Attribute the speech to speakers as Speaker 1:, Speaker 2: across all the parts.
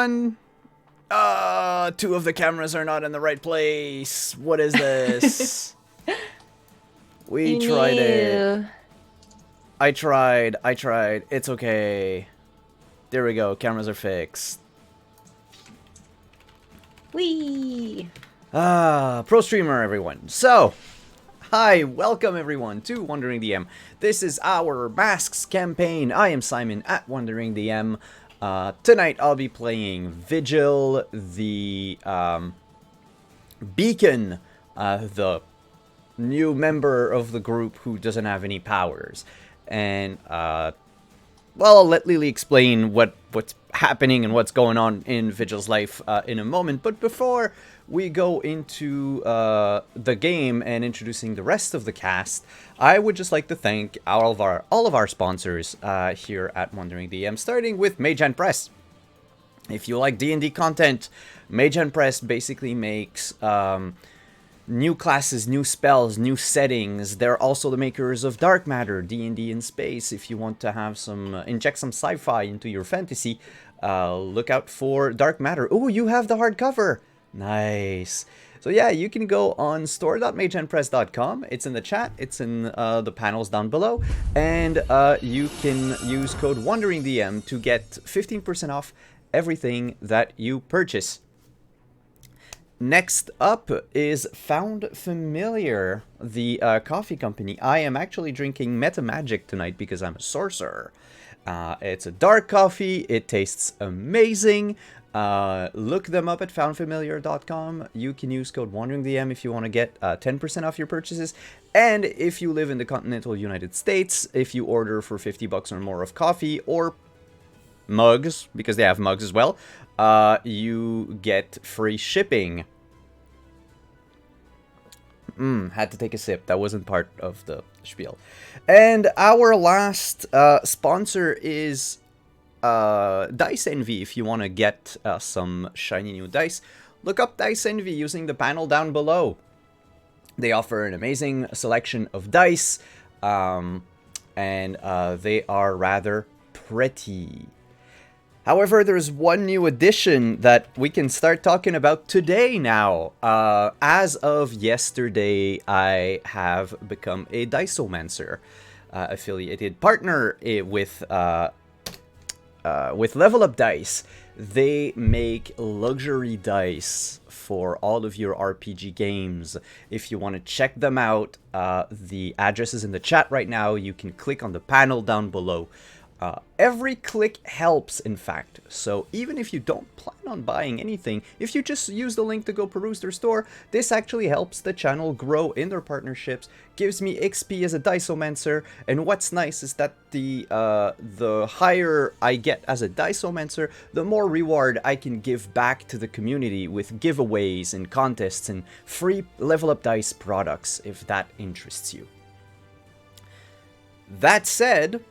Speaker 1: everyone! Two of the cameras are not in the right place. What is this? We tried it. I tried. It's okay. There we go. Cameras are fixed.
Speaker 2: Whee!
Speaker 1: Pro streamer, everyone. So, hi, welcome everyone to Wandering DM. This is our Masks campaign. I am Simon at Wandering DM. Tonight I'll be playing Vigil, the Beacon, the new member of the group who doesn't have any powers. And, well, I'll let Lily explain what's happening and what's going on in Vigil's life in a moment. But before we go into the game and introducing the rest of the cast, I would just like to thank all of our sponsors here at Wandering DM, starting with Mage Hand Press. If you like D&D content, Mage Hand Press basically makes new classes, new spells, new settings. They're also the makers of Dark Matter, D&D in space. If you want to have inject some sci-fi into your fantasy, look out for Dark Matter. Oh, you have the hardcover. Nice. So yeah, you can go on store.magehandpress.com. It's in the chat. It's in the panels down below. And you can use code WanderingDM to get 15% off everything that you purchase. Next up is Found Familiar, the coffee company. I am actually drinking Meta Magic tonight because I'm a sorcerer. It's a dark coffee. It tastes amazing. Look them up at foundfamiliar.com. You can use code WanderingDM if you want to get 10% off your purchases. And if you live in the continental United States, if you order for $50 or more of coffee or mugs, because they have mugs as well, you get free shipping. Had to take a sip. That wasn't part of the spiel. And our last sponsor is Dice Envy. If you want to get some shiny new dice, look up Dice Envy using the panel down below. They offer an amazing selection of dice, and they are rather pretty. However, there's one new addition that we can start talking about today now. As of yesterday, I have become a Diceomancer, affiliated partner with Level Up Dice. They make luxury dice for all of your RPG games. If you want to check them out, the address is in the chat right now. You can click on the panel down below. Every click helps, in fact, so even if you don't plan on buying anything, if you just use the link to go peruse their store, this actually helps the channel grow in their partnerships, gives me XP as a Diceomancer, and what's nice is that the higher I get as a Diceomancer, the more reward I can give back to the community with giveaways and contests and free Level Up Dice products, if that interests you. That said,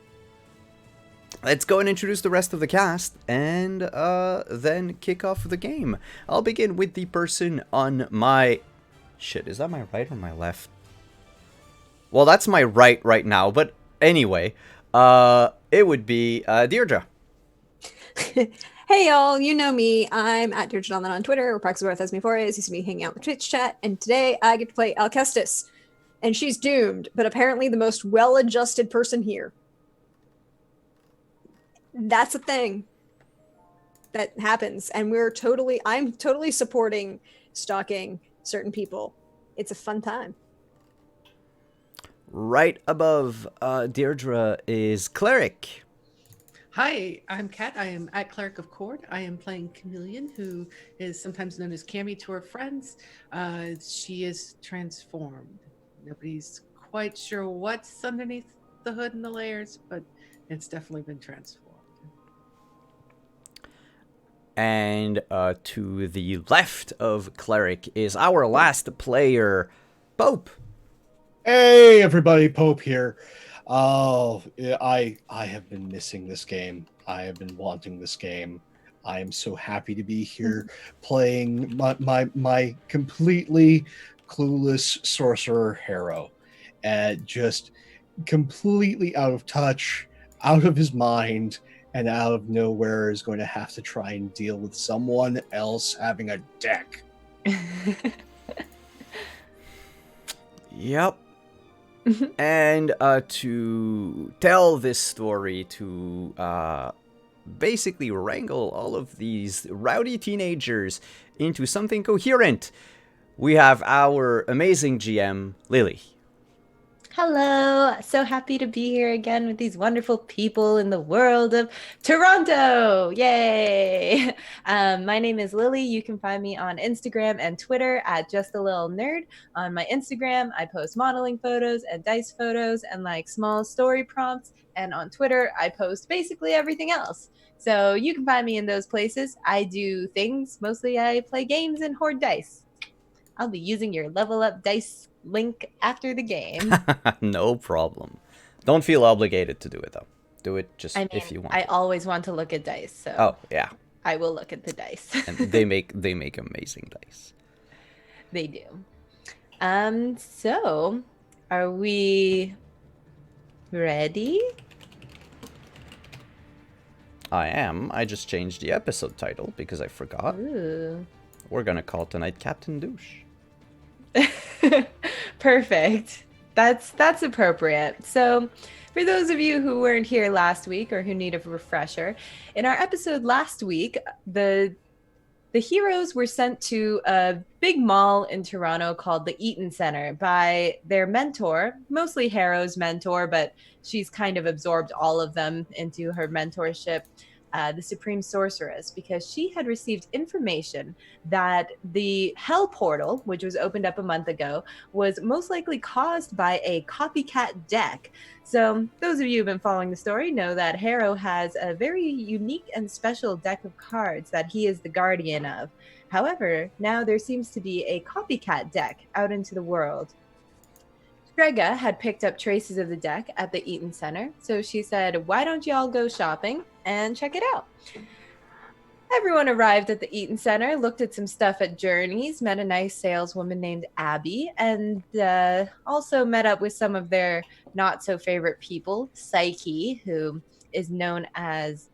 Speaker 1: let's go and introduce the rest of the cast, and then kick off the game. I'll begin with the person on my... Shit, is that my right or my left? Well, that's my right now, but anyway, it would be Deirdre.
Speaker 2: Hey y'all, you know me. I'm at Deirdre on Twitter, or Praxaworth as me for it. Used to be hanging out in the Twitch chat, and today I get to play Alcestis. And she's doomed, but apparently the most well-adjusted person here. That's a thing that happens, and I'm totally supporting stalking certain people. It's a fun time.
Speaker 1: Right above Deirdre is Cleric.
Speaker 3: Hi, I'm Kat. I am at Cleric of Cord. I am playing Chameleon, who is sometimes known as Cammy to her friends. She is transformed. Nobody's quite sure what's underneath the hood and the layers, but it's definitely been transformed.
Speaker 1: And to the left of Cleric is our last player, Pope.
Speaker 4: Hey everybody, Pope here. Oh, I have been missing this game. I have been wanting this game. I am so happy to be here playing my completely clueless sorcerer hero, and just completely out of touch, out of his mind, and out of nowhere is going to have to try and deal with someone else having a deck.
Speaker 1: Yep. And to tell this story, to basically wrangle all of these rowdy teenagers into something coherent, we have our amazing GM, Lily.
Speaker 5: Hello, so happy to be here again with these wonderful people in the world of Toronto. Yay! My name is Lily. You can find me on Instagram and Twitter at Just a Little Nerd. On my Instagram, I post modeling photos and dice photos and like small story prompts. And on Twitter, I post basically everything else. So you can find me in those places. I do things. Mostly I play games and hoard dice. I'll be using your level up dice link after the game.
Speaker 1: No problem. Don't feel obligated to do it, though. Do it just
Speaker 5: I mean,
Speaker 1: if you want.
Speaker 5: I always want to look at dice, so
Speaker 1: Oh, yeah.
Speaker 5: I will look at the dice.
Speaker 1: And they make amazing dice.
Speaker 5: They do. So are we ready?
Speaker 1: I am. I just changed the episode title because I forgot.
Speaker 5: Ooh.
Speaker 1: We're gonna call tonight Captain Douche.
Speaker 5: Perfect. That's appropriate. So, for those of you who weren't here last week or who need a refresher, in our episode last week, the heroes were sent to a big mall in Toronto called the Eaton Center by their mentor, mostly Harrow's mentor, but she's kind of absorbed all of them into her mentorship, the Supreme Sorceress, because she had received information that the Hell Portal, which was opened up a month ago, was most likely caused by a copycat deck. So those of you who've been following the story know that Harrow has a very unique and special deck of cards that he is the guardian of. However, now there seems to be a copycat deck out into the world. Grega had picked up traces of the deck at the Eaton Center, so she said, why don't you all go shopping and check it out? Everyone arrived at the Eaton Center, looked at some stuff at Journeys, met a nice saleswoman named Abby, and also met up with some of their not-so-favorite people, Psyche, who is known as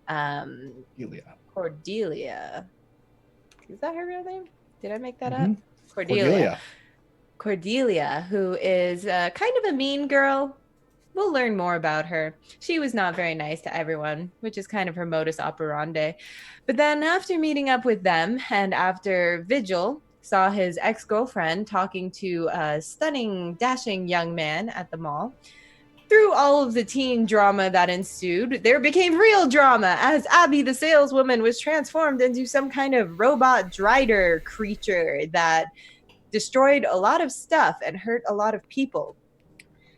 Speaker 5: Cordelia. Is that her real name? Did I make that up? Cordelia, who is kind of a mean girl. We'll learn more about her. She was not very nice to everyone, which is kind of her modus operandi. But then after meeting up with them and after Vigil saw his ex-girlfriend talking to a stunning, dashing young man at the mall, through all of the teen drama that ensued, there became real drama as Abby, the saleswoman, was transformed into some kind of robot drider creature that destroyed a lot of stuff and hurt a lot of people.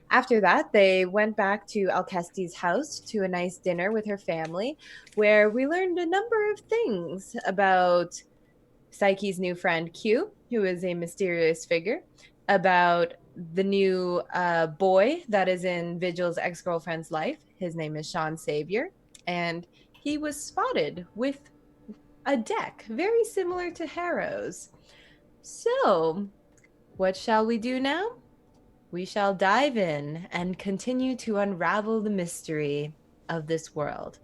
Speaker 5: After that, they went back to Alceste's house to a nice dinner with her family, where we learned a number of things about Psyche's new friend Q, who is a mysterious figure, about the new boy that is in Vigil's ex-girlfriend's life. His name is Sean Savior, and he was spotted with a deck very similar to Harrow's. So, what shall we do now? We shall dive in and continue to unravel the mystery of this world.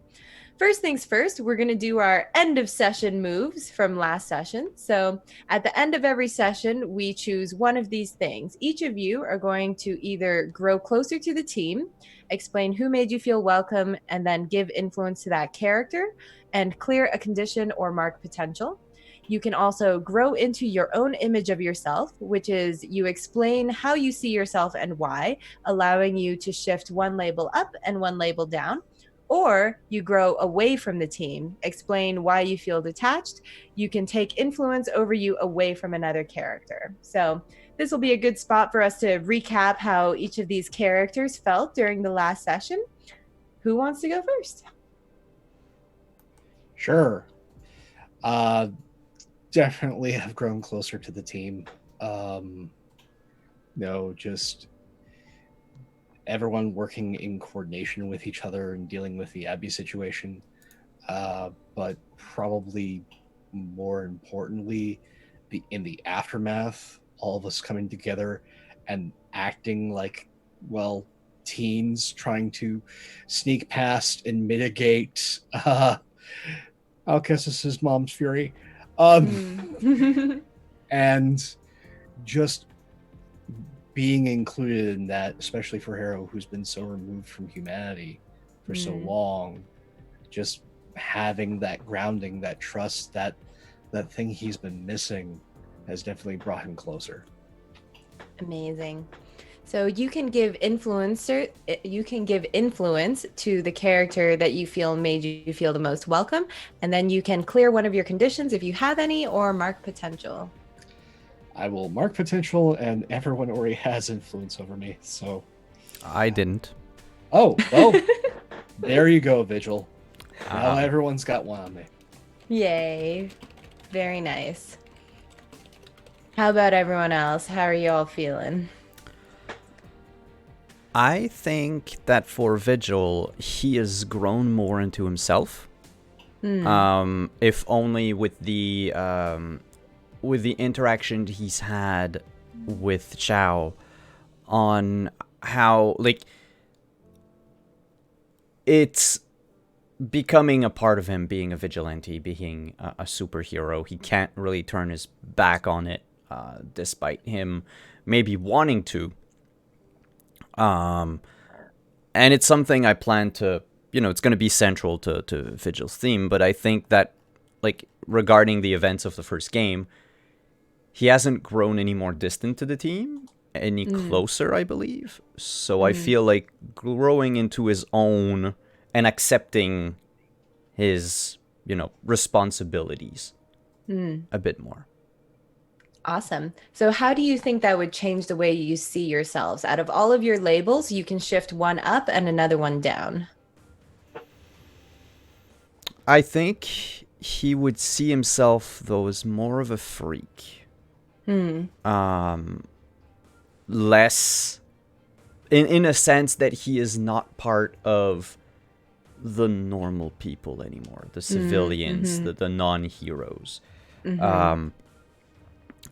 Speaker 5: First things first, we're going to do our end of session moves from last session. So at the end of every session, we choose one of these things. Each of you are going to either grow closer to the team, explain who made you feel welcome, and then give influence to that character, and clear a condition or mark potential. You can also grow into your own image of yourself, which is you explain how you see yourself and why, allowing you to shift one label up and one label down. Or you grow away from the team, explain why you feel detached. You can take influence over you away from another character. So this will be a good spot for us to recap how each of these characters felt during the last session. Who wants to go first?
Speaker 4: Sure. Definitely have grown closer to the team. Just everyone working in coordination with each other and dealing with the Abby situation. But probably more importantly, in the aftermath, all of us coming together and acting like, well, teens trying to sneak past and mitigate Alcestis's mom's fury. And just being included in that, especially for Harrow, who's been so removed from humanity for so long, just having that grounding, that trust, that thing he's been missing has definitely brought him closer.
Speaker 5: Amazing. So you can give influence to the character that you feel made you feel the most welcome, and then you can clear one of your conditions if you have any, or mark potential.
Speaker 4: I will mark potential, and everyone already has influence over me, so...
Speaker 1: I didn't.
Speaker 4: Oh, well, there you go, Vigil. Now everyone's got one on me.
Speaker 5: Yay. Very nice. How about everyone else? How are you all feeling?
Speaker 1: I think that for Vigil, he has grown more into himself. If only with the interaction he's had with Chow on how, like, it's becoming a part of him being a vigilante, being a superhero. He can't really turn his back on it, despite him maybe wanting to. And it's something I plan to, it's going to be central to Vigil's theme, but I think that, like, regarding the events of the first game, he hasn't grown any more distant to the team, any closer, I believe. So I feel like growing into his own and accepting his, responsibilities a bit more.
Speaker 5: Awesome. So how do you think that would change the way you see yourselves? Out of all of your labels, you can shift one up and another one down.
Speaker 1: I think he would see himself, though, as more of a freak. Less, in a sense that he is not part of the normal people anymore, the civilians, the non-heroes.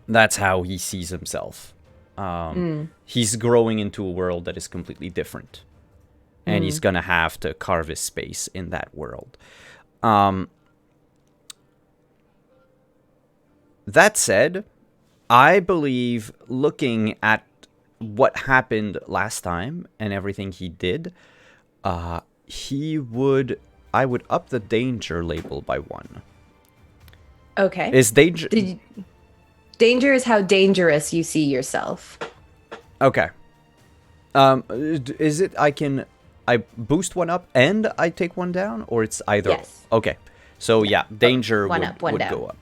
Speaker 1: That's how he sees himself. He's growing into a world that is completely different, and he's gonna have to carve his space in that world. That said, I believe, looking at what happened last time and everything he did, I would up the danger label by 1.
Speaker 5: Okay.
Speaker 1: Is danger...
Speaker 5: Danger is how dangerous you see yourself.
Speaker 1: Okay. Is it I boost one up and I take one down, or it's either?
Speaker 5: Yes.
Speaker 1: Okay. So yeah, danger
Speaker 5: One
Speaker 1: would,
Speaker 5: up, one
Speaker 1: would
Speaker 5: down.
Speaker 1: go up.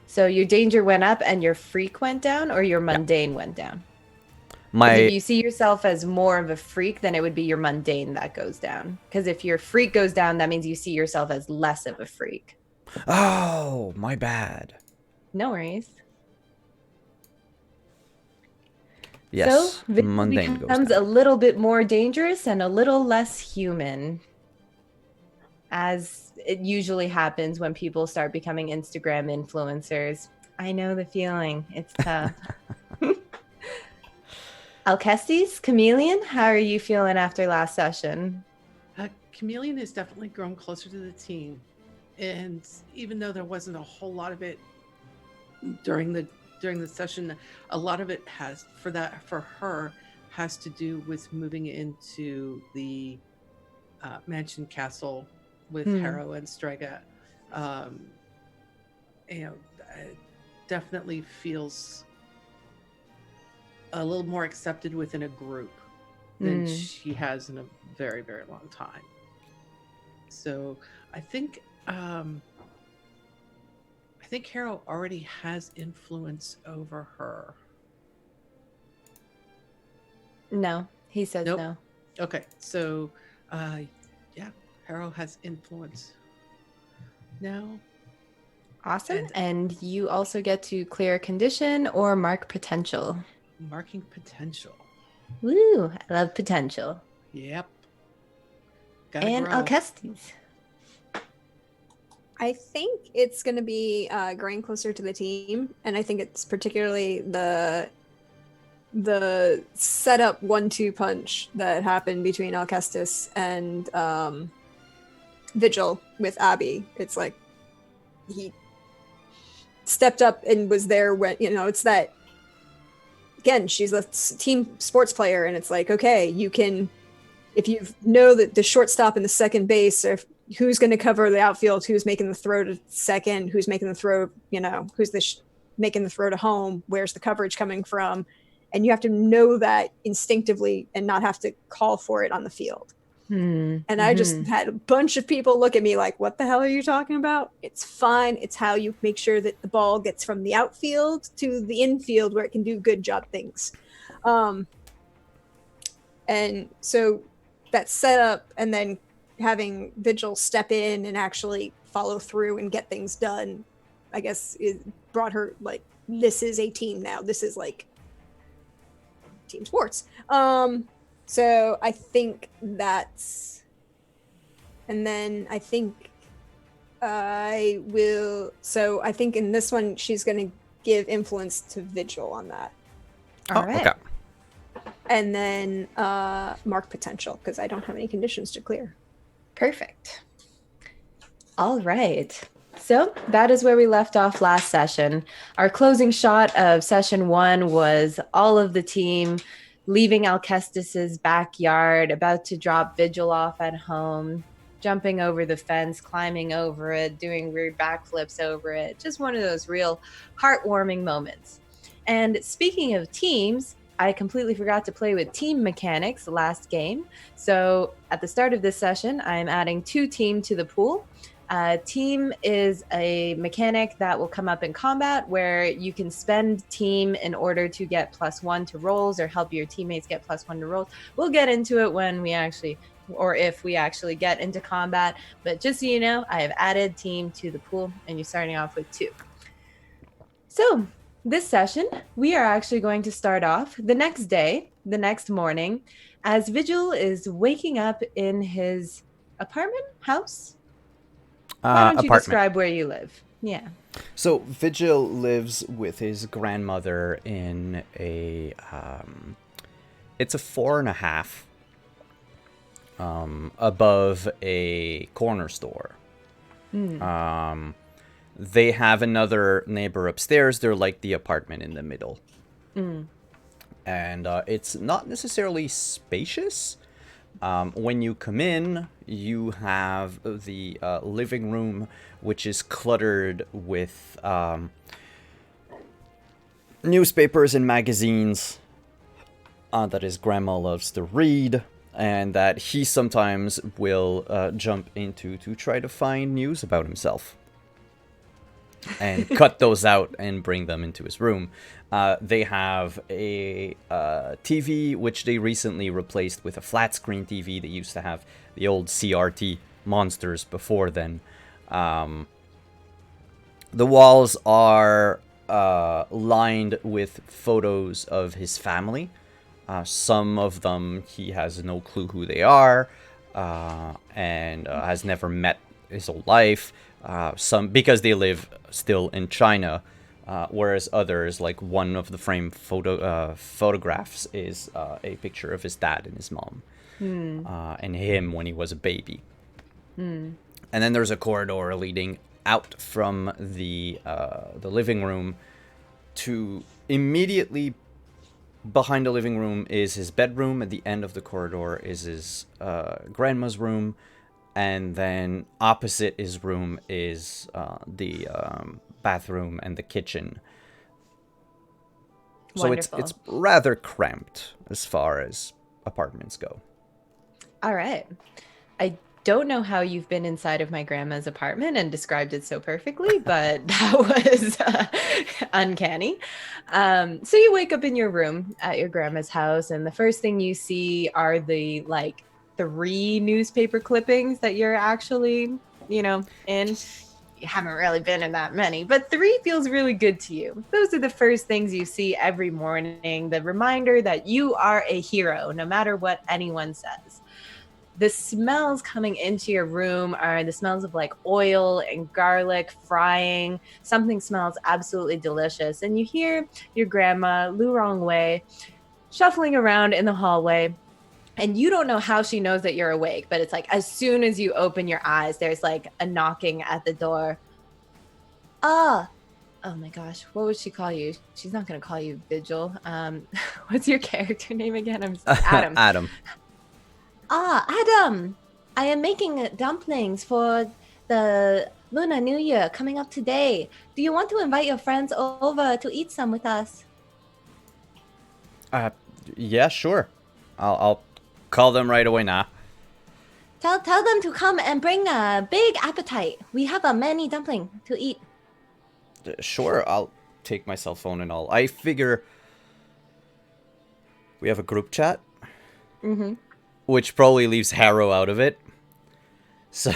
Speaker 5: So your danger went up and your freak went down, or your mundane went down? 'Cause if you see yourself as more of a freak, then it would be your mundane that goes down. Because if your freak goes down, that means you see yourself as less of a freak.
Speaker 1: Oh, my bad.
Speaker 5: No worries.
Speaker 1: Yes,
Speaker 5: So Vigil
Speaker 1: mundane goes
Speaker 5: becomes
Speaker 1: down.
Speaker 5: a little bit more dangerous and a little less human, as it usually happens when people start becoming Instagram influencers. I know the feeling. It's tough. Alcestis, Chameleon, how are you feeling after last session?
Speaker 3: Chameleon has definitely grown closer to the team, and even though there wasn't a whole lot of it during the session, a lot of it has for her has to do with moving into the mansion castle with Harrow and Strega. Definitely feels a little more accepted within a group than she has in a very, very long time. So I think Harrow already has influence over her.
Speaker 5: No, he says
Speaker 3: Nope.
Speaker 5: no.
Speaker 3: Okay, so yeah, Harrow has influence now.
Speaker 5: Awesome. And you also get to clear a condition or mark potential.
Speaker 3: Marking potential.
Speaker 5: Woo, I love potential.
Speaker 3: Yep. Gotta
Speaker 5: And
Speaker 3: grow.
Speaker 5: Alcestis.
Speaker 2: I think it's going to be growing closer to the team, and I think it's particularly the the setup 1-2 punch that happened between Alcestis and Vigil with Abby. It's like he stepped up and was there when, it's that, again, she's a team sports player, and it's like, okay, you can, if you know that the shortstop and the second base, or who's going to cover the outfield, who's making the throw to second, who's making the throw, who's making the throw to home, where's the coverage coming from, and you have to know that instinctively and not have to call for it on the field. And I just had a bunch of people look at me like, what the hell are you talking about? It's fine. It's how you make sure that the ball gets from the outfield to the infield where it can do good job things. And so that setup, and then having Vigil step in and actually follow through and get things done, I guess it brought her like, this is a team now. This is like team sports. So I think that's, and then I think I think in this one, she's going to give influence to Vigil on that.
Speaker 5: All right.
Speaker 1: Okay.
Speaker 2: And then mark potential, because I don't have any conditions to clear.
Speaker 5: Perfect. All right. So that is where we left off last session. Our closing shot of session 1 was all of the team leaving Alcestis's backyard, about to drop Vigil off at home, jumping over the fence, climbing over it, doing weird backflips over it. Just one of those real heartwarming moments. And speaking of teams, I completely forgot to play with team mechanics last game. So at the start of this session, I'm adding 2 team to the pool. Team is a mechanic that will come up in combat where you can spend team in order to get +1 to rolls or help your teammates get +1 to rolls. We'll get into it when we actually, or if we actually get into combat. But just so you know, I have added team to the pool, and you're starting off with 2. So this session, we are actually going to start off the next day, the next morning, as Vigil is waking up in his apartment, house? Why don't you describe where you live? Yeah.
Speaker 1: So Vigil lives with his grandmother in a it's a 4.5 above a corner store. They have another neighbor upstairs. They're like the apartment in the middle. And it's not necessarily spacious. When you come in, you have the living room, which is cluttered with newspapers and magazines that his grandma loves to read, and that he sometimes will jump into to try to find news about himself. And cut those out and bring them into his room. They have a TV, which they recently replaced with a flat screen TV. They used to have the old CRT monsters before then. The walls are lined with photos of his family. Some of them he has no clue who they are, and has never met his whole life. Some because they live still in China, whereas others, like one of the frame photographs, is a picture of his dad and his mom, and him when he was a baby. And then there's a corridor leading out from the living room to immediately behind the living room is his bedroom. At the end of the corridor is his grandma's room. And then opposite his room is the bathroom and the kitchen.
Speaker 5: Wonderful.
Speaker 1: So it's rather cramped as far as apartments go.
Speaker 5: All right. I don't know how you've been inside of my grandma's apartment and described it so perfectly, but that was uncanny. So you wake up in your room at your grandma's house, and the first thing you see are the 3 newspaper clippings that you're actually, in. You haven't really been in that many, but 3 feels really good to you. Those are the first things you see every morning, the reminder that you are a hero, no matter what anyone says. The smells coming into your room are the smells of oil and garlic frying. Something smells absolutely delicious. And you hear your grandma, Lu Rongwei, shuffling around in the hallway. And you don't know how she knows that you're awake, but it's like as soon as you open your eyes, there's like a knocking at the door. Oh my gosh, what would she call you? She's not gonna call you Vigil. What's your character name again? Adam.
Speaker 1: Adam.
Speaker 5: Adam, I am making dumplings for the Lunar New Year coming up today. Do you want to invite your friends over to eat some with us?
Speaker 1: Yeah, sure. I'll call them right away now.
Speaker 5: Tell them to come and bring a big appetite. We have a many dumpling to eat.
Speaker 1: Sure, I'll take my cell phone and all. I figure we have a group chat, which probably leaves Harrow out of it. So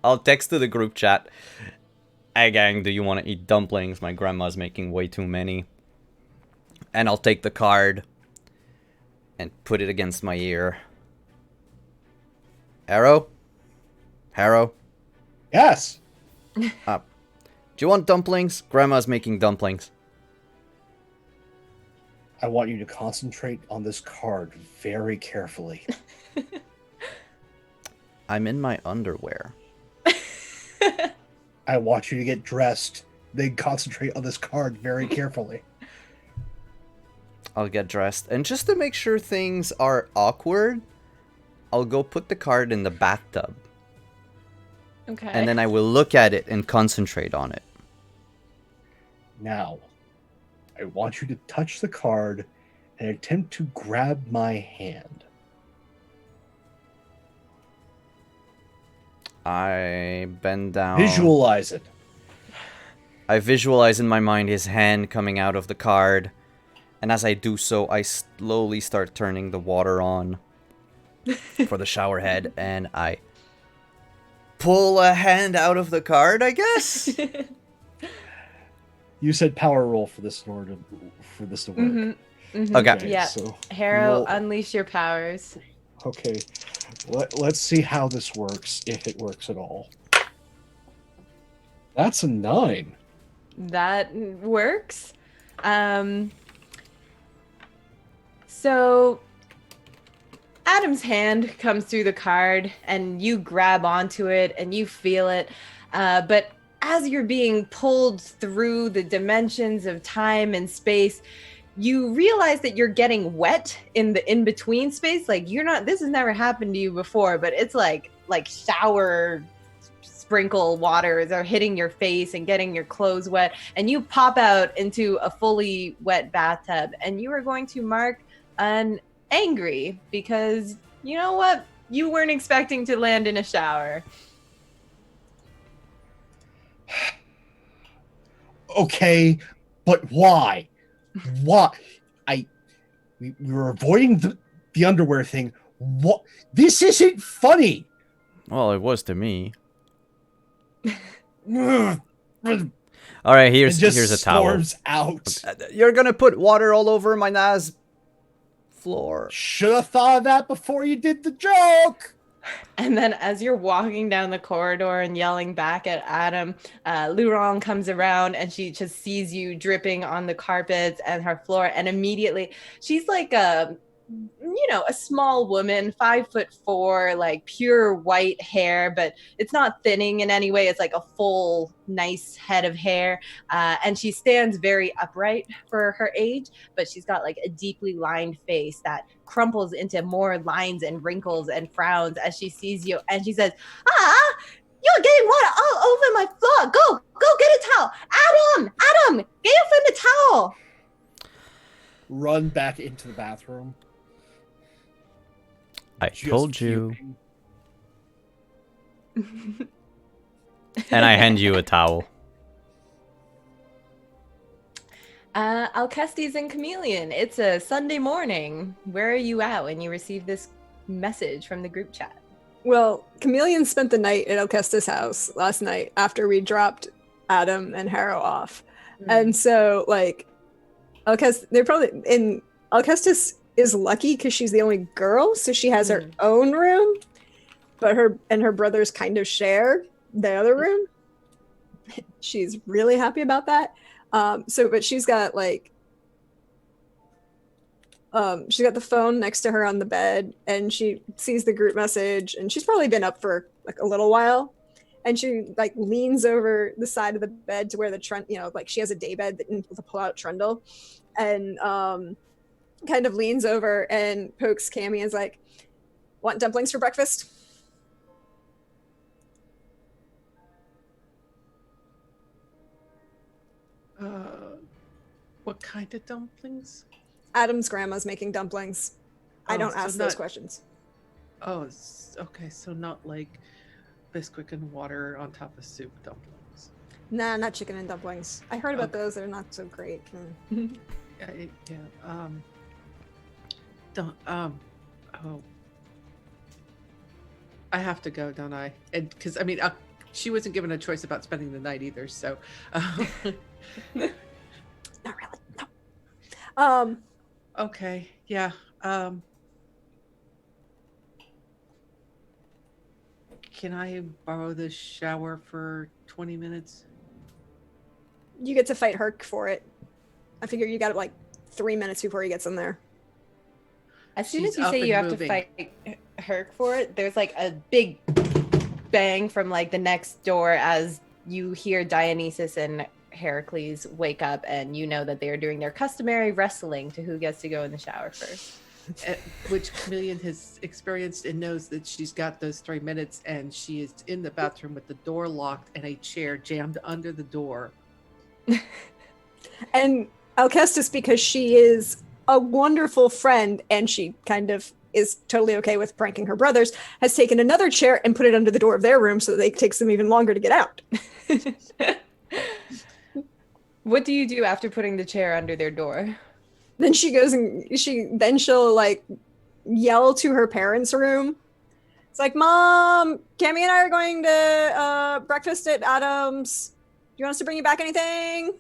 Speaker 1: I'll text to the group chat. Hey gang, do you want to eat dumplings? My grandma's making way too many. And I'll take the card and put it against my ear. Harrow?
Speaker 4: Yes.
Speaker 1: Do you want dumplings? Grandma's making dumplings.
Speaker 4: I want you to concentrate on this card very carefully.
Speaker 1: I'm in my underwear.
Speaker 4: I want you to get dressed. Then concentrate on this card very carefully.
Speaker 1: I'll get dressed. And just to make sure things are awkward, I'll go put the card in the bathtub.
Speaker 5: Okay.
Speaker 1: And then I will look at it and concentrate on it.
Speaker 4: Now, I want you to touch the card and attempt to grab my hand.
Speaker 1: I bend down.
Speaker 4: Visualize it.
Speaker 1: I visualize in my mind his hand coming out of the card. And as I do so, I slowly start turning the water on for the shower head. And I pull a hand out of the card, I guess?
Speaker 4: You said power roll for this in order for this to work.
Speaker 1: Okay.
Speaker 5: Yeah.
Speaker 4: So
Speaker 5: Harrow,
Speaker 4: roll-
Speaker 5: unleash your powers.
Speaker 4: Okay. Let's see how this works, if it works at all. That's a 9.
Speaker 5: That works. So Adam's hand comes through the card and you grab onto it and you feel it. But as you're being pulled through the dimensions of time and space, you realize that you're getting wet in the in-between space. Like this has never happened to you before, but it's like shower sprinkle waters are hitting your face and getting your clothes wet. And you pop out into a fully wet bathtub and you are going to mark an angry because you know what? You weren't expecting to land in a shower.
Speaker 4: Okay, but why? Why? We were avoiding the underwear thing. What? This isn't funny.
Speaker 1: Well, it was to me.
Speaker 4: Ugh.
Speaker 1: All right,
Speaker 4: It just
Speaker 1: here's a towel.
Speaker 4: storms out.
Speaker 1: You're gonna put water all over my Nas floor.
Speaker 4: Should have thought of that before you did the joke.
Speaker 5: And then as you're walking down the corridor and yelling back at Adam, Lurong comes around and she just sees you dripping on the carpets and her floor. And immediately she's like a small woman, 5'4", like pure white hair, but it's not thinning in any way. It's like a full, nice head of hair. And she stands very upright for her age, but she's got like a deeply lined face that crumples into more lines and wrinkles and frowns as she sees you. And she says, you're getting water all over my floor. Go get a towel. Adam, get your friend a towel.
Speaker 4: Run back into the bathroom.
Speaker 1: I
Speaker 4: Just
Speaker 1: told you.
Speaker 4: fuming.
Speaker 1: And I hand you a towel.
Speaker 5: Alcestes and Chameleon, it's a Sunday morning. Where are you at when you receive this message from the group chat?
Speaker 2: Well, Chameleon spent the night at Alcestis' house last night after we dropped Adam and Harrow off. And so, like, Alcestis is lucky because she's the only girl, so she has her own room, but her and her brothers kind of share the other room. She's really happy about that. But she's got like She's got the phone next to her on the bed, and she sees the group message, and she's probably been up for like a little while. And she like leans over the side of the bed to where the like she has a day bed with a pull-out trundle, and kind of leans over and pokes Cammy and is like, "Want dumplings for breakfast?"
Speaker 3: What kind of dumplings?
Speaker 2: Adam's grandma's making dumplings. I don't ask those questions.
Speaker 3: Oh, okay. So not like Bisquick and water on top of soup dumplings.
Speaker 2: Nah, not chicken and dumplings. I heard about those. They're not so great.
Speaker 3: Yeah. Don't. Oh. I have to go, don't I? And because I mean, she wasn't given a choice about spending the night either. So.
Speaker 2: Not really. No.
Speaker 3: Okay. Yeah. Can I borrow the shower for 20 minutes?
Speaker 2: You get to fight Herc for it. I figure you got like 3 minutes before he gets in there.
Speaker 5: As soon as you say you have to fight Herc for it, there's like a big bang from like the next door as you hear Dionysus and Heracles wake up, and you know that they are doing their customary wrestling to who gets to go in the shower first.
Speaker 3: Which Chameleon has experienced and knows that she's got those 3 minutes, and she is in the bathroom with the door locked and a chair jammed under the door.
Speaker 2: And Alcestis, because she is a wonderful friend and she kind of is totally okay with pranking her brothers, has taken another chair and put it under the door of their room so that it takes them even longer to get out.
Speaker 5: What do you do after putting the chair under their door?
Speaker 2: Then she goes and she'll like yell to her parents' room. It's like, "Mom, Cammy and I are going to breakfast at Adam's. Do you want us to bring you back anything?"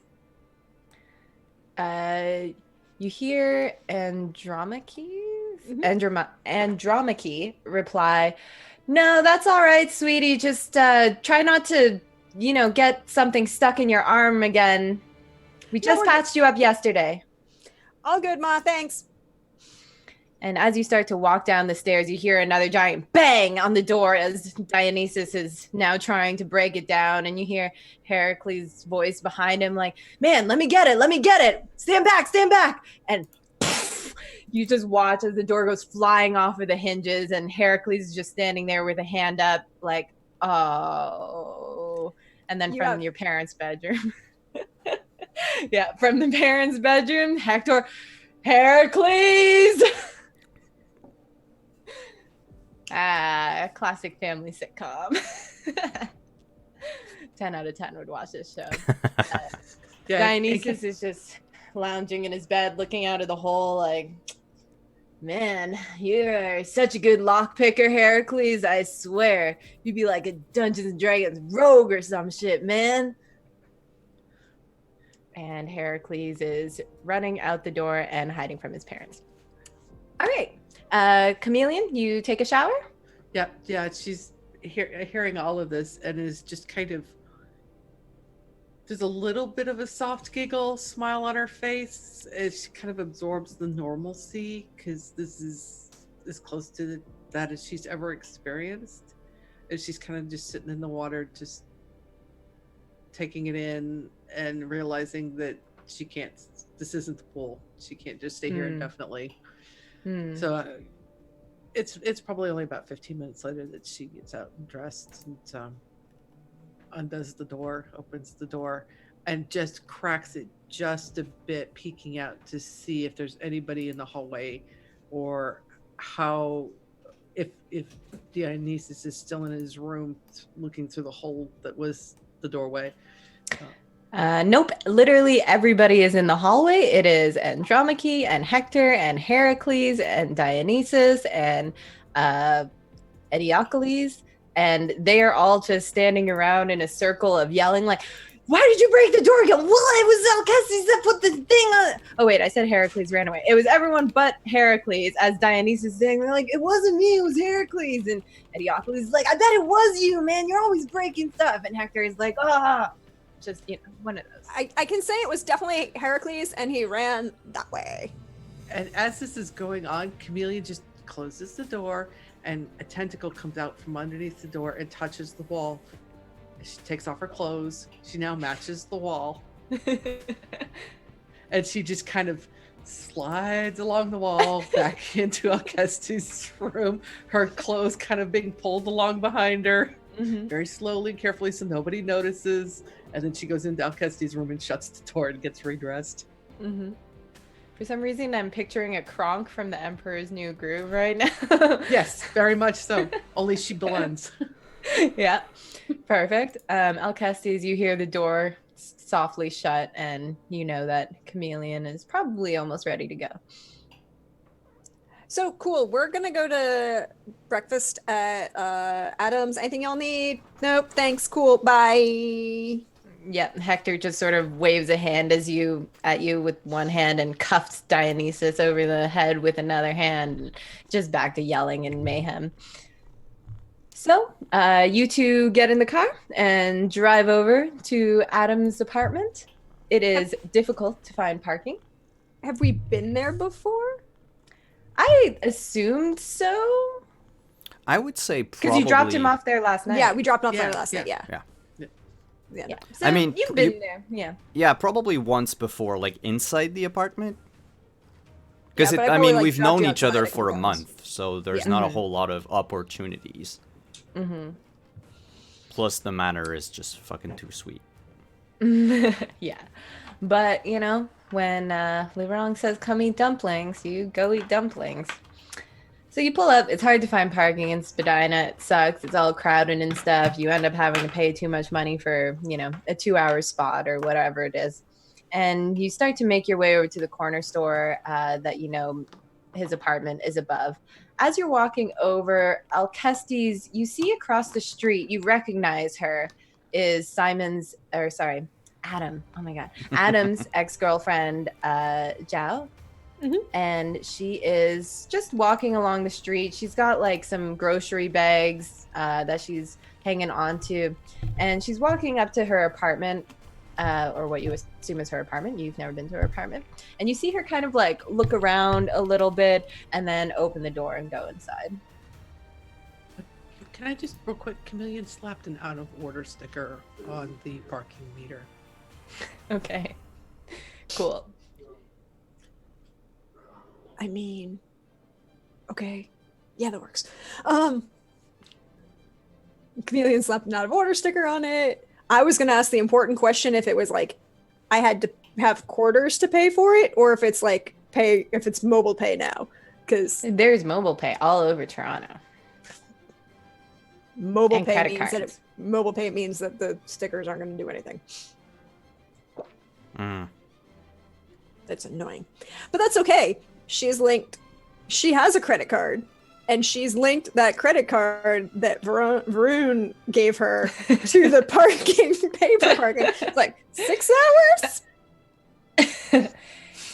Speaker 5: You hear Andromache reply, "No, that's all right, sweetie. Just try not to, get something stuck in your arm again. We just patched you up yesterday."
Speaker 2: "All good, Ma, thanks."
Speaker 5: And as you start to walk down the stairs, you hear another giant bang on the door as Dionysus is now trying to break it down. And you hear Heracles' voice behind him like, "Man, let me get it. Stand back. And you just watch as the door goes flying off of the hinges, and Heracles is just standing there with a hand up like, "Oh." And then from your parents' bedroom. Yeah, from the parents' bedroom, Heracles! Classic family sitcom. 10 out of 10 would watch this show. Dionysus is just lounging in his bed, looking out of the hole like, "Man, you're such a good lockpicker, Heracles. I swear. You'd be like a Dungeons and Dragons rogue or some shit, man." And Heracles is running out the door and hiding from his parents. All right. Chameleon, you take a shower?
Speaker 3: Yeah. She's hearing all of this and is just kind of, there's a little bit of a soft giggle, smile on her face as she kind of absorbs the normalcy, because this is as close to that as she's ever experienced. And she's kind of just sitting in the water, just taking it in and realizing that this isn't the pool. She can't just stay here indefinitely. So it's probably only about 15 minutes later that she gets out and dressed and undoes the door, opens the door, and just cracks it just a bit, peeking out to see if there's anybody in the hallway, or if Dionysus is still in his room looking through the hole that was the doorway.
Speaker 5: Nope. Literally everybody is in the hallway. It is Andromache and Hector and Heracles and Dionysus and Ediocles, and they are all just standing around in a circle of yelling like, "Why did you break the door again?" "Well, it was Alcestis that put the thing on." Oh wait, I said Heracles ran away. It was everyone but Heracles, as Dionysus is saying, like, "It wasn't me, it was Heracles." And Ediocles is like, "I bet it was you, man. You're always breaking stuff." And Hector is like, just one of those.
Speaker 2: I can say it was definitely Heracles, and he ran that way.
Speaker 3: And as this is going on, Chameleon just closes the door, and a tentacle comes out from underneath the door and touches the wall. She takes off her clothes. She now matches the wall. And she just kind of slides along the wall back into Alceste's room, her clothes kind of being pulled along behind her, very slowly and carefully so nobody notices. And then she goes into Alceste's room and shuts the door and gets redressed.
Speaker 5: For some reason, I'm picturing a Kronk from the Emperor's New Groove right now.
Speaker 3: Yes, very much so. Only she blends.
Speaker 5: Yeah, perfect. Alcestes, you hear the door softly shut, and you know that Chameleon is probably almost ready to go.
Speaker 2: So cool. We're gonna go to breakfast at Adam's. Anything y'all need? Nope. Thanks. Cool. Bye.
Speaker 5: Yep, Hector just sort of waves a hand at you with one hand and cuffs Dionysus over the head with another hand, just back to yelling and mayhem. So, you two get in the car and drive over to Adam's apartment. It is difficult to find parking.
Speaker 2: Have we been there before?
Speaker 5: I assumed so.
Speaker 1: I would say probably...
Speaker 5: Because you dropped him off there last night.
Speaker 2: Yeah, we dropped off
Speaker 3: Yeah,
Speaker 2: there last night. Yeah.
Speaker 5: Yeah. So
Speaker 1: I mean,
Speaker 5: you've been there. Yeah.
Speaker 1: Yeah, probably once before, like, inside the apartment. Because,
Speaker 2: Yeah, but I probably, like,
Speaker 1: we've
Speaker 2: dropped
Speaker 1: known
Speaker 2: you
Speaker 1: each other
Speaker 2: outside a
Speaker 1: for a
Speaker 2: couple times.
Speaker 1: month, so there's not a whole lot of opportunities. Plus, the manor is just fucking too sweet.
Speaker 5: Yeah. But, you know, when Lirong says come eat dumplings, you go eat dumplings. So you pull up. It's hard to find parking in Spadina. It sucks. It's all crowded and stuff. You end up having to pay too much money for, you know, a 2-hour spot or whatever it is. And you start to make your way over to the corner store that, you know, his apartment is above. As you're walking over, Alcestes, you see across the street, you recognize her, is Adam. Oh my God. Adam's ex-girlfriend, Zhao. And she is just walking along the street. She's got like some grocery bags that she's hanging onto, and she's walking up to her apartment, or what you assume is her apartment. You've never been to her apartment, and you see her kind of like look around a little bit and then open the door and go inside.
Speaker 3: Can I just real quick, Chameleon slapped an out of order sticker on the parking meter.
Speaker 5: Okay, cool.
Speaker 2: I mean, okay. Yeah, that works. Chameleon slapped an out of order sticker on it. I was gonna ask the important question if it was like I had to have quarters to pay for it, or if it's like if it's mobile pay now. Because
Speaker 5: There's mobile pay all over Toronto.
Speaker 2: mobile
Speaker 5: And
Speaker 2: pay
Speaker 5: credit
Speaker 2: means that
Speaker 5: cards.
Speaker 2: mobile pay means that the stickers aren't gonna do anything. That's annoying. But that's okay. She has a credit card, and she's linked that credit card that Varun gave her to the parking, paper parking. It's like 6 hours?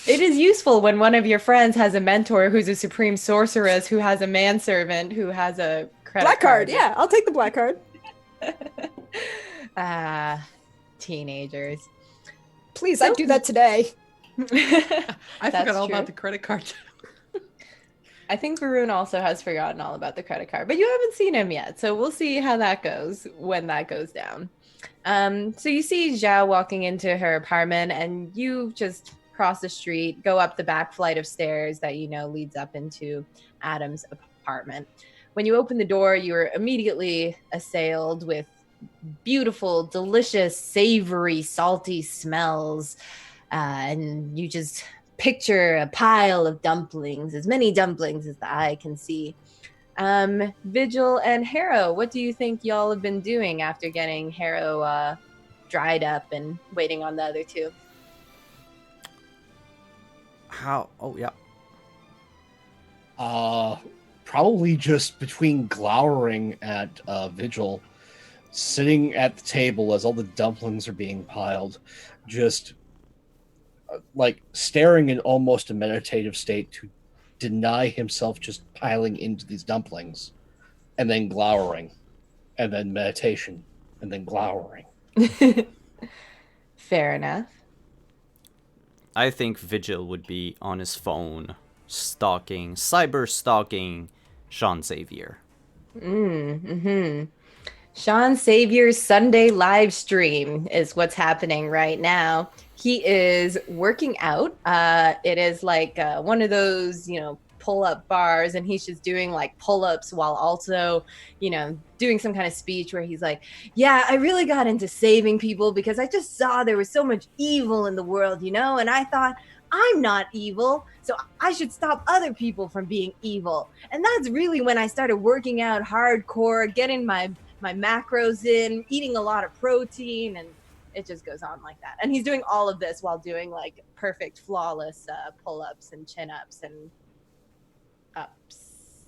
Speaker 5: It is useful when one of your friends has a mentor who's a supreme sorceress who has a manservant who has a credit
Speaker 2: Black card. Yeah, I'll take the black card.
Speaker 5: Teenagers.
Speaker 2: Please, I'd do that today.
Speaker 3: I
Speaker 5: That's
Speaker 3: forgot all
Speaker 5: true.
Speaker 3: about the credit card.
Speaker 5: I think Varun also has forgotten all about the credit card, but you haven't seen him yet, so we'll see how that goes when that goes down. So you see Zhao walking into her apartment, and you just cross the street, go up the back flight of stairs that you know leads up into Adam's apartment. When you open the door, you're immediately assailed with beautiful, delicious, savory, salty smells, and you just picture a pile of dumplings, as many dumplings as the eye can see. Vigil and Harrow, what do you think y'all have been doing after getting Harrow dried up and waiting on the other two?
Speaker 1: How? Oh, yeah.
Speaker 4: Probably just between glowering at Vigil, sitting at the table as all the dumplings are being piled, just like staring in almost a meditative state to deny himself just piling into these dumplings, and then glowering, and then meditation, and then glowering.
Speaker 5: Fair enough.
Speaker 1: I think Vigil would be on his phone cyber stalking Sean Xavier.
Speaker 5: Sean Xavier's Sunday live stream is what's happening right now. He is working out. It is like one of those, pull-up bars, and he's just doing like pull-ups while also, doing some kind of speech where he's like, yeah, I really got into saving people because I just saw there was so much evil in the world, and I thought, I'm not evil, so I should stop other people from being evil. And that's really when I started working out hardcore, getting my macros in, eating a lot of protein, and it just goes on like that. And he's doing all of this while doing like perfect, flawless pull-ups and chin-ups and ups.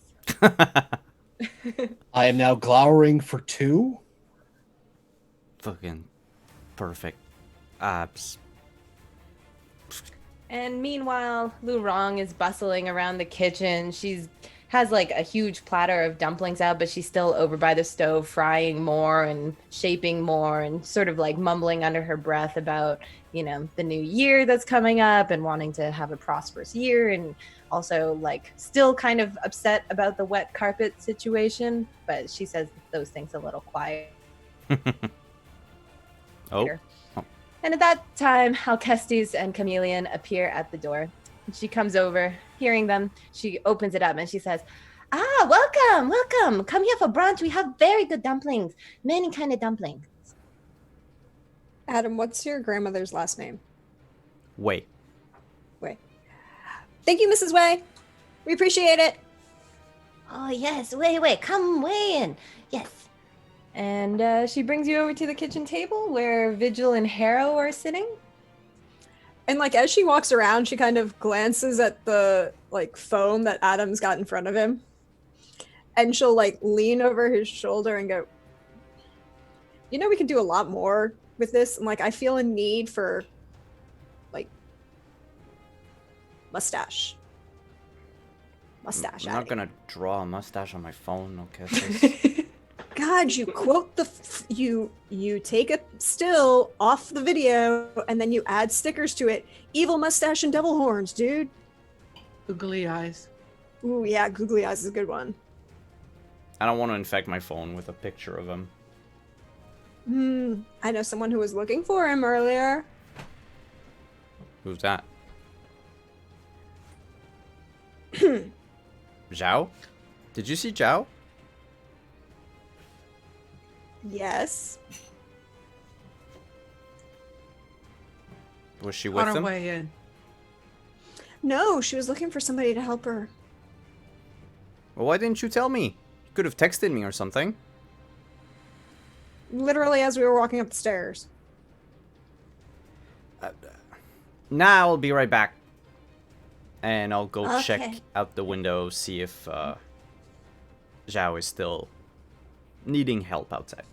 Speaker 4: I am now glowering for 2.
Speaker 1: Fucking perfect abs.
Speaker 5: And meanwhile, Lu Rong is bustling around the kitchen. She's has like a huge platter of dumplings out, but she's still over by the stove frying more and shaping more and sort of like mumbling under her breath about, the new year that's coming up and wanting to have a prosperous year, and also like still kind of upset about the wet carpet situation, but she says those things a little quiet.
Speaker 1: Oh.
Speaker 5: And at that time, Alcestis and Chameleon appear at the door. She comes over, hearing them. She opens it up and she says, welcome. Come here for brunch. We have very good dumplings. Many kind of dumplings.
Speaker 2: Adam, what's your grandmother's last name?
Speaker 1: Wei.
Speaker 2: Thank you, Mrs. Wei. We appreciate it.
Speaker 5: Oh, yes. Wait. Come way in. Yes. And she brings you over to the kitchen table where Vigil and Harrow are sitting.
Speaker 2: And like as she walks around, she kind of glances at the like phone that Adam's got in front of him. And she'll like lean over his shoulder and go, we can do a lot more with this. And like I feel a need for like mustache.
Speaker 1: I'm not gonna draw a mustache on my phone, okay?
Speaker 2: God, you quote you take a still off the video and then you add stickers to it. Evil mustache and devil horns, dude.
Speaker 3: Googly eyes.
Speaker 2: Ooh, yeah, googly eyes is a good one.
Speaker 1: I don't want to infect my phone with a picture of him.
Speaker 2: I know someone who was looking for him earlier.
Speaker 1: Who's that? Zhao? Did you see Zhao?
Speaker 2: Yes.
Speaker 1: Was she
Speaker 3: On
Speaker 1: with
Speaker 3: her
Speaker 1: him?
Speaker 3: way in.
Speaker 2: No, she was looking for somebody to help her.
Speaker 1: Well, why didn't you tell me? You could have texted me or something.
Speaker 2: Literally as we were walking up the stairs.
Speaker 1: Nah, I'll be right back. And I'll go
Speaker 5: Okay.
Speaker 1: check out the window, see if Zhao is still needing help outside.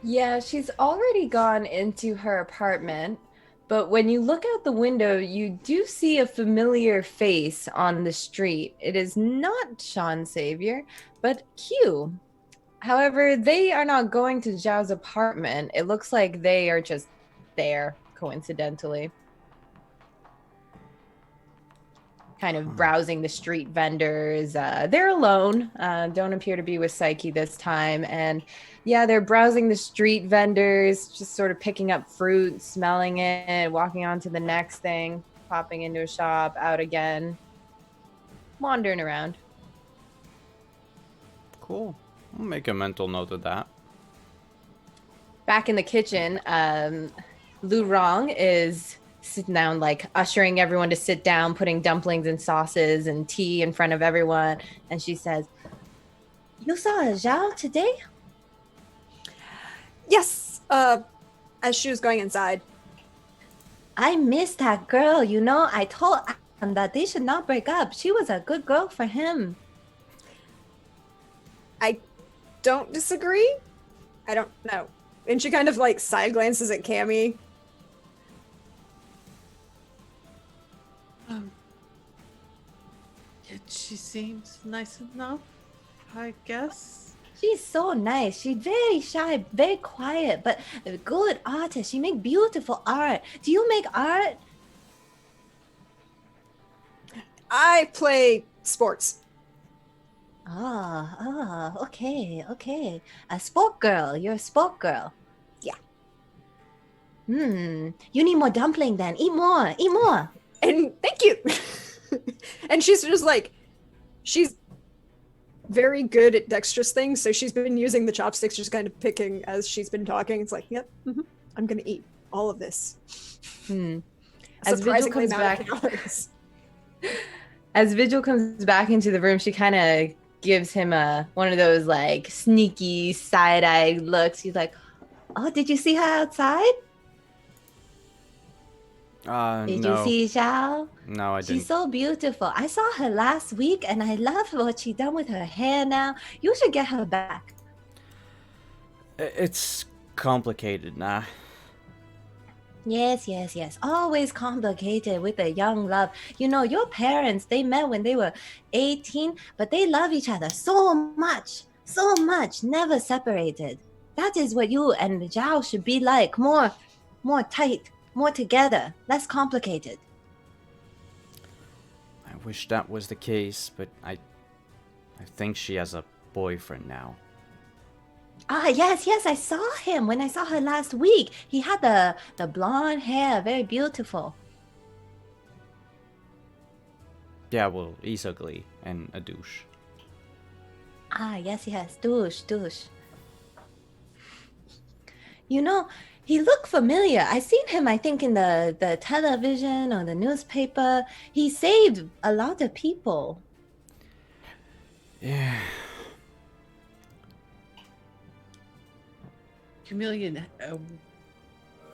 Speaker 5: Yeah, she's already gone into her apartment, but when you look out the window, you do see a familiar face on the street. It is not Sean Xavier, but Q. However, they are not going to Zhao's apartment. It looks like they are just there, coincidentally. Kind of browsing the street vendors. They're alone, don't appear to be with Psyche this time. And yeah, they're browsing the street vendors, just sort of picking up fruit, smelling it, walking on to the next thing, popping into a shop, out again, wandering around.
Speaker 1: Cool. I'll make a mental note of that.
Speaker 5: Back in the kitchen, Lu Rong is sitting down, like ushering everyone to sit down, putting dumplings and sauces and tea in front of everyone. And she says, "You saw Zhao today?"
Speaker 2: Yes. As she was going inside.
Speaker 5: "I miss that girl. I told him that they should not break up. She was a good girl for him."
Speaker 2: I don't disagree. I don't know. And she kind of like side glances at Cammy.
Speaker 3: She seems nice enough, I guess.
Speaker 5: She's so nice. She's very shy, very quiet, but a good artist. She make beautiful art. Do you make art?
Speaker 2: I play sports.
Speaker 5: Okay. A sport girl. You're a sport girl.
Speaker 2: Yeah.
Speaker 5: You need more dumpling then. Eat more.
Speaker 2: And thank you. And she's just like, she's very good at dexterous things, so she's been using the chopsticks, just kind of picking as she's been talking. It's like, yep, I'm gonna eat all of this.
Speaker 5: As Vigil comes back, as Vigil comes back into the room, she kind of gives him one of those like sneaky side-eye looks. He's like, "Oh, did you see her outside? Did
Speaker 1: No.
Speaker 5: you see Xiao?
Speaker 1: No, I didn't.
Speaker 5: She's so beautiful. I saw her last week, and I love what she done with her hair now. You should get her back."
Speaker 1: It's complicated, nah.
Speaker 5: Yes. Always complicated with a young love. You know, your parents, they met when they were 18, but they love each other so much, never separated. That is what you and Zhao should be like. More tight, more together, less complicated.
Speaker 1: I wish that was the case, but I think she has a boyfriend now.
Speaker 5: Yes, I saw him when I saw her last week. He had the blonde hair, very beautiful.
Speaker 1: Yeah, well, he's ugly and a douche.
Speaker 5: Yes, douche. You know, he looked familiar. I seen him, I think, in the television or the newspaper. He saved a lot of people.
Speaker 1: Yeah.
Speaker 3: Chameleon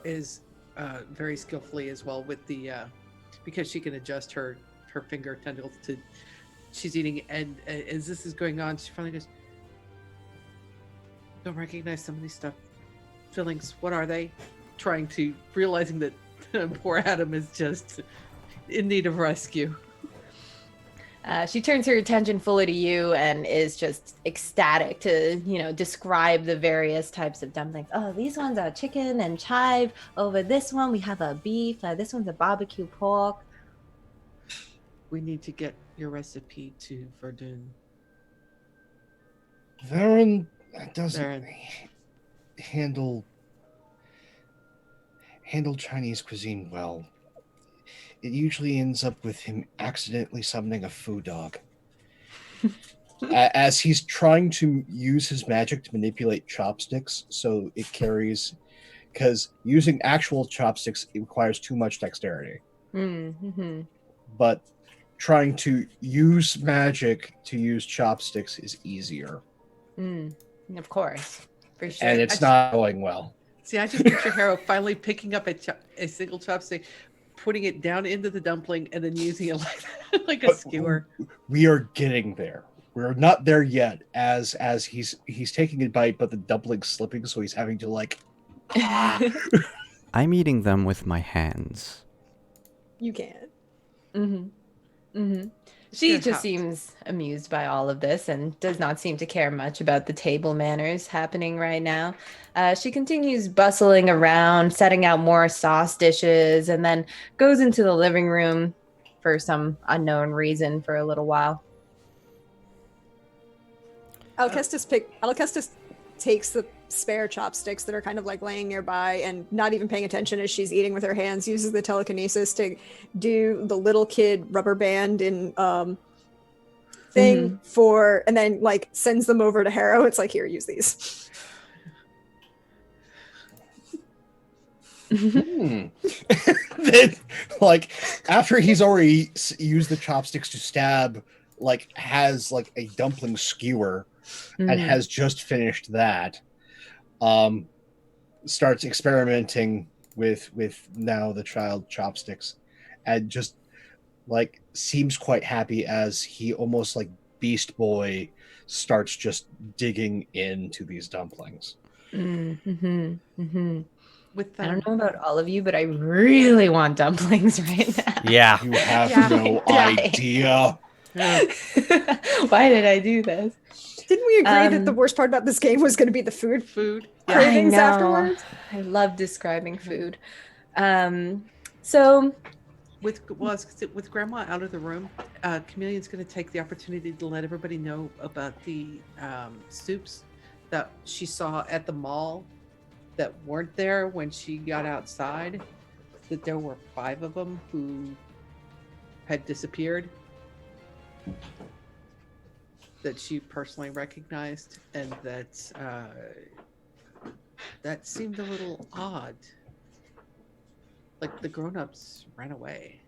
Speaker 3: is very skillfully as well with the because she can adjust her finger tentacles to she's eating, and as this is going on, she finally goes, "Don't recognize some of these fillings. What are they?" Trying to realizing that poor Adam is just in need of rescue.
Speaker 5: She turns her attention fully to you and is just ecstatic to, describe the various types of dumplings. Oh, these ones are chicken and chive. Over this one, we have a beef. This one's a barbecue pork.
Speaker 3: We need to get your recipe to Verdun.
Speaker 4: Varen doesn't handle Chinese cuisine well. It usually ends up with him accidentally summoning a food dog. As he's trying to use his magic to manipulate chopsticks so it carries... Because using actual chopsticks, it requires too much dexterity. But trying to use magic to use chopsticks is easier.
Speaker 5: Of course. For sure.
Speaker 4: And it's not going well.
Speaker 3: See, I just picture Harrow finally picking up a single chopstick, putting it down into the dumpling, and then using it like a skewer.
Speaker 4: We are getting there. We're not there yet. As he's taking a bite, but the dumpling's slipping, so he's having to
Speaker 1: I'm eating them with my hands.
Speaker 2: You can.
Speaker 5: She just seems amused by all of this and does not seem to care much about the table manners happening right now. She continues bustling around, setting out more sauce dishes, and then goes into the living room for some unknown reason for a little while.
Speaker 2: Alcestis takes the spare chopsticks that are kind of like laying nearby and not even paying attention as she's eating with her hands, uses the telekinesis to do the little kid rubber band and thing for, and then sends them over to Harrow. It's like, here, use these.
Speaker 4: Then, after he's already used the chopsticks to stab, has a dumpling skewer and has just finished that, starts experimenting with now the child chopsticks, and just seems quite happy as he almost Beast Boy starts just digging into these dumplings.
Speaker 3: With
Speaker 5: I don't know about all of you, but I really want dumplings right now.
Speaker 1: Yeah.
Speaker 4: You have no idea.
Speaker 5: Why did I do this?
Speaker 2: Didn't we agree that the worst part about this game was going to be the food cravings afterwards?
Speaker 5: I love describing food. So
Speaker 3: with Grandma out of the room, Chameleon's going to take the opportunity to let everybody know about the soups that she saw at the mall that weren't there when she got outside. That there were 5 of them who had disappeared that she personally recognized, and that seemed a little odd. Like the grown-ups ran away.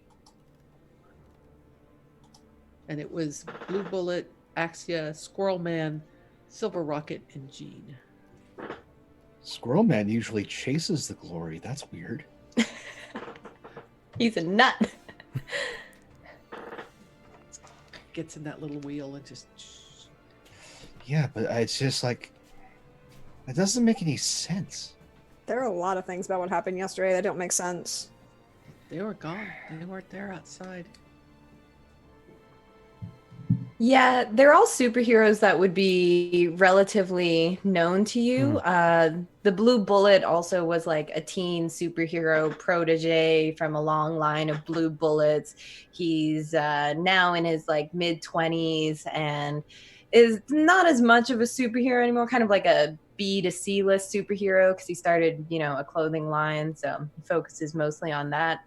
Speaker 3: And it was Blue Bullet, Axia, Squirrel Man, Silver Rocket, and Jean.
Speaker 4: Squirrel Man usually chases the glory. That's weird.
Speaker 5: He's a nut.
Speaker 3: Gets in that little wheel and just...
Speaker 4: Yeah, but it's just like, it doesn't make any sense.
Speaker 2: There are a lot of things about what happened yesterday that don't make sense.
Speaker 3: They were gone. They weren't there outside.
Speaker 5: Yeah, they're all superheroes that would be relatively known to you. The Blue Bullet also was like a teen superhero protege from a long line of Blue Bullets. He's now in his like mid-20s and is not as much of a superhero anymore, kind of like a B to C list superhero because he started, a clothing line, so he focuses mostly on that.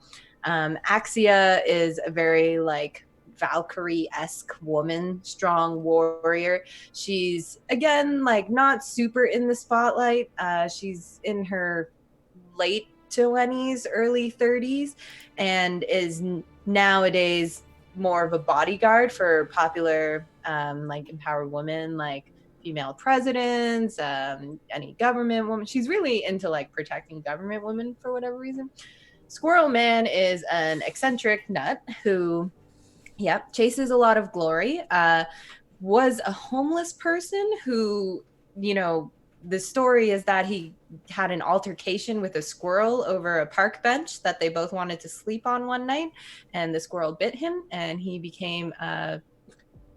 Speaker 5: Axia is a very like Valkyrie-esque woman, strong warrior. She's again like not super in the spotlight. She's in her late 20s, early 30s, and is nowadays more of a bodyguard for popular like empowered women, like female presidents, any government woman. She's really into like protecting government women for whatever reason. Squirrel Man is an eccentric nut who chases a lot of glory, was a homeless person who, the story is that he had an altercation with a squirrel over a park bench that they both wanted to sleep on one night, and the squirrel bit him, and he became a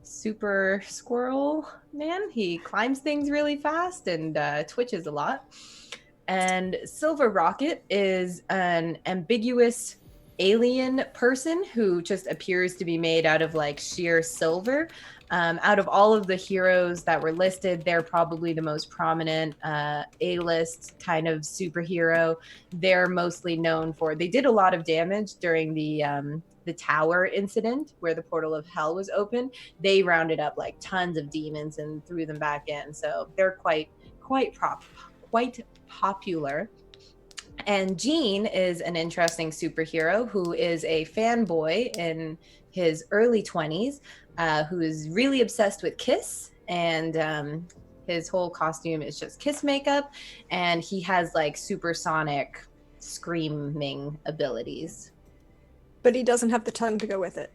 Speaker 5: super squirrel man. He climbs things really fast and twitches a lot. And Silver Rocket is an ambiguous alien person who just appears to be made out of like sheer silver. Out of all of the heroes that were listed, they're probably the most prominent A-list kind of superhero. They're mostly known for, they did a lot of damage during the tower incident where the portal of hell was open. They rounded up like tons of demons and threw them back in. So they're quite popular. And Jean is an interesting superhero who is a fanboy in his early 20s, who is really obsessed with Kiss, and his whole costume is just Kiss makeup, and he has like supersonic screaming abilities.
Speaker 2: But he doesn't have the tongue to go with it.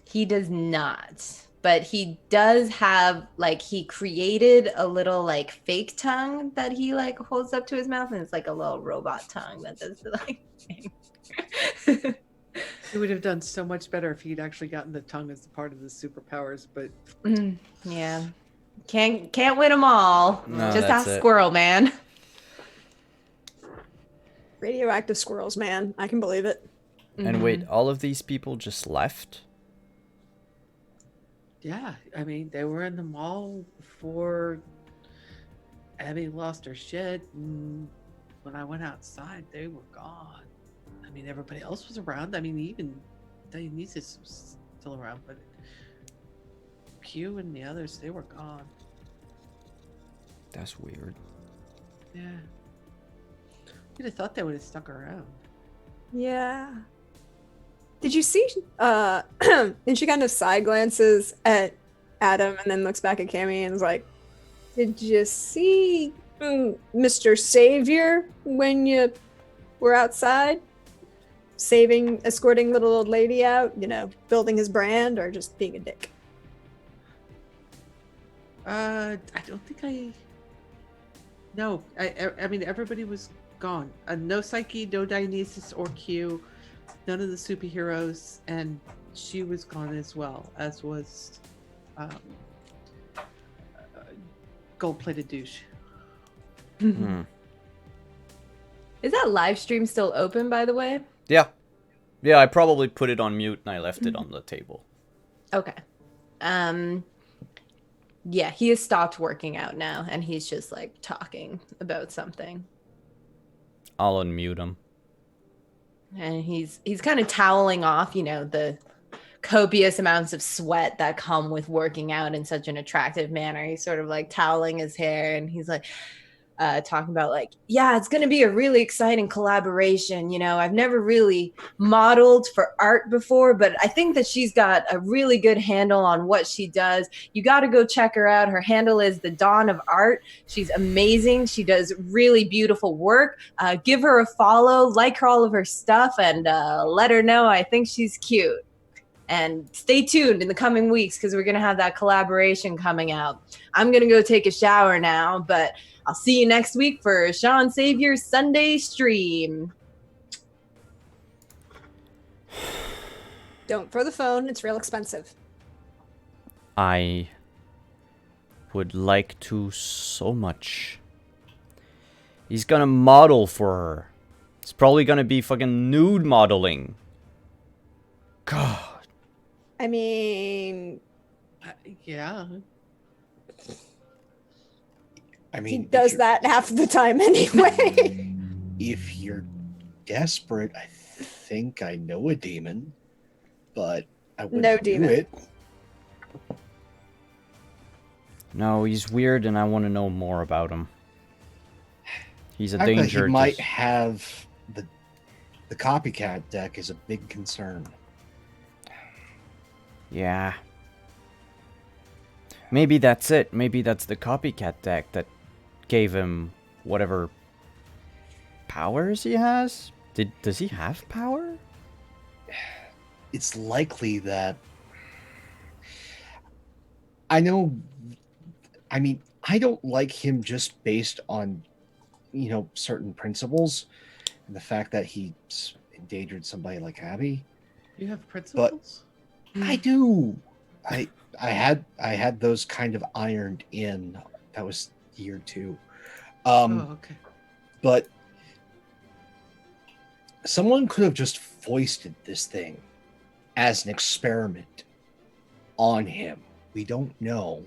Speaker 5: He does not. But he does have, like, he created a little, like, fake tongue that he, like, holds up to his mouth, and it's like a little robot tongue that does the, like, thing.
Speaker 3: He would have done so much better if he'd actually gotten the tongue as a part of the superpowers, but...
Speaker 5: Yeah. Can't win them all.
Speaker 1: No,
Speaker 5: just ask
Speaker 1: it.
Speaker 5: Squirrel Man.
Speaker 2: Radioactive squirrels, man. I can believe it.
Speaker 1: And wait, all of these people just left?
Speaker 3: Yeah, I mean, they were in the mall before Abby lost her shit, and when I went outside, they were gone. I mean, everybody else was around. I mean, even Dionysus was still around, but Q and the others, they were gone.
Speaker 1: That's weird.
Speaker 3: Yeah. You'd have thought they would have stuck around.
Speaker 2: Yeah. Did you see, and she kind of side glances at Adam and then looks back at Cammy and is like, did you see Mr. Savior when you were outside? Escorting little old lady out, building his brand, or just being a dick?
Speaker 3: I don't think No, I mean, everybody was gone. No Psyche, no Dionysus or Q. None of the superheroes, and she was gone as well, as was gold-plated douche.
Speaker 1: Hmm.
Speaker 5: Is that live stream still open, by the way?
Speaker 1: Yeah. Yeah, I probably put it on mute and I left it on the table.
Speaker 5: Okay. Yeah, he has stopped working out now, and he's just like talking about something.
Speaker 1: I'll unmute him.
Speaker 5: And he's kind of toweling off, the copious amounts of sweat that come with working out in such an attractive manner. He's sort of like toweling his hair, and he's like talking about like, yeah, it's going to be a really exciting collaboration. I've never really modeled for art before, but I think that she's got a really good handle on what she does. You got to go check her out. Her handle is The Dawn of Art. She's amazing. She does really beautiful work. Give her a follow, like her, all of her stuff, and let her know I think she's cute. And stay tuned in the coming weeks because we're going to have that collaboration coming out. I'm going to go take a shower now, but I'll see you next week for Sean Savior's Sunday stream.
Speaker 2: Don't throw the phone. It's real expensive.
Speaker 1: I would like to so much. He's gonna model for her. It's probably gonna be fucking nude modeling. God.
Speaker 2: I mean,
Speaker 3: Yeah.
Speaker 4: I mean,
Speaker 2: he does that half the time anyway.
Speaker 4: If you're desperate, I think I know a demon, but I wouldn't
Speaker 2: No
Speaker 4: do
Speaker 2: demon.
Speaker 4: it.
Speaker 1: No, he's weird and I want to know more about him. He's a
Speaker 4: I bet
Speaker 1: danger.
Speaker 4: he might have the copycat deck is a big concern.
Speaker 1: Yeah. Maybe that's it. Maybe that's the copycat deck that gave him whatever powers he has? Does he have power?
Speaker 4: It's likely that I know. I mean, I don't like him just based on, certain principles and the fact that he's endangered somebody like Abby.
Speaker 3: You have principles?
Speaker 4: I do. I had those kind of ironed in. That was year 2.
Speaker 3: Okay.
Speaker 4: But someone could have just foisted this thing as an experiment on him. We don't know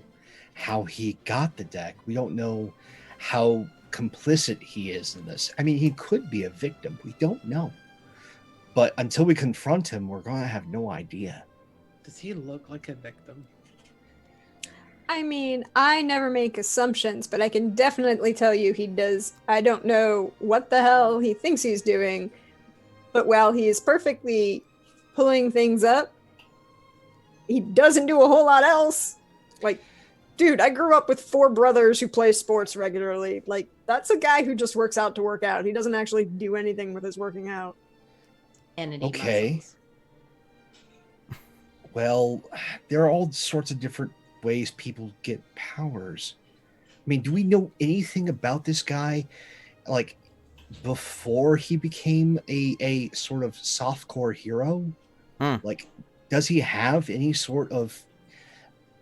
Speaker 4: how he got the deck. We don't know how complicit he is in this. I mean, he could be a victim. We don't know. But until we confront him, we're going to have no idea.
Speaker 3: Does he look like a victim?
Speaker 2: I mean, I never make assumptions, but I can definitely tell you he does. I don't know what the hell he thinks he's doing, but while he is perfectly pulling things up, he doesn't do a whole lot else. Like, dude, I grew up with 4 brothers who play sports regularly. Like, that's a guy who just works out to work out. He doesn't actually do anything with his working out.
Speaker 5: Entity
Speaker 4: Okay.
Speaker 5: muscles.
Speaker 4: Well, there are all sorts of different ways people get powers. I mean, do we know anything about this guy, like, before he became a sort of softcore hero? Like, does he have any sort of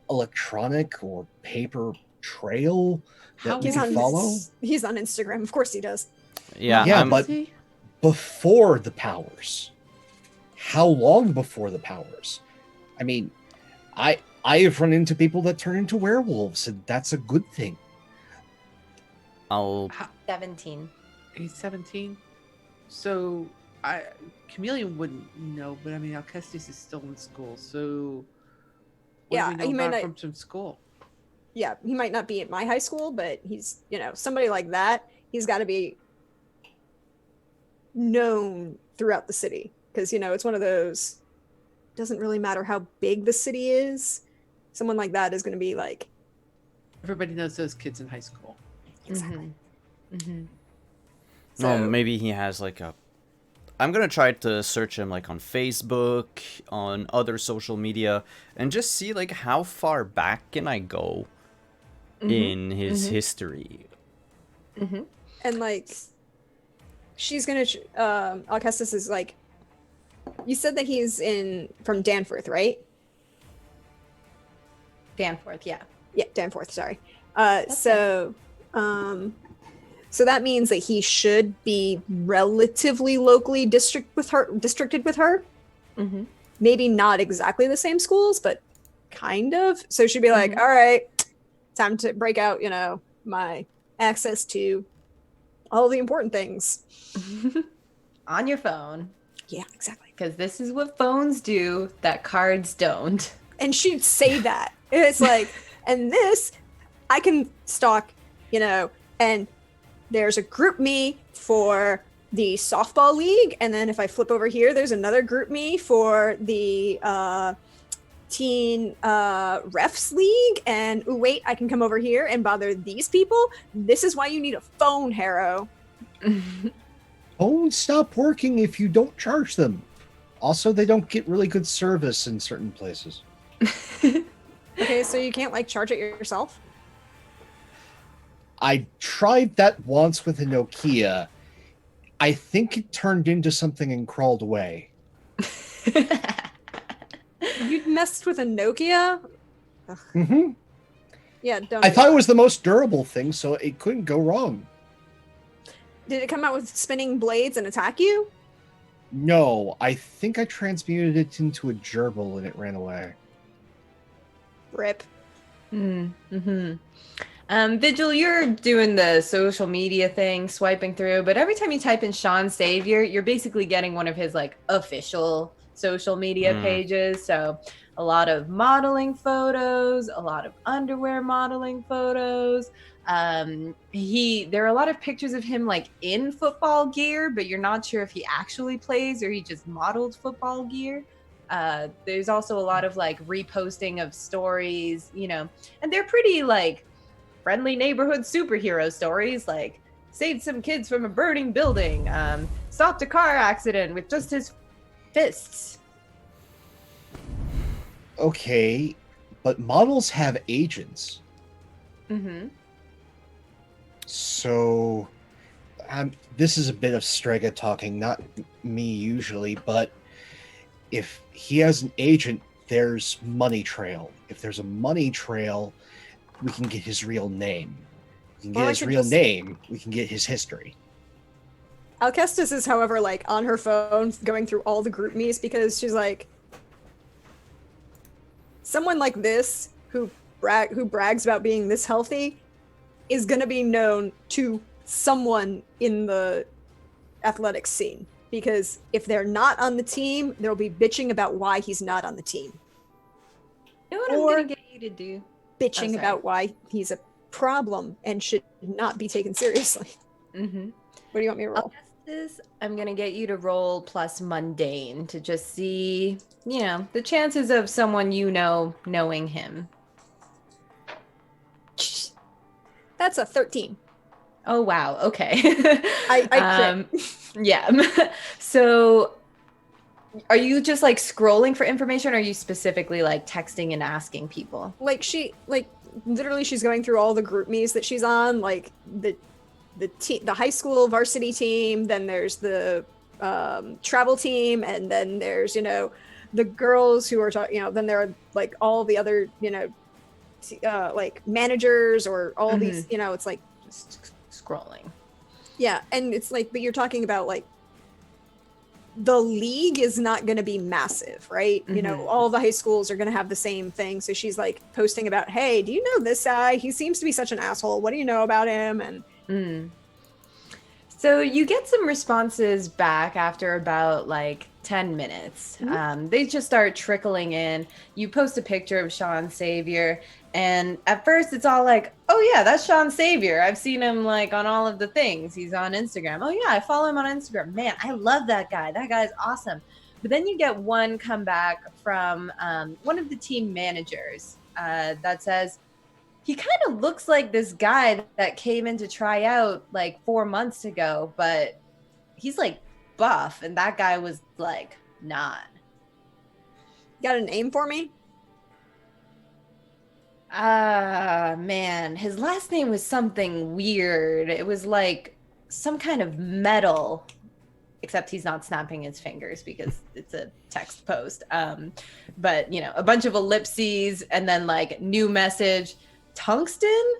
Speaker 4: electronic or paper trail that we can follow?
Speaker 2: He's on Instagram. Of course he does.
Speaker 1: Yeah,
Speaker 4: Yeah,
Speaker 1: I'm-
Speaker 4: but before the powers. How long before the powers? I mean, I have run into people that turn into werewolves, and that's a good thing.
Speaker 1: I'll
Speaker 5: 17.
Speaker 3: He's 17. So Chameleon wouldn't know, but I mean, Alcestis is still in school, so what
Speaker 2: Yeah,
Speaker 3: do we
Speaker 2: he
Speaker 3: know
Speaker 2: might
Speaker 3: about
Speaker 2: not-
Speaker 3: from school?
Speaker 2: Yeah, he might not be at my high school, but he's, somebody like that, he's got to be known throughout the city. Because, it's one of those, doesn't really matter how big the city is. Someone like that is going to be like,
Speaker 3: Everybody knows those kids in high school.
Speaker 2: exactly.
Speaker 5: Mm-hmm.
Speaker 1: No, maybe he has like a... I'm gonna try to search him like on Facebook, on other social media, and just see like how far back can I go in his history.
Speaker 5: Mm-hmm.
Speaker 2: And like, she's going to, Alcestis is like, you said that he's from Danforth, right?
Speaker 5: Danforth, yeah.
Speaker 2: Yeah, Danforth, sorry. So that means that he should be relatively locally districted with her.
Speaker 5: Mm-hmm.
Speaker 2: Maybe not exactly the same schools, but kind of. So she'd be like, all right, time to break out, my access to all the important things.
Speaker 5: On your phone.
Speaker 2: Yeah, exactly.
Speaker 5: Because this is what phones do that cards don't.
Speaker 2: And she'd say that. It's like, and this, I can stalk, and there's a group me for the softball league. And then if I flip over here, there's another group me for the teen refs league. And wait, I can come over here and bother these people. This is why you need a phone, Harrow.
Speaker 4: Phones stop working if you don't charge them. Also, they don't get really good service in certain places.
Speaker 2: Okay, so you can't charge it yourself?
Speaker 4: I tried that once with a Nokia. I think it turned into something and crawled away.
Speaker 2: You messed with a Nokia?
Speaker 4: Mm-hmm.
Speaker 2: Yeah, don't.
Speaker 4: I thought it was the most durable thing, so it couldn't go wrong.
Speaker 2: Did it come out with spinning blades and attack you?
Speaker 4: No, I think I transmuted it into a gerbil and it ran away.
Speaker 2: Rip.
Speaker 5: Mm-hmm. Vigil, you're doing the social media thing, swiping through, but every time you type in Sean Savior, you're basically getting one of his official social media pages. So a lot of modeling photos, a lot of underwear modeling photos. There are a lot of pictures of him in football gear, but you're not sure if he actually plays or he just modeled football gear. There's also a lot of reposting of stories, and they're pretty friendly neighborhood superhero stories, saved some kids from a burning building, stopped a car accident with just his fists.
Speaker 4: Okay, but models have agents.
Speaker 5: Mm-hmm.
Speaker 4: So, this is a bit of Strega talking, not me usually, but if he has an agent, there's money trail. If there's a money trail, we can get his real name. We can get his real name, we can get his history.
Speaker 2: Alcestis is, however, on her phone going through all the group me's because she's someone like this who brags about being this healthy is going to be known to someone in the athletics scene. Because if they're not on the team, they'll be bitching about why he's not on the team.
Speaker 5: You know what I'm going to get you to do?
Speaker 2: Bitching about why he's a problem and should not be taken seriously.
Speaker 5: Mm-hmm.
Speaker 2: What do you want me to roll?
Speaker 5: I'm going to get you to roll plus mundane to just see, the chances of someone knowing him.
Speaker 2: That's a 13.
Speaker 5: Oh, wow. Okay.
Speaker 2: I crit.
Speaker 5: Yeah. So are you just scrolling for information, or are you specifically texting and asking people?
Speaker 2: Literally she's going through all the group me's that she's on, the high school varsity team, then there's the travel team, and then there's the girls who are talking, then there are all the other managers or all these, it's
Speaker 5: just scrolling.
Speaker 2: Yeah, and it's but you're talking about the league is not going to be massive, right?
Speaker 5: Mm-hmm.
Speaker 2: All the high schools are going to have the same thing. So she's posting about, hey, do you know this guy? He seems to be such an asshole. What do you know about him? And
Speaker 5: so you get some responses back after about 10 minutes.
Speaker 2: Mm-hmm.
Speaker 5: They just start trickling in. You post a picture of Sean Savior, and at first it's all oh yeah, that's Sean Savior. I've seen him on all of the things. He's on Instagram. Oh yeah, I follow him on Instagram. Man, I love that guy. That guy's awesome. But then you get one comeback from one of the team managers that says, he kind of looks like this guy that came in to try out 4 months ago, but he's buff, and that guy was not.
Speaker 2: Got a name for me?
Speaker 5: Man, his last name was something weird. It was some kind of metal, except he's not snapping his fingers because it's a text post. But a bunch of ellipses and then new message, tungsten ?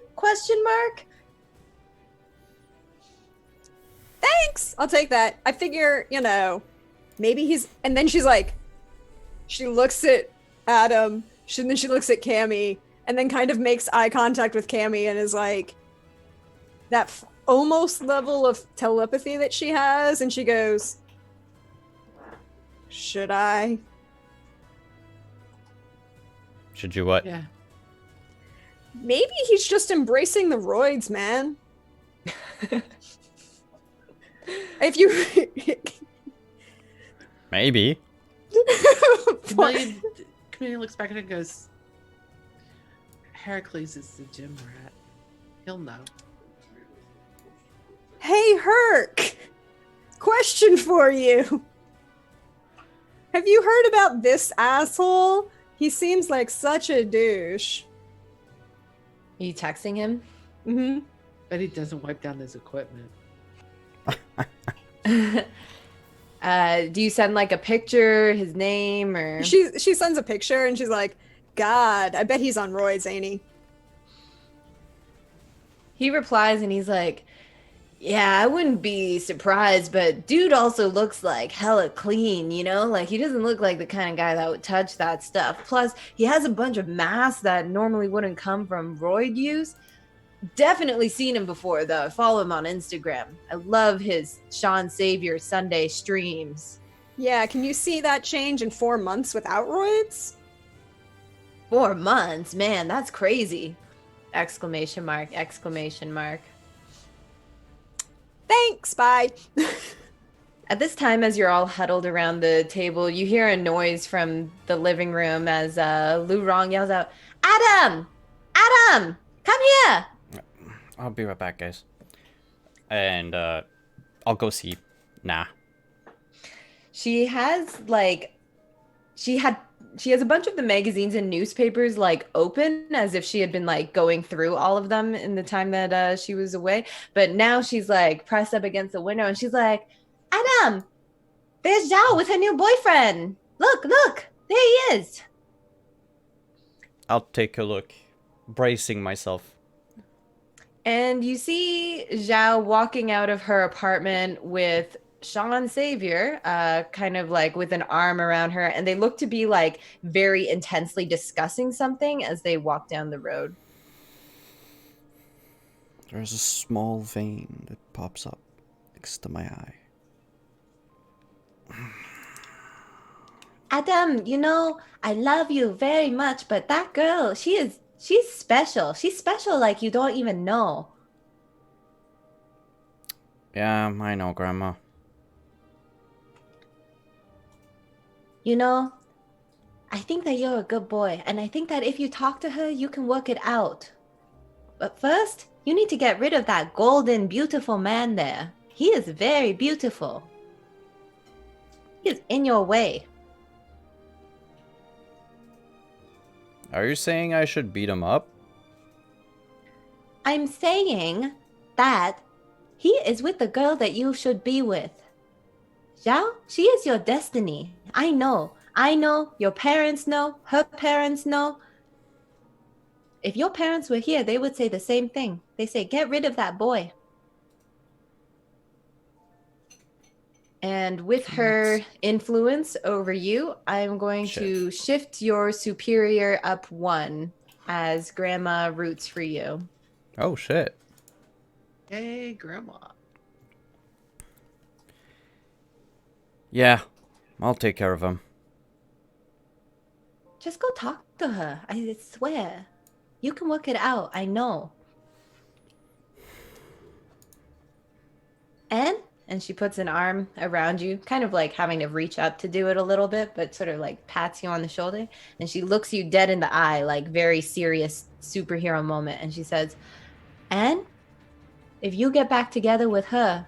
Speaker 2: Thanks. I'll take that. I figure, maybe he's, and then she's she looks at Adam. Then she looks at Cammy and then kind of makes eye contact with Cammy and is like, that almost level of telepathy that she has, and she goes, should I?
Speaker 1: Should you what?
Speaker 3: Yeah.
Speaker 2: Maybe he's just embracing the roids, man. If you...
Speaker 1: Maybe.
Speaker 3: Chameleon looks back at it and goes, Heracles is the gym rat. He'll know.
Speaker 2: Hey, Herc! Question for you. Have you heard about this asshole? He seems like such a douche.
Speaker 5: Are you texting him?
Speaker 2: Mm-hmm.
Speaker 3: But he doesn't wipe down his equipment.
Speaker 5: Do you send like a picture, his name, or
Speaker 2: She sends a picture and she's like, God, I bet he's on roids, ain't he?
Speaker 5: he replies and he's like, yeah, I wouldn't be surprised, but dude also looks like hella clean, you know? Like, he doesn't look like the kind of guy that would touch that stuff. Plus, he has a bunch of mass that normally wouldn't come from roid use. Definitely seen him before, though. I follow him on Instagram. I love his Sean Savior Sunday streams.
Speaker 2: Yeah, can you see that change in 4 months without roids?
Speaker 5: 4 months? Man, that's crazy. Exclamation mark, exclamation mark.
Speaker 2: Thanks, bye.
Speaker 5: At this time, as you're all huddled around the table, you hear a noise from the living room as Lu Rong yells out, Adam! Adam! Come here!
Speaker 1: I'll be right back, guys. And I'll go see. Nah.
Speaker 5: She has she has a bunch of the magazines and newspapers like open as if she had been like going through all of them in the time that she was away. But now she's like pressed up against the window and she's like, Adam, there's Zhao with her new boyfriend. Look, there he is.
Speaker 1: I'll take a look, bracing myself.
Speaker 5: And you see Zhao walking out of her apartment with Sean Savior, kind of like with an arm around her, and they look to be like very intensely discussing something as they walk down the road.
Speaker 1: There's a small vein that pops up next to my eye.
Speaker 5: Adam, you know, I love you very much, but that girl, she's special. She's special like you don't even know.
Speaker 1: Yeah, I know, Grandma.
Speaker 5: You know, I think that you're a good boy, and I think that if you talk to her, you can work it out. But first, you need to get rid of that golden, beautiful man there. He is very beautiful. He is in your way.
Speaker 1: Are you saying I should beat him up?
Speaker 5: I'm saying that he is with the girl that you should be with. Zhao, she is your destiny. I know. Your parents know. Her parents know. If your parents were here, they would say the same thing. They say, get rid of that boy. And with her influence over you, I'm going to shift your superior up 1 as Grandma roots for you.
Speaker 1: Oh, shit.
Speaker 3: Hey, Grandma.
Speaker 1: Yeah, I'll take care of him.
Speaker 5: Just go talk to her. I swear. You can work it out. I know. And she puts an arm around you, kind of like having to reach up to do it a little bit, but sort of like pats you on the shoulder. And she looks you dead in the eye, like very serious superhero moment. And she says, Anne, if you get back together with her,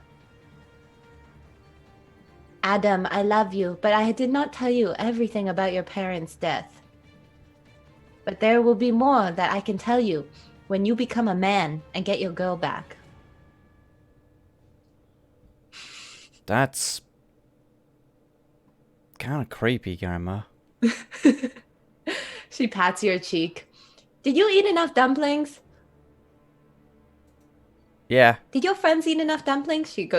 Speaker 5: Adam, I love you, but I did not tell you everything about your parents' death. But there will be more that I can tell you when you become a man and get your girl back.
Speaker 1: That's kind of creepy, Grandma.
Speaker 5: She pats your cheek. Did you eat enough dumplings?
Speaker 1: Yeah.
Speaker 5: Did your friends eat enough dumplings? She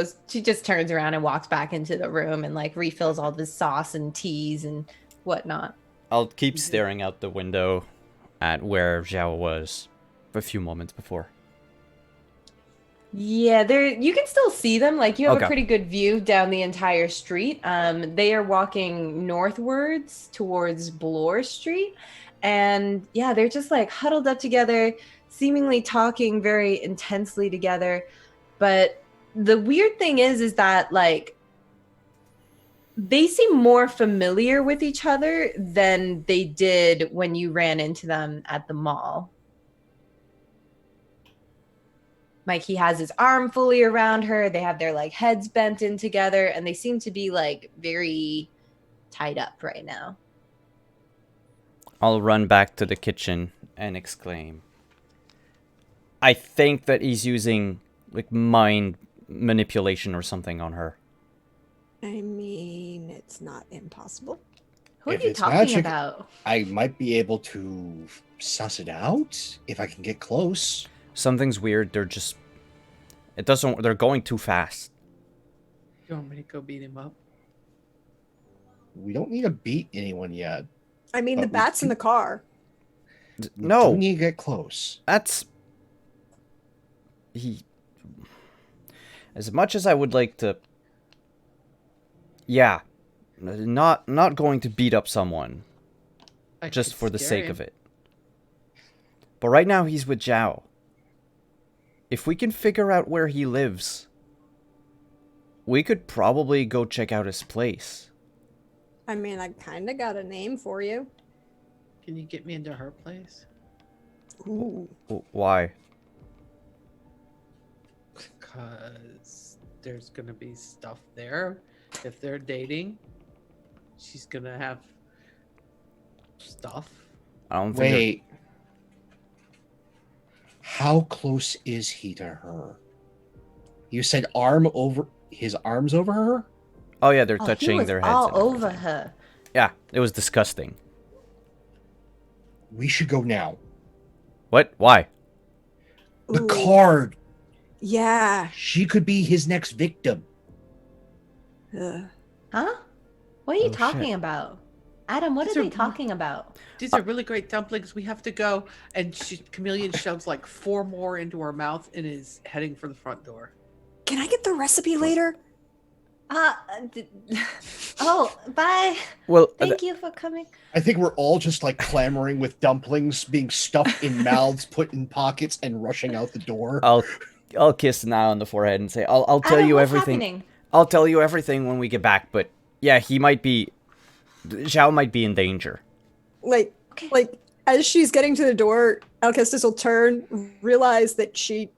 Speaker 5: just turns around and walks back into the room and like refills all this sauce and teas and whatnot.
Speaker 1: I'll keep staring out the window at where Zhao was a few moments before.
Speaker 5: Yeah, you can still see them. Like you have
Speaker 1: Okay.
Speaker 5: a pretty good view down the entire street. They are walking northwards towards Bloor Street. And yeah, they're just like huddled up together, seemingly talking very intensely together. But the weird thing is that like they seem more familiar with each other than they did when you ran into them at the mall. Like he has his arm fully around her. They have their like heads bent in together and they seem to be like very tied up right now.
Speaker 1: I'll run back to the kitchen and exclaim, I think that he's using like mind manipulation or something on her.
Speaker 2: I mean, it's not impossible.
Speaker 5: Who are
Speaker 4: If
Speaker 5: you
Speaker 4: it's
Speaker 5: talking
Speaker 4: magic-
Speaker 5: about?
Speaker 4: I might be able to suss it out if I can get close.
Speaker 1: Something's weird. They're going too fast.
Speaker 3: You want me to go beat him up?
Speaker 4: We don't need to beat anyone yet.
Speaker 2: I mean, the
Speaker 4: But we
Speaker 2: bat's in the car.
Speaker 4: We
Speaker 1: No,
Speaker 4: don't need to get close.
Speaker 1: that's... As much as I would like to... Yeah. Not going to beat up someone.
Speaker 3: I
Speaker 1: Just
Speaker 3: could
Speaker 1: for the
Speaker 3: scare
Speaker 1: sake
Speaker 3: him.
Speaker 1: of it. But right now he's with Zhao. If we can figure out where he lives, we could probably go check out his place.
Speaker 2: I mean, I kind of got a name for you.
Speaker 3: Can you get me into her place?
Speaker 2: Ooh.
Speaker 1: Why?
Speaker 3: Because there's gonna be stuff there. If they're dating, she's gonna have stuff.
Speaker 1: I don't think...
Speaker 4: Wait. How close is he to her? You said his arms over her?
Speaker 1: Oh yeah, they're
Speaker 5: Oh, he
Speaker 1: touching
Speaker 5: was
Speaker 1: their heads.
Speaker 5: all
Speaker 1: and
Speaker 5: over
Speaker 1: everything.
Speaker 5: her.
Speaker 1: Yeah, it was disgusting.
Speaker 4: We should go now.
Speaker 1: What? Why?
Speaker 4: The
Speaker 2: Ooh.
Speaker 4: card.
Speaker 2: Yeah.
Speaker 4: She could be his next victim.
Speaker 2: Ugh.
Speaker 5: Huh? What are you
Speaker 1: Oh,
Speaker 5: talking
Speaker 1: shit.
Speaker 5: about? Adam, what
Speaker 3: These
Speaker 5: are
Speaker 3: are-
Speaker 5: they talking about?
Speaker 3: These are really great dumplings. We have to go. And Chameleon shoves like 4 more into her mouth and is heading for the front door.
Speaker 2: Can I get the recipe later?
Speaker 5: Oh, bye.
Speaker 1: Well,
Speaker 5: Thank you for coming.
Speaker 4: I think we're all just like clamoring with dumplings being stuffed in mouths, put in pockets, and rushing out the door.
Speaker 1: I'll kiss Nile on the forehead and say, I'll tell
Speaker 5: Adam,
Speaker 1: you
Speaker 5: what's
Speaker 1: everything.
Speaker 5: happening?
Speaker 1: I'll tell you everything when we get back. But yeah, Zhao might be in danger.
Speaker 2: Like,
Speaker 5: Okay.
Speaker 2: like as she's getting to the door, Alcestis will turn, realize that she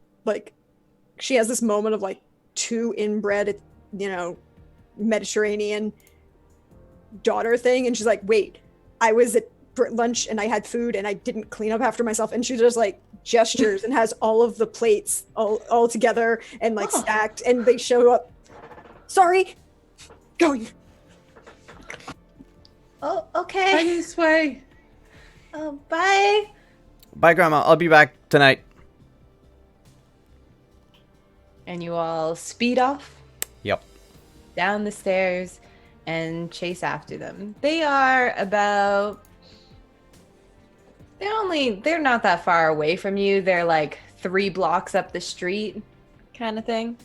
Speaker 2: has this moment of like 2 inbred, Mediterranean daughter thing, and she's like, wait, I was at lunch and I had food and I didn't clean up after myself, and she just like gestures and has all of the plates all together and like
Speaker 5: Oh.
Speaker 2: stacked, and they show up. Sorry, going.
Speaker 5: Oh,
Speaker 3: Right
Speaker 5: okay.
Speaker 3: this way.
Speaker 5: Oh, bye.
Speaker 1: Bye, Grandma. I'll be back tonight.
Speaker 5: And you all speed off
Speaker 1: Yep.
Speaker 5: down the stairs and chase after them. They are about... They're not that far away from you. They're like 3 blocks up the street kind of thing.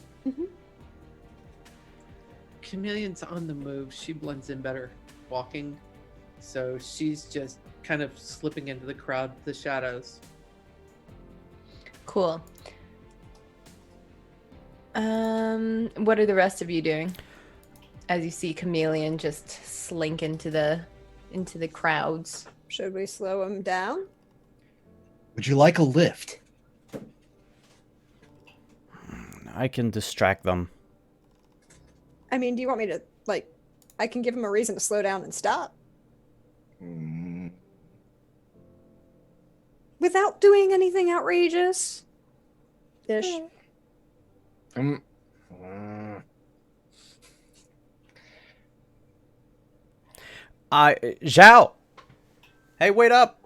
Speaker 3: Chameleon's on the move. She blends in better walking. So she's just kind of slipping into the crowd, the shadows.
Speaker 5: Cool. What are the rest of you doing? As you see Chameleon just slink into the crowds.
Speaker 2: Should we slow him down?
Speaker 4: Would you like a lift?
Speaker 1: I can distract them.
Speaker 2: I mean, do you want me to I can give him a reason to slow down and stop
Speaker 4: Mm,
Speaker 2: without doing anything outrageous ish.
Speaker 4: mm, uh,
Speaker 1: Zhao! Hey, wait up!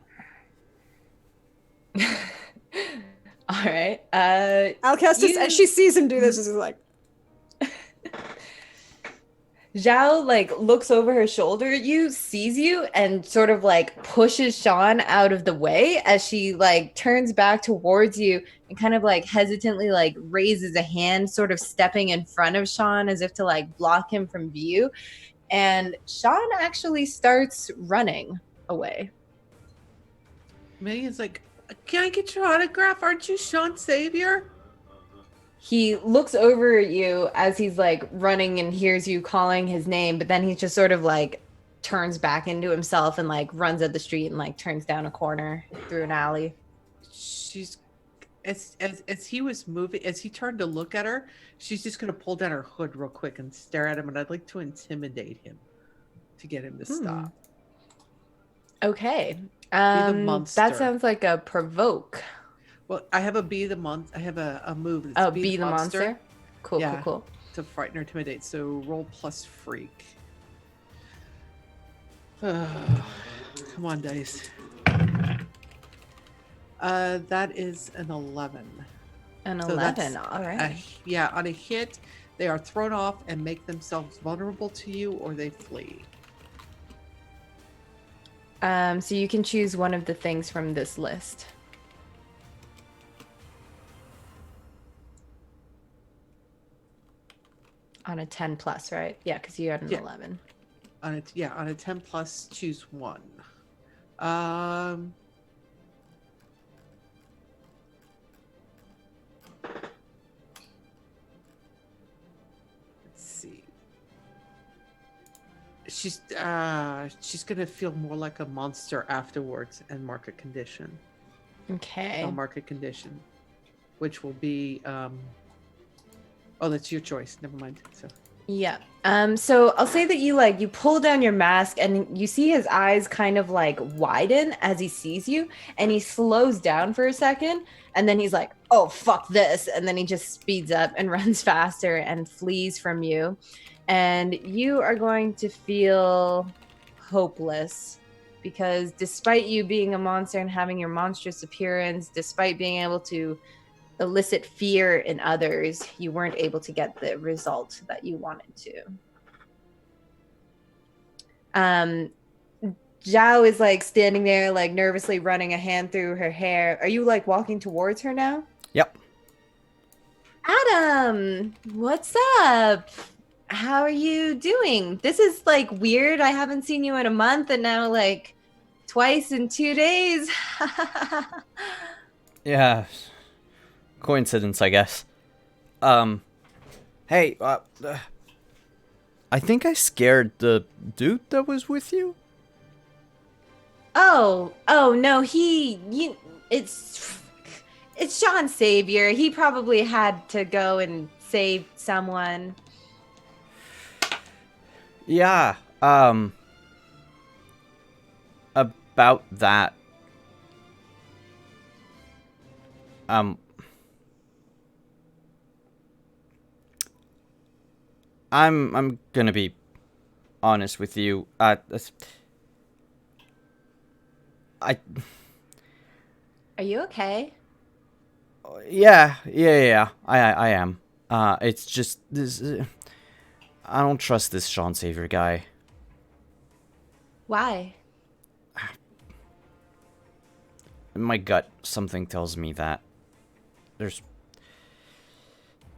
Speaker 5: All right.
Speaker 2: Alcestis, as she sees him do this, is like,
Speaker 5: Zhao like looks over her shoulder at you, sees you, and sort of like pushes Sean out of the way as she like turns back towards you and kind of like hesitantly like raises a hand, sort of stepping in front of Sean as if to like block him from view. And Sean actually starts running away.
Speaker 3: Million's like, can I get your autograph? Aren't you Sean Savior?
Speaker 5: He looks over at you as he's like running and hears you calling his name, but then he just sort of like turns back into himself and like runs up the street and like turns down a corner through an alley.
Speaker 3: She's as he was moving, as he turned to look at her, she's just gonna pull down her hood real quick and stare at him, and I'd like to intimidate him to get him to stop.
Speaker 5: Okay.
Speaker 3: monster.
Speaker 5: That sounds like a provoke.
Speaker 3: Well, I have a be the monster. I have a move. That's
Speaker 5: Oh, be the monster. Cool,
Speaker 3: Yeah.
Speaker 5: cool.
Speaker 3: To frighten or intimidate. So roll plus freak. Come on, dice. That is an 11.
Speaker 5: An
Speaker 3: So
Speaker 5: 11.
Speaker 3: that's
Speaker 5: All right.
Speaker 3: Yeah, on a hit, they are thrown off and make themselves vulnerable to you, or they flee.
Speaker 5: So you can choose one of the things from this list. On a 10 plus, right? Yeah, because you had an 11.
Speaker 3: On a 10 plus, choose one. Let's see. She's gonna feel more like a monster afterwards and mark a condition.
Speaker 5: Okay.
Speaker 3: I'll mark a condition, which will be oh, that's your choice. Never mind. So
Speaker 5: Yeah. So I'll say that you pull down your mask and you see his eyes kind of like widen as he sees you, and he slows down for a second, and then he's like, "Oh, fuck this." And then he just speeds up and runs faster and flees from you. And you are going to feel hopeless because despite you being a monster and having your monstrous appearance, despite being able to elicit fear in others, you weren't able to get the result that you wanted to. Zhao is like standing there, like nervously running a hand through her hair. Are you like walking towards her now?
Speaker 1: Yep.
Speaker 5: Adam, what's up? How are you doing? This is like weird. I haven't seen you in a month, and now like twice in 2 days.
Speaker 1: Yeah. Coincidence, I guess. Hey, I think I scared the dude that was with you?
Speaker 5: Oh no, it's Sean Savior. He probably had to go and save someone.
Speaker 1: Yeah, about that. I'm gonna be honest with you. I
Speaker 5: Are you okay?
Speaker 1: yeah. I am. It's just this. I don't trust this Sean Savior guy.
Speaker 5: Why?
Speaker 1: In my gut, something tells me that there's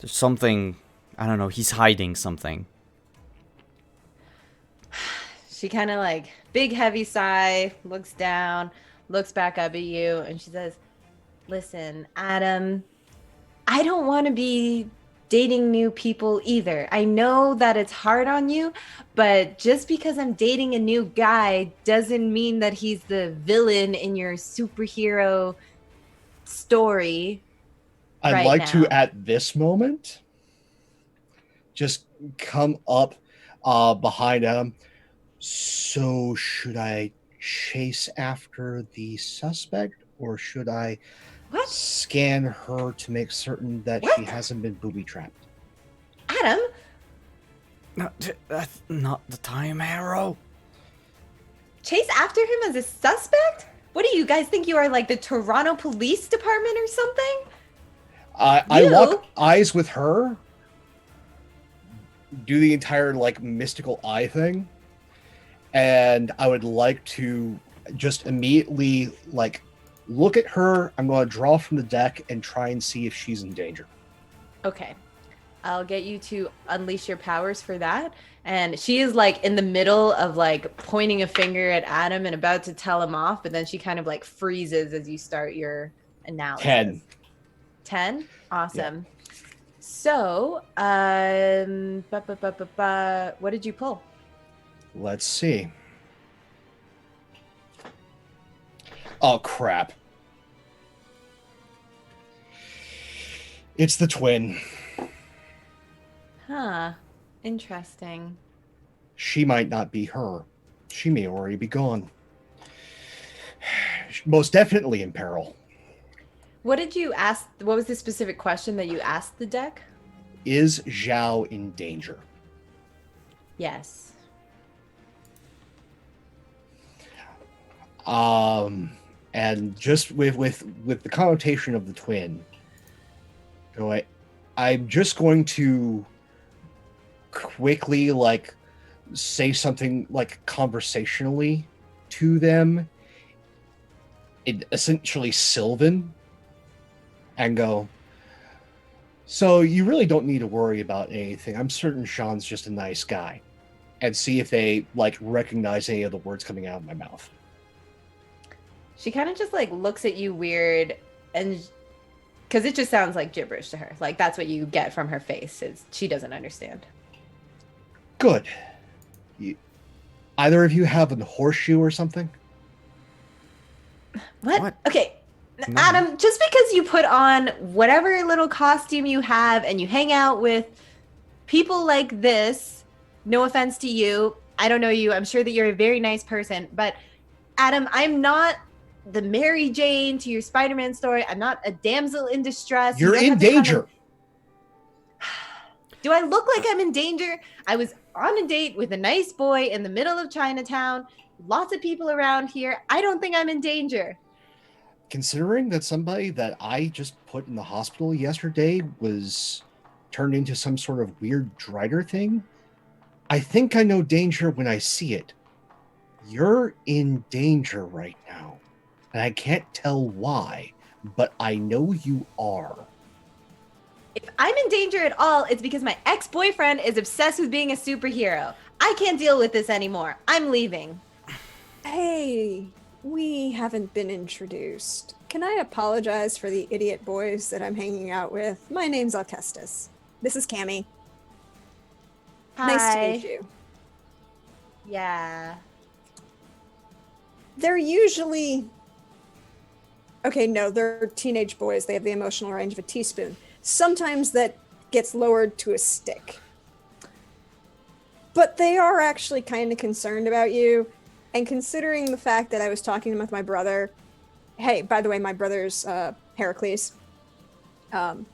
Speaker 1: something. I don't know. He's hiding something.
Speaker 5: She kind of like big heavy sigh, looks down, looks back up at you, and she says, "Listen, Adam, I don't want to be dating new people either. I know that it's hard on you, but just because I'm dating a new guy doesn't mean that he's the villain in your superhero story."
Speaker 4: I'd like to, at this moment, just come up behind him. So should I chase after the suspect, or should I scan her to make certain that she hasn't been booby-trapped?
Speaker 5: Adam?
Speaker 1: No, that's not the time, Harrow.
Speaker 5: Chase after him as a suspect? What do you guys think you are, like the Toronto Police Department or something?
Speaker 4: I lock eyes with her, do the entire like mystical eye thing, and I would like to just immediately like look at her. I'm going to draw from the deck and try and see if she's in danger.
Speaker 5: Okay. I'll get you to unleash your powers for that. And she is like in the middle of like pointing a finger at Adam and about to tell him off, but then she kind of like freezes as you start your analysis.
Speaker 4: 10.
Speaker 5: 10? Awesome. So, what did you pull?
Speaker 4: Let's see. Oh, crap. It's the twin.
Speaker 5: Huh. Interesting.
Speaker 4: She might not be her. She may already be gone. Most definitely in peril.
Speaker 5: What did you ask? What was the specific question that you asked the deck?
Speaker 4: Is Zhao in danger?
Speaker 5: Yes.
Speaker 4: And just with the connotation of the twin, I'm just going to quickly like say something like conversationally to them in essentially Sylvan and go, so you really don't need to worry about anything. I'm certain Sean's just a nice guy. And see if they like recognize any of the words coming out of my mouth.
Speaker 5: She kind of just like looks at you weird, and because it just sounds like gibberish to her. Like that's what you get from her face, is she doesn't understand.
Speaker 4: Good. Either of you have a horseshoe or something?
Speaker 5: What? Okay.
Speaker 1: No.
Speaker 5: Adam, just because you put on whatever little costume you have and you hang out with people like this, no offense to you, I don't know you, I'm sure that you're a very nice person, but Adam, I'm not the Mary Jane to your Spider-Man story. I'm not a damsel in distress.
Speaker 4: You're in danger.
Speaker 5: Do I look like I'm in danger? I was on a date with a nice boy in the middle of Chinatown. Lots of people around here. I don't think I'm in danger.
Speaker 4: Considering that somebody that I just put in the hospital yesterday was turned into some sort of weird Drider thing, I think I know danger when I see it. You're in danger right now. And I can't tell why, but I know you are.
Speaker 5: If I'm in danger at all, it's because my ex-boyfriend is obsessed with being a superhero. I can't deal with this anymore. I'm leaving.
Speaker 2: Hey, we haven't been introduced. Can I apologize for the idiot boys that I'm hanging out with? My name's Alcestis. This is Cammy. Nice to meet you.
Speaker 5: Yeah.
Speaker 2: They're usually... Okay, no, they're teenage boys. They have the emotional range of a teaspoon. Sometimes that gets lowered to a stick. But they are actually kind of concerned about you. And considering the fact that I was talking with my brother... Hey, by the way, my brother's Heracles. And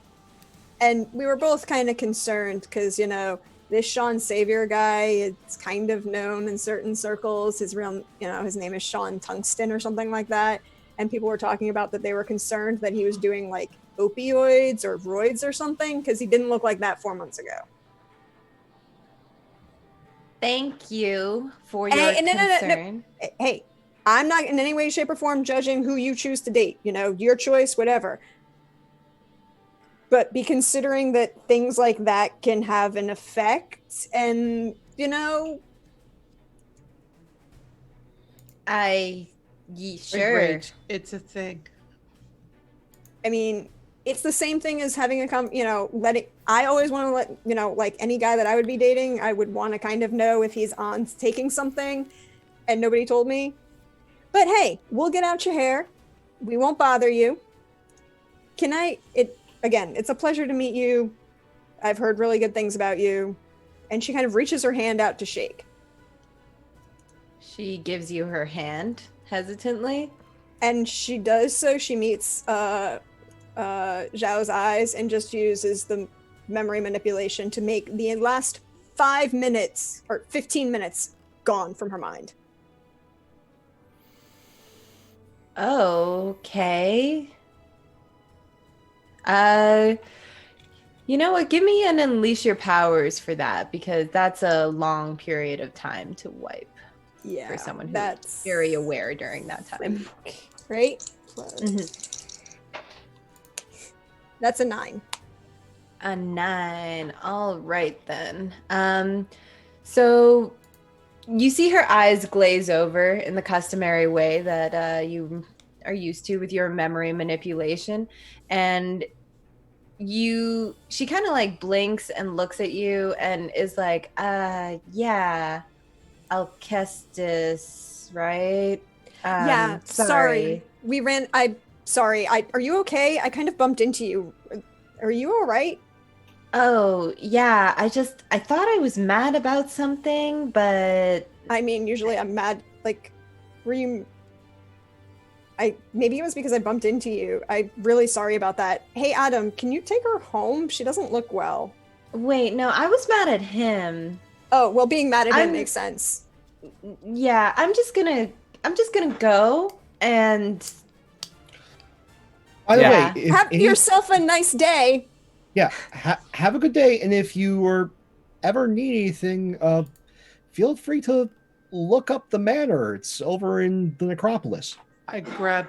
Speaker 2: we were both kind of concerned because, you know, this Sean Savior guy, it's kind of known in certain circles. His real, you know, his name is Sean Tungsten or something like that. And people were talking about that they were concerned that he was doing like opioids or roids or something because he didn't look like that 4 months ago.
Speaker 5: Thank you for your concern.
Speaker 2: No. Hey, I'm not in any way, shape, or form judging who you choose to date. You know, your choice, whatever. But be considering that things like that can have an effect and, you know...
Speaker 5: Sure.
Speaker 3: Agreed. It's a thing.
Speaker 2: I mean, it's the same thing as having I always want to let, you know, like any guy that I would be dating, I would want to kind of know if he's on taking something and nobody told me. But hey, we'll get out your hair. We won't bother you. Again, it's a pleasure to meet you. I've heard really good things about you. And she kind of reaches her hand out to shake.
Speaker 5: She gives you her hand hesitantly.
Speaker 2: And she does so. She meets Zhao's eyes and just uses the memory manipulation to make the last 5 minutes or 15 minutes gone from her mind.
Speaker 5: Okay. You know what? Give me an unleash your powers for that, because that's a long period of time to wipe
Speaker 2: Yeah,
Speaker 5: for someone who's
Speaker 2: that's
Speaker 5: very aware during that time.
Speaker 2: right.
Speaker 5: Mhm.
Speaker 2: That's a 9.
Speaker 5: A 9. All right then. So you see her eyes glaze over in the customary way that you are used to with your memory manipulation, and she kind of like blinks and looks at you and is like, yeah, Alcestis, right?
Speaker 2: Yeah, sorry. Sorry. Are you okay? I kind of bumped into you. Are you all right?
Speaker 5: Oh, yeah, I thought I was mad about something, but
Speaker 2: I mean, usually I'm mad. Like, were you? Maybe it was because I bumped into you. I'm really sorry about that. Hey, Adam, can you take her home? She doesn't look well.
Speaker 5: wait, no, I was mad at him.
Speaker 2: Oh, well, being mad at him
Speaker 5: I'm
Speaker 2: makes sense.
Speaker 5: yeah, I'm just gonna go and
Speaker 4: By the way,
Speaker 5: yeah.
Speaker 4: if
Speaker 2: Have
Speaker 4: any,
Speaker 2: yourself a nice day.
Speaker 4: yeah, have a good day. And if you ever need anything, feel free to look up the manor. It's over in the necropolis.
Speaker 3: I grab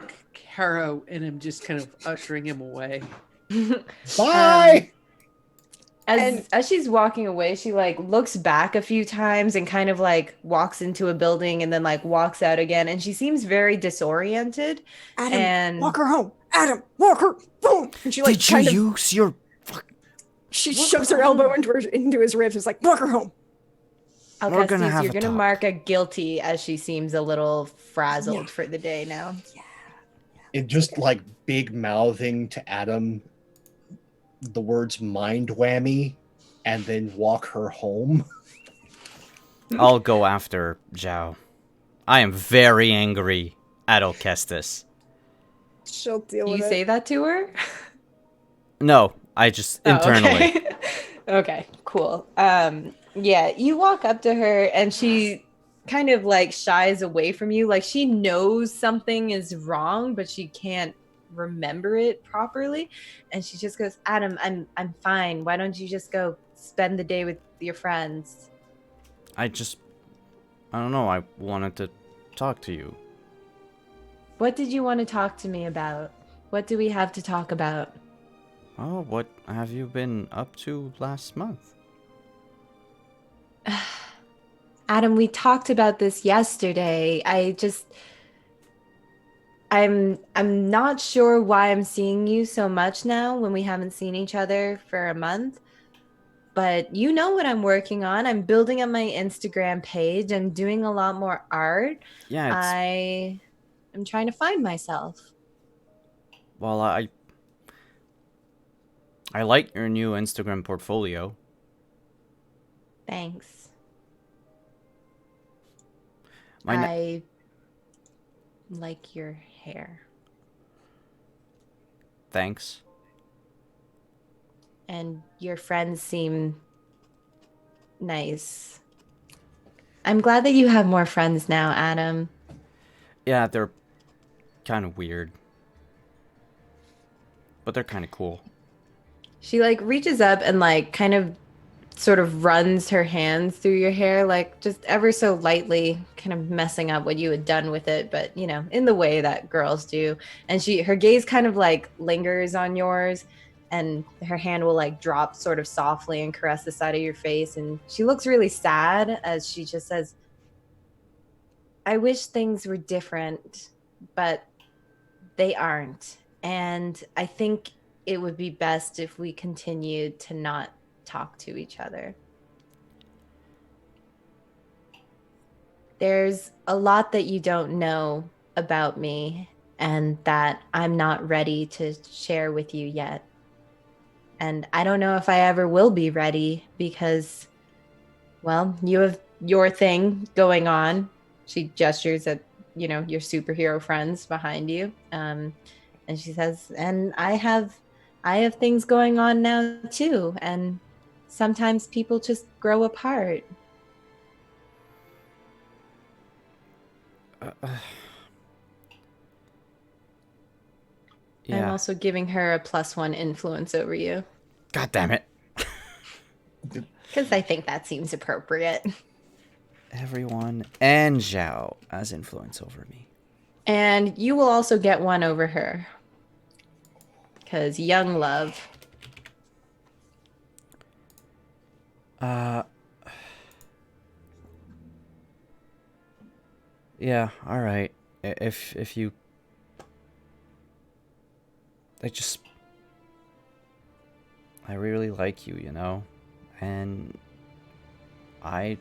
Speaker 3: Caro and am just kind of ushering him away.
Speaker 4: Bye.
Speaker 5: As she's walking away, she like looks back a few times and kind of like walks into a building and then like walks out again, and she seems very disoriented.
Speaker 2: Adam,
Speaker 5: And
Speaker 2: walk her home. Adam, walk her. Boom. And she like
Speaker 1: Did you
Speaker 2: kind of
Speaker 1: use your?
Speaker 2: she shoves her elbow into his ribs. It's like, walk her home.
Speaker 1: We're gonna
Speaker 5: Alcestis,
Speaker 1: have
Speaker 5: you're
Speaker 1: a
Speaker 5: gonna
Speaker 1: talk.
Speaker 5: mark a guilty, as she seems a little frazzled
Speaker 2: Yeah.
Speaker 5: for the day now.
Speaker 4: And just like big mouthing to Adam the words mind whammy and then walk her home.
Speaker 1: I'll go after Zhao. I am very angry at Alcestis.
Speaker 2: She'll deal
Speaker 5: Do
Speaker 2: with
Speaker 5: you
Speaker 2: it.
Speaker 5: say that to her?
Speaker 1: No, I just internally.
Speaker 5: Oh, okay. Okay, cool. Yeah, you walk up to her and she kind of like shies away from you. Like she knows something is wrong, but she can't remember it properly. And she just goes, Adam, I'm fine. Why don't you just go spend the day with your friends?
Speaker 1: I don't know. I wanted to talk to you.
Speaker 5: What did you want to talk to me about? What do we have to talk about?
Speaker 1: Oh, what have you been up to last month?
Speaker 5: Adam, we talked about this yesterday. I'm not sure why I'm seeing you so much now when we haven't seen each other for a month. But you know what I'm working on. I'm building up my Instagram page. I'm doing a lot more art.
Speaker 1: Yeah, it's
Speaker 5: I'm trying to find myself.
Speaker 1: well, I like your new Instagram portfolio.
Speaker 5: Thanks.
Speaker 1: My
Speaker 5: I like your hair.
Speaker 1: thanks.
Speaker 5: And your friends seem nice. I'm glad that you have more friends now, Adam.
Speaker 1: Yeah, they're kind of weird, but they're kind of cool.
Speaker 5: She like reaches up and like kind of sort of runs her hands through your hair, like just ever so lightly, kind of messing up what you had done with it, but you know, in the way that girls do. And her gaze kind of like lingers on yours, and her hand will like drop sort of softly and caress the side of your face. And she looks really sad as she just says, I wish things were different, but they aren't. And I think it would be best if we continued to not talk to each other. There's a lot that you don't know about me and that I'm not ready to share with you yet. And I don't know if I ever will be ready because, well, you have your thing going on. She gestures at, your superhero friends behind you. And she says, and I have things going on now too. And sometimes people just grow apart.
Speaker 1: Yeah.
Speaker 5: I'm also giving her a +1 influence over you.
Speaker 1: God damn it.
Speaker 5: Because I think that seems appropriate.
Speaker 1: Everyone and Zhao has influence over me.
Speaker 5: And you will also get one over her. Because young love.
Speaker 1: Yeah, all right. If you, I really like you, you know, and I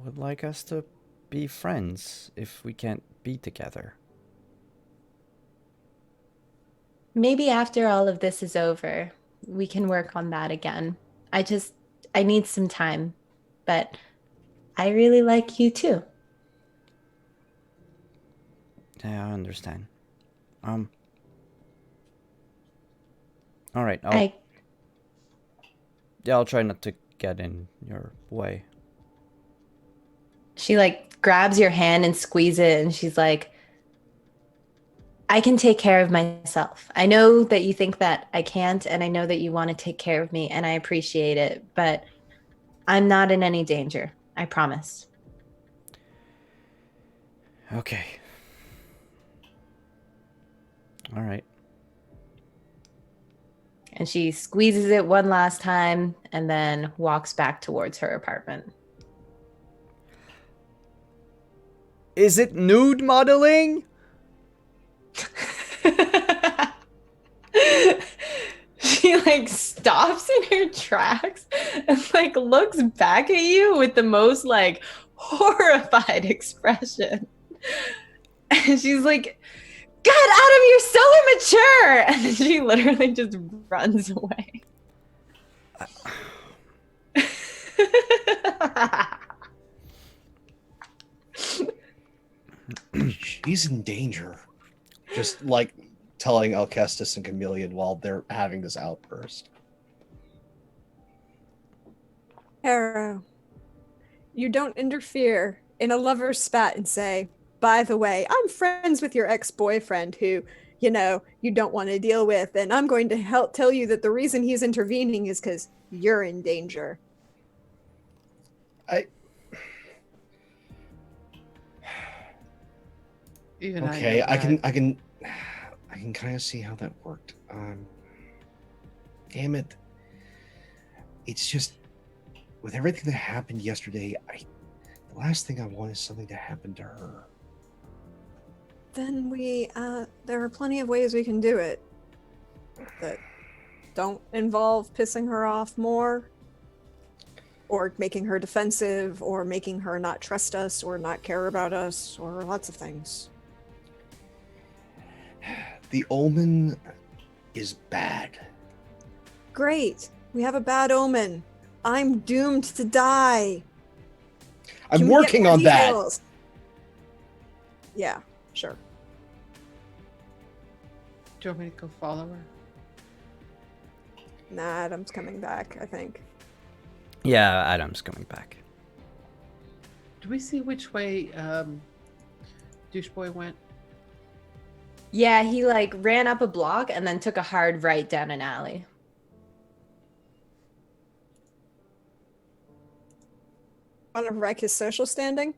Speaker 1: would like us to be friends if we can't be together.
Speaker 5: Maybe after all of this is over, we can work on that again. I need some time. But I really like you too.
Speaker 1: Yeah, I understand. All right. I'll try not to get in your way.
Speaker 5: She like grabs your hand and squeezes it, and she's like, I can take care of myself. I know that you think that I can't, and I know that you want to take care of me, and I appreciate it, but I'm not in any danger. I promise.
Speaker 1: Okay. All right.
Speaker 5: And she squeezes it one last time and then walks back towards her apartment.
Speaker 1: Is it nude modeling?
Speaker 5: She like stops in her tracks and like looks back at you with the most like horrified expression. And she's like, God, Adam, you're so immature. And then she literally just runs away.
Speaker 4: She's in danger. Just like telling Alcestis and Chameleon while they're having this outburst.
Speaker 2: Harrow, you don't interfere in a lover's spat and say, by the way, I'm friends with your ex-boyfriend who, you know, you don't want to deal with, and I'm going to help tell you that the reason he's intervening is because you're in danger.
Speaker 4: Okay, I can kind of see how that worked. Damn it. It's just with everything that happened yesterday, the last thing I want is something to happen to her.
Speaker 2: Then there are plenty of ways we can do it that don't involve pissing her off more, or making her defensive, or making her not trust us, or not care about us, or lots of things.
Speaker 4: The omen is bad.
Speaker 2: Great. We have a bad omen. I'm doomed to die.
Speaker 4: I'm
Speaker 2: Can we get
Speaker 4: working
Speaker 2: more
Speaker 4: on that.
Speaker 2: details? Yeah, sure.
Speaker 3: Do you want me to go follow her?
Speaker 2: Nah, Adam's coming back, I think.
Speaker 1: Yeah, Adam's coming back.
Speaker 3: Do we see which way Doucheboy went?
Speaker 5: Yeah, he like ran up a block and then took a hard right down an alley.
Speaker 2: Want to wreck his social standing?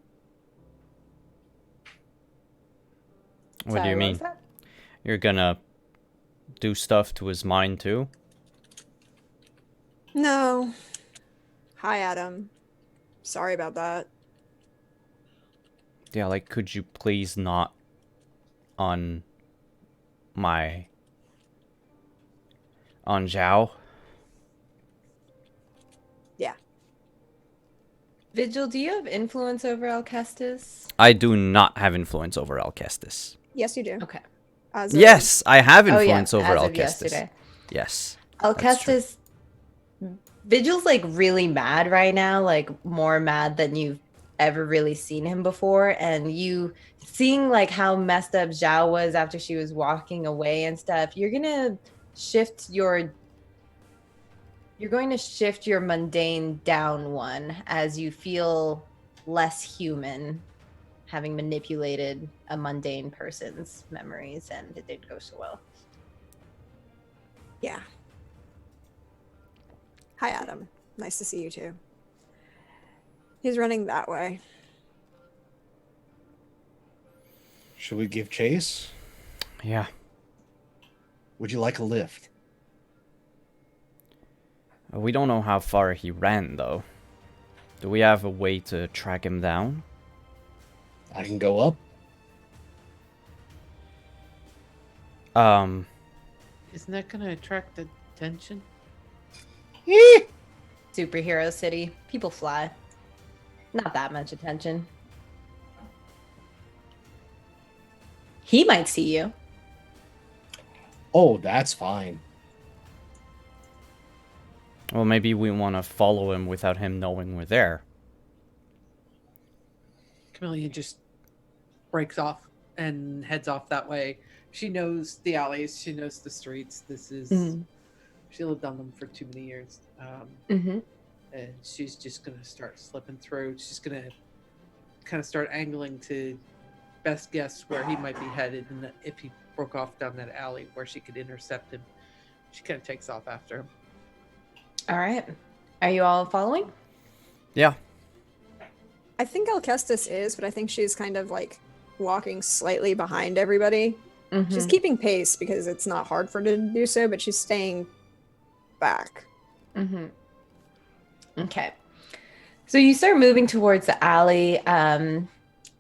Speaker 1: What do
Speaker 5: Sorry,
Speaker 1: you
Speaker 5: what
Speaker 1: mean?
Speaker 5: was that?
Speaker 1: You're gonna do stuff to his mind too?
Speaker 2: No. Hi, Adam. Sorry about that.
Speaker 1: Yeah, like, could you please not on Zhao?
Speaker 2: Yeah.
Speaker 5: Vigil, do you have influence over Alcestis?
Speaker 1: I do not have influence over Alcestis.
Speaker 2: Yes, you do.
Speaker 5: Okay.
Speaker 2: As of-
Speaker 1: Yes, I have
Speaker 5: Oh, yeah,
Speaker 1: influence over
Speaker 5: as of
Speaker 1: Alcestis.
Speaker 5: yesterday.
Speaker 1: Yes. That's true.
Speaker 5: Alcestis, Vigil's like really mad right now, like more mad than you've ever really seen him before. And you seeing like how messed up Zhao was after she was walking away and stuff, you're going to shift your mundane down one as you feel less human, having manipulated a mundane person's memories, and it didn't go so well.
Speaker 2: Yeah. Hi, Adam. Nice to see you too. He's running that way.
Speaker 4: Should we give chase?
Speaker 1: Yeah.
Speaker 4: Would you like a lift?
Speaker 1: We don't know how far he ran, though. Do we have a way to track him down?
Speaker 4: I can go up.
Speaker 3: Isn't that going to attract attention?
Speaker 5: Superhero city. People fly. Not that much attention. He might see you.
Speaker 4: Oh, that's fine.
Speaker 1: Well, maybe we want to follow him without him knowing we're there.
Speaker 3: Chameleon just breaks off and heads off that way. She knows the alleys. She knows the streets. This is... She lived on them for too many years. And she's just going to start slipping through. She's going to kind of start angling to best guess where he might be headed, and if he broke off down that alley where she could intercept him. She kind of takes off after him.
Speaker 5: All right. Are you all following?
Speaker 1: Yeah.
Speaker 2: I think Alcestis is, but I think she's kind of like walking slightly behind everybody. She's keeping pace because it's not hard for her to do so, but she's staying back.
Speaker 5: Okay. So you start moving towards the alley.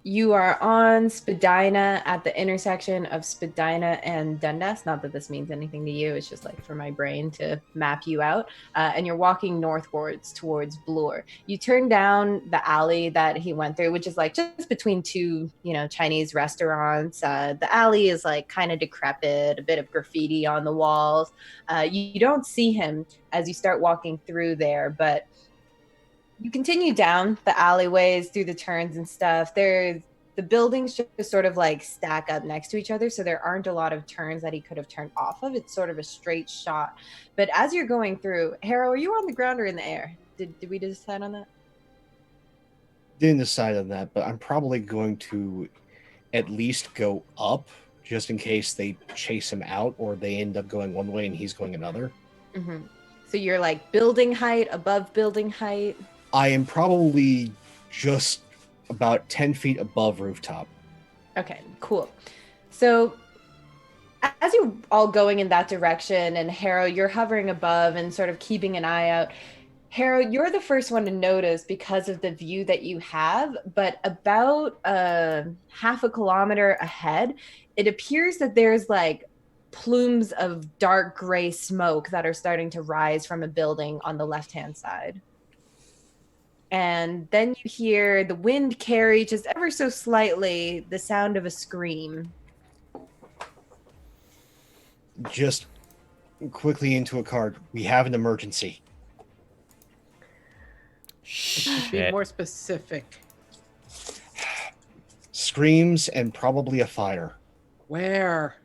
Speaker 5: You are on Spadina at the intersection of Spadina and Dundas. Not that this means anything to you. It's just like for my brain to map you out. And you're walking northwards towards Bloor. You turn down the alley that he went through, which is like just between two, Chinese restaurants. The alley is like kind of decrepit, a bit of graffiti on the walls. You don't see him as you start walking through there, but you continue down the alleyways through the turns and stuff. The buildings just sort of like stack up next to each other, so there aren't a lot of turns that he could have turned off of. It's sort of a straight shot. But as you're going through, Harrow, are you on the ground or in the air? Did we decide on that?
Speaker 4: Didn't decide on that, but I'm probably going to at least go up just in case they chase him out or they end up going one way and he's going another.
Speaker 5: So you're like building height, above building height?
Speaker 4: I am probably just about 10 feet above rooftop.
Speaker 5: Okay, cool. So as you're all going in that direction, and Harrow, you're hovering above and sort of keeping an eye out. Harrow, you're the first one to notice because of the view that you have, but about half a kilometer ahead, it appears that there's like plumes of dark gray smoke that are starting to rise from a building on the left-hand side. And then you hear the wind carry just ever so slightly the sound of a scream.
Speaker 4: Just quickly into a card. We have an emergency.
Speaker 3: Be
Speaker 1: Shit.
Speaker 3: more specific.
Speaker 4: Screams and probably a fire.
Speaker 3: Where?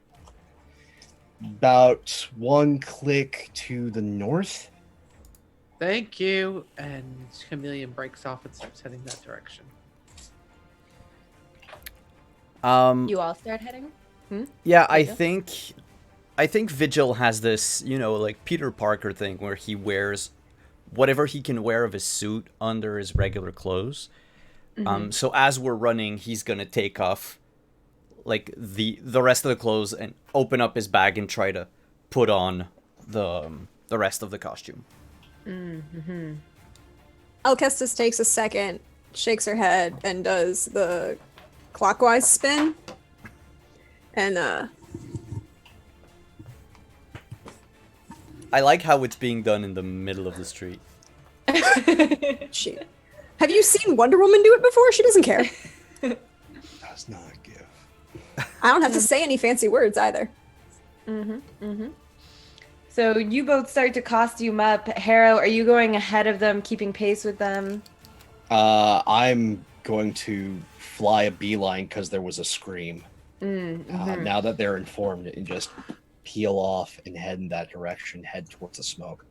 Speaker 4: About one click to the north.
Speaker 3: Thank you. And Chameleon breaks off and starts heading that direction.
Speaker 5: You all start heading?
Speaker 1: Yeah,
Speaker 5: Vigil?
Speaker 1: I think Vigil has this, like Peter Parker thing where he wears whatever he can wear of his suit under his regular clothes. So as we're running, he's gonna take off like the rest of the clothes and open up his bag and try to put on the rest of the costume.
Speaker 2: Alcestis takes a second, shakes her head, and does the clockwise spin. And
Speaker 1: I like how it's being done in the middle of the street.
Speaker 2: shoot. Have you seen Wonder Woman do it before? She doesn't care.
Speaker 4: Does not give.
Speaker 2: I don't have to say any fancy words either.
Speaker 5: So you both start to costume up. Harrow, are you going ahead of them, keeping pace with them?
Speaker 4: I'm going to fly a beeline because there was a scream. Now that they're informed, and just peel off and head in that direction, head towards the smoke.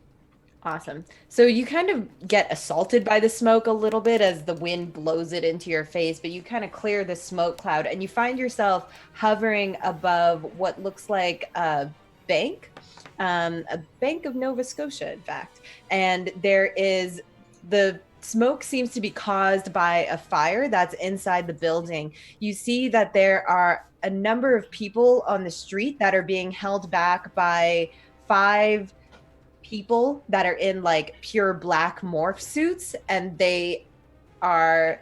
Speaker 5: Awesome. So you kind of get assaulted by the smoke a little bit as the wind blows it into your face, but you kind of clear the smoke cloud and you find yourself hovering above what looks like a bank, a Bank of Nova Scotia, in fact. And the smoke seems to be caused by a fire that's inside the building. You see that there are a number of people on the street that are being held back by 5 people that are in like pure black morph suits, and they are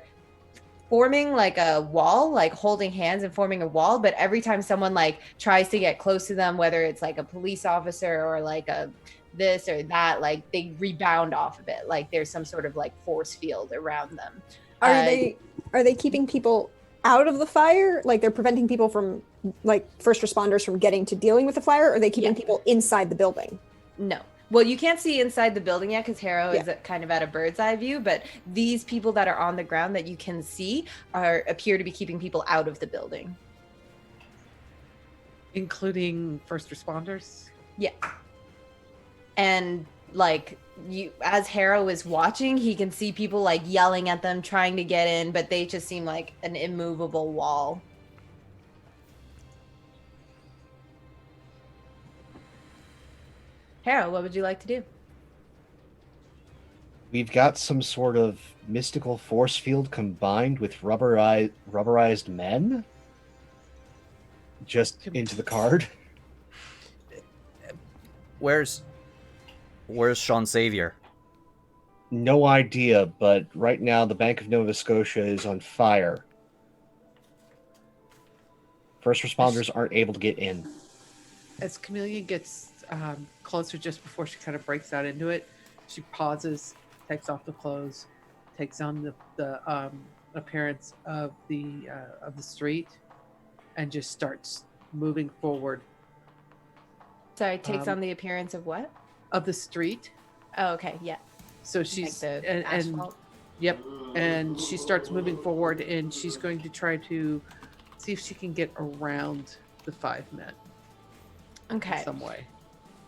Speaker 5: forming like a wall, like holding hands and forming a wall. But every time someone like tries to get close to them, whether it's like a police officer or like a this or that, like they rebound off of it, like there's some sort of like force field around them.
Speaker 2: Are they keeping people out of the fire? Like they're preventing people from, like, first responders from getting to dealing with the fire? Or are they keeping people inside the building?
Speaker 5: No. Well, you can't see inside the building yet because Harrow is kind of at a bird's eye view, but these people that are on the ground that you can see appear to be keeping people out of the building.
Speaker 3: Including first responders?
Speaker 5: Yeah. And like as Harrow is watching, he can see people like yelling at them, trying to get in, but they just seem like an immovable wall. Harrow, what would you like to do?
Speaker 4: We've got some sort of mystical force field combined with rubberized men. Just into the card.
Speaker 1: Where's Sean Xavier?
Speaker 4: No idea, but right now the Bank of Nova Scotia is on fire. First responders aren't able to get in.
Speaker 3: As Chameleon gets closer, just before she kind of breaks out into it, she pauses, takes off the clothes, takes on the appearance of the street, and just starts moving forward.
Speaker 5: Sorry, takes on the appearance of what?
Speaker 3: Of the street.
Speaker 5: Oh, okay, yeah.
Speaker 3: So she's
Speaker 5: like the asphalt.
Speaker 3: Yep, and she starts moving forward, and she's going to try to see if she can get around the 5 men.
Speaker 5: Okay.
Speaker 3: In some way.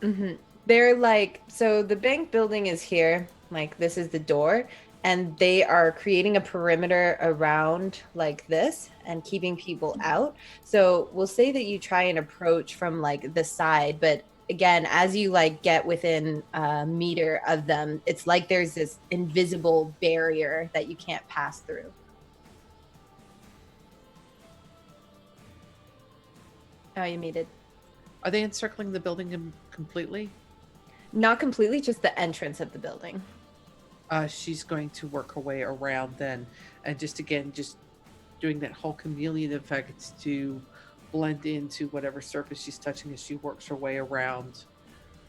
Speaker 5: Mm-hmm. They're like, so the bank building is here, like this is the door, and they are creating a perimeter around like this and keeping people out. So we'll say that you try and approach from like the side, but again, as you like get within a meter of them, it's like there's this invisible barrier that you can't pass through. Oh, you muted.
Speaker 3: Are they encircling the building completely?
Speaker 5: Not completely, just the entrance of the building.
Speaker 3: She's going to work her way around then, and just doing that whole chameleon effect to blend into whatever surface she's touching as she works her way around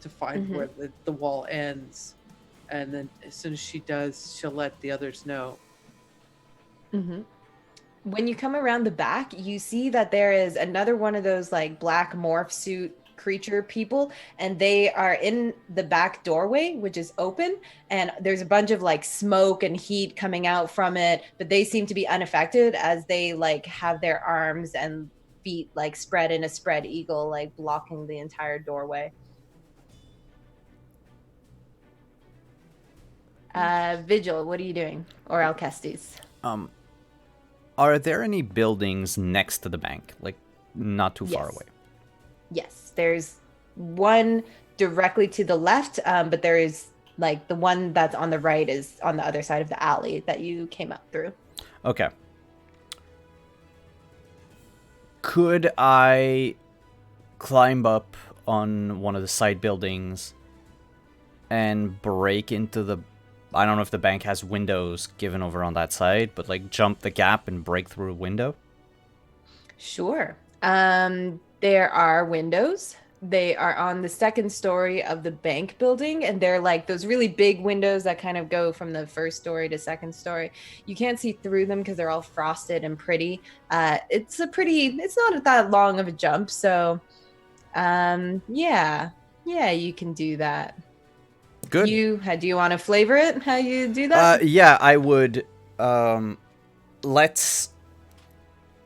Speaker 3: to find where the wall ends. And then as soon as she does, she'll let the others know.
Speaker 5: Mm-hmm. When you come around the back, you see that there is another one of those like black morph suit creature people, and they are in the back doorway, which is open, and there's a bunch of like smoke and heat coming out from it, but they seem to be unaffected as they like have their arms and feet like spread in a spread eagle, like blocking the entire doorway. Vigil, what are you doing? Or Alcestis?
Speaker 1: Are there any buildings next to the bank, like not too far away?
Speaker 5: Yes, there's one directly to the left, but there is like the one that's on the right is on the other side of the alley that you came up through.
Speaker 1: Okay. Could I climb up on one of the side buildings and break into the... I don't know if the bank has windows given over on that side, but like jump the gap and break through a window?
Speaker 5: Sure. There are windows. They are on the second story of the bank building, and they're like those really big windows that kind of go from the first story to second story. You can't see through them because they're all frosted and pretty. It's not that long of a jump, so yeah, you can do that.
Speaker 1: Good.
Speaker 5: Do you want to flavor it? How you do that?
Speaker 1: Yeah, I would. Let's,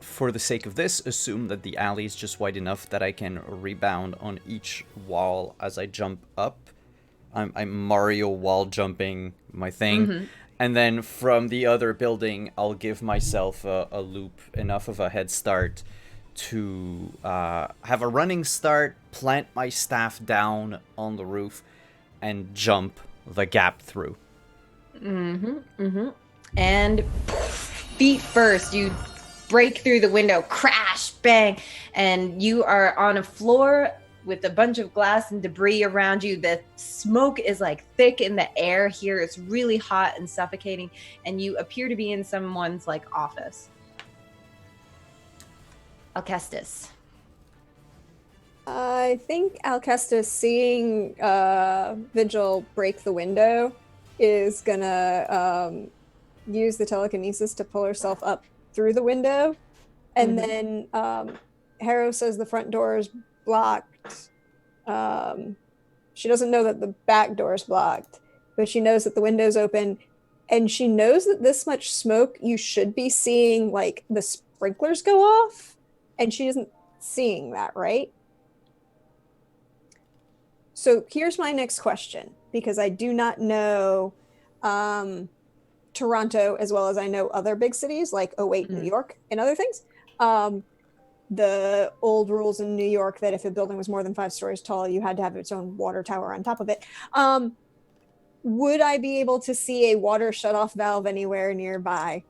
Speaker 1: for the sake of this, assume that the alley is just wide enough that I can rebound on each wall as I jump up. I'm Mario wall jumping my thing. And then from the other building, I'll give myself a loop, enough of a head start to have a running start, plant my staff down on the roof, and jump the gap through.
Speaker 5: And feet first, you break through the window, crash, bang, and you are on a floor with a bunch of glass and debris around you. The smoke is like thick in the air here. It's really hot and suffocating, and you appear to be in someone's like office. Alcestis.
Speaker 2: I think Alcestis, seeing Vigil break the window, is gonna use the telekinesis to pull herself up through the window. And then Harrow says the front door is blocked. She doesn't know that the back door is blocked, but she knows that the window's open. And she knows that this much smoke, you should be seeing like the sprinklers go off. And she isn't seeing that, right? So here's my next question, because I do not know Toronto as well as I know other big cities like New York and other things. The old rules in New York that if a building was more than 5 stories tall, you had to have its own water tower on top of it. Would I be able to see a water shutoff valve anywhere nearby?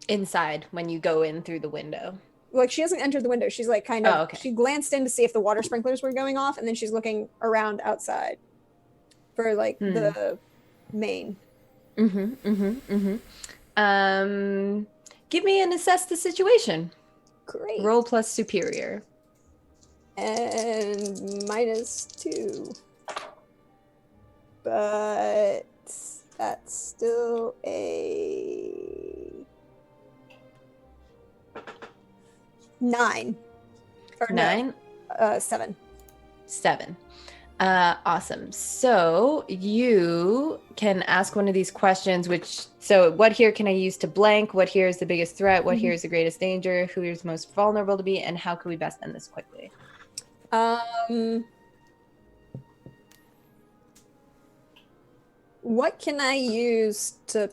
Speaker 5: Inside when you go in through the window.
Speaker 2: Like, she hasn't entered the window. She's like she glanced in to see if the water sprinklers were going off, and then she's looking around outside for like the main.
Speaker 5: Give me an assess the situation.
Speaker 2: Great.
Speaker 5: Roll plus superior.
Speaker 2: And -2. But that's still a 9. Or
Speaker 5: 9?
Speaker 2: No, 7.
Speaker 5: 7. Awesome. So you can ask one of these questions, so what here can I use to blank? What here is the biggest threat? What here is the greatest danger? Who is most vulnerable to be? And how can we best end this quickly?
Speaker 2: What can I use to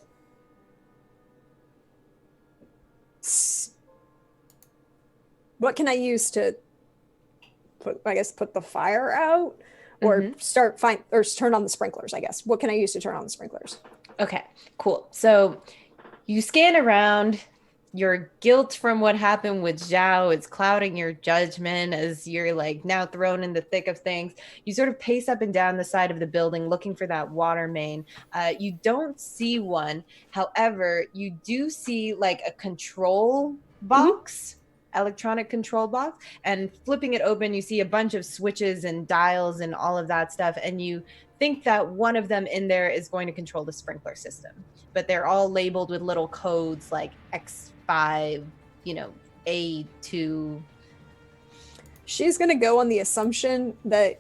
Speaker 2: put the fire out? Or turn on the sprinklers, I guess. What can I use to turn on the sprinklers?
Speaker 5: Okay, cool. So you scan around. Your guilt from what happened with Zhao is clouding your judgment as you're like now thrown in the thick of things. You sort of pace up and down the side of the building looking for that water main. You don't see one. However, you do see like a control box. Electronic control box, and flipping it open you see a bunch of switches and dials and all of that stuff, and you think that one of them in there is going to control the sprinkler system, but they're all labeled with little codes like X5, A2.
Speaker 2: She's gonna go on the assumption that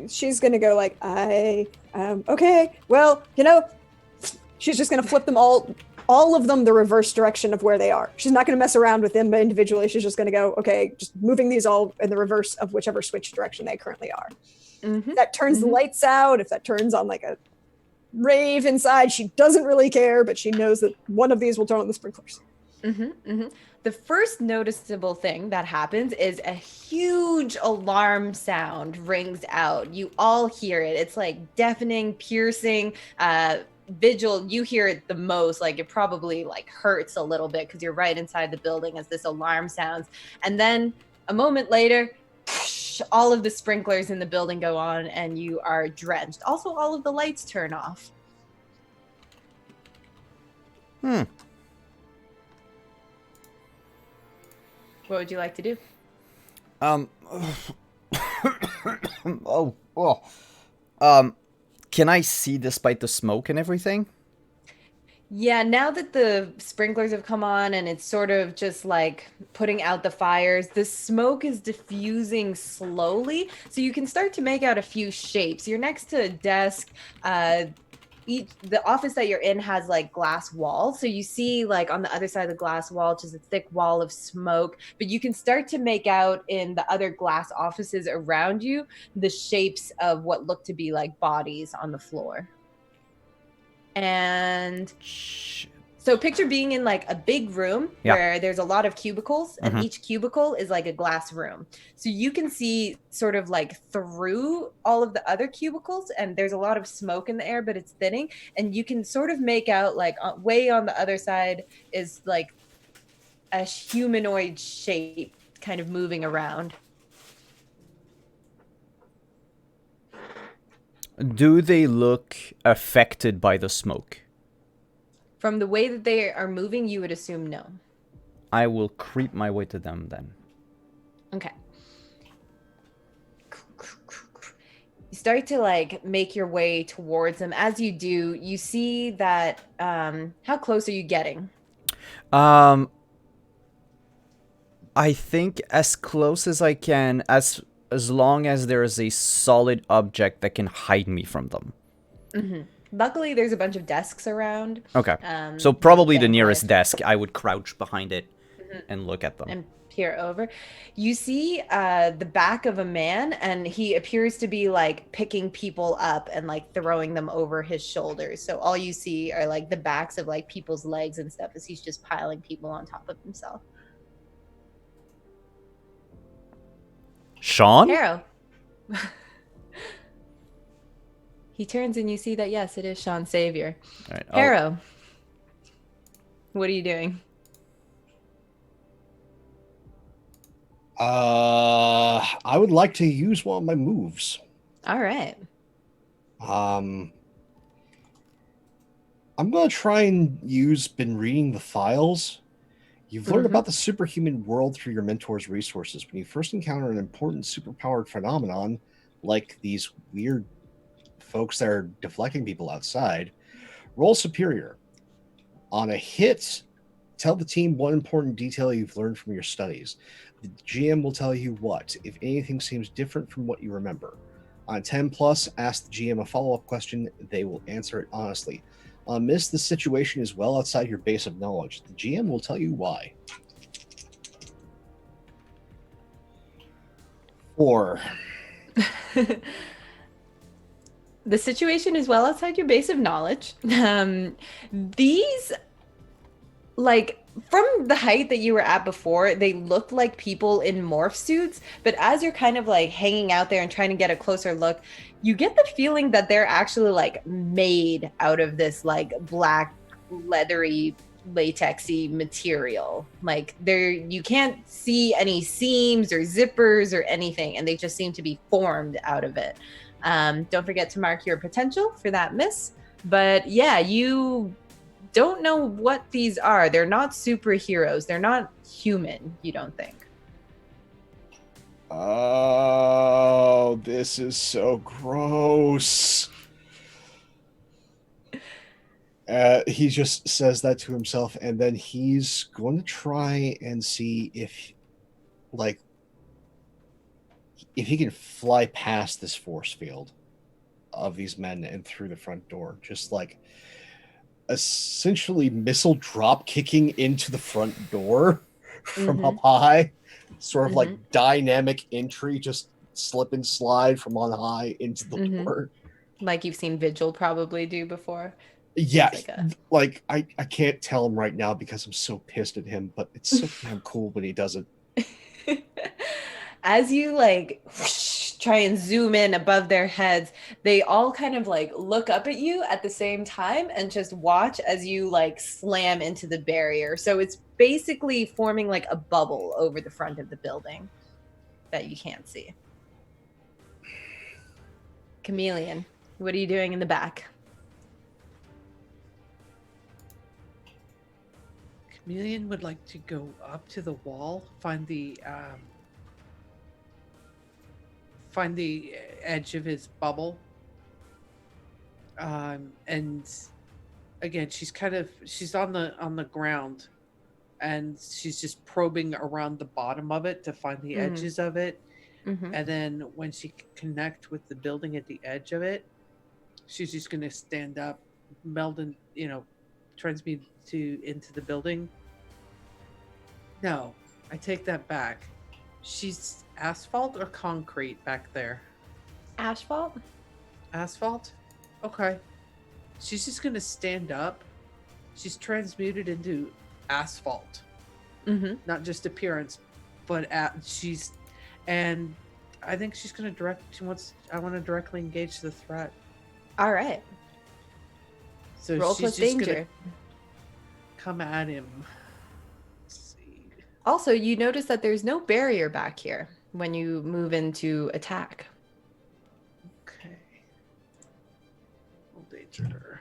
Speaker 2: she's gonna go like, okay, well, she's just gonna flip them all of them the reverse direction of where they are. She's not going to mess around with them individually. She's just going to go, okay, just moving these all in the reverse of whichever switch direction they currently are. If that turns the lights out, if that turns on like a rave inside, she doesn't really care, but she knows that one of these will turn on the sprinklers.
Speaker 5: The first noticeable thing that happens is a huge alarm sound rings out. You all hear it. It's like deafening, piercing, Vigil, you hear it the most. Like it probably like hurts a little bit because you're right inside the building as this alarm sounds. And then a moment later, all of the sprinklers in the building go on and you are drenched. Also, all of the lights turn off.
Speaker 1: What
Speaker 5: would you like to do?
Speaker 1: Can I see despite the smoke and everything?
Speaker 5: Yeah, now that the sprinklers have come on and it's sort of just like putting out the fires, the smoke is diffusing slowly. So you can start to make out a few shapes. You're next to a desk. The office that you're in has like glass walls. So you see like on the other side of the glass wall, just a thick wall of smoke, but you can start to make out in the other glass offices around you, the shapes of what look to be like bodies on the floor. And So picture being in like a big room
Speaker 1: Yeah.
Speaker 5: where there's a lot of cubicles, and
Speaker 1: Mhm.
Speaker 5: each cubicle is like a glass room. So you can see sort of like through all of the other cubicles, and there's a lot of smoke in the air, but it's thinning, and you can sort of make out like way on the other side is like a humanoid shape kind of moving around.
Speaker 1: Do they look affected by the smoke?
Speaker 5: From the way that they are moving, you would assume no.
Speaker 1: I will creep my way to them then.
Speaker 5: Okay. You start to like make your way towards them. As you do, you see that how close are you getting?
Speaker 1: I think as close as I can, as long as there is a solid object that can hide me from them.
Speaker 5: Mm-hmm. Luckily, there's a bunch of desks around.
Speaker 1: Okay. So probably the
Speaker 5: that
Speaker 1: nearest
Speaker 5: might-
Speaker 1: desk. I would crouch behind it
Speaker 5: Mhm.
Speaker 1: and look at them.
Speaker 5: and peer over. You see the back of a man, and he appears to be like picking people up and like throwing them over his shoulders. So all you see are like the backs of like people's legs and stuff as he's just piling people on top of himself.
Speaker 1: Sean?
Speaker 5: Harrow. He turns and you see that yes, it is Sean Savior.
Speaker 1: All right,
Speaker 5: Harrow. What are you doing?
Speaker 4: I would like to use one of my moves.
Speaker 5: All right.
Speaker 4: I'm gonna try and use been reading the files. You've learned about the superhuman world through your mentor's resources. When you first encounter an important superpowered phenomenon, like these weird folks that are deflecting people outside, roll superior. On a hit, tell the team one important detail you've learned from your studies. The GM will tell you what, if anything seems different from what you remember. On 10 plus, ask the GM a follow-up question. They will answer it honestly. On miss, the situation is well outside your base of knowledge. The GM will tell you why. 4.
Speaker 5: The situation is well outside your base of knowledge. These, like, from the height that you were at before, they looked like people in morph suits. But as you're kind of like hanging out there and trying to get a closer look, you get the feeling that they're actually like made out of this like black, leathery, latexy material. Like you can't see any seams or zippers or anything, and they just seem to be formed out of it. Don't forget to mark your potential for that miss. But yeah, you don't know what these are. They're not superheroes. They're not human, you don't think.
Speaker 4: Oh, this is so gross. He just says that to himself, and then he's going to try and see if he can fly past this force field of these men and through the front door. Just like essentially missile drop kicking into the front door from up high. Sort of like dynamic entry, just slip and slide from on high into the door.
Speaker 5: Like you've seen Vigil probably do before.
Speaker 4: Yeah,
Speaker 5: like
Speaker 4: I can't tell him right now because I'm so pissed at him, but it's so damn cool when he does it.
Speaker 5: As you like whoosh, try and zoom in above their heads, they all kind of like look up at you at the same time and just watch as you like slam into the barrier. So it's basically forming like a bubble over the front of the building that you can't see. Chameleon, what are you doing in the back?
Speaker 3: Chameleon would like to go up to the wall, find the edge of his bubble, and again, she's on the ground, and she's just probing around the bottom of it to find the edges of it, and then when she can connect with the building at the edge of it, she's just going to stand up, meld and transmute into the building. No, I take that back. She's asphalt or concrete back there?
Speaker 5: Asphalt?
Speaker 3: Asphalt? Okay. She's just gonna stand up she's transmuted into asphalt,
Speaker 5: Mm-hmm.
Speaker 3: not just appearance, but and I think she's going to I want to directly engage the threat.
Speaker 5: All right.
Speaker 3: So
Speaker 5: Roll
Speaker 3: she's
Speaker 5: plus
Speaker 3: just
Speaker 5: danger.
Speaker 3: going to come at him. Let's see.
Speaker 5: Also, you notice that there's no barrier back here when you move into attack.
Speaker 3: Okay. Roll danger.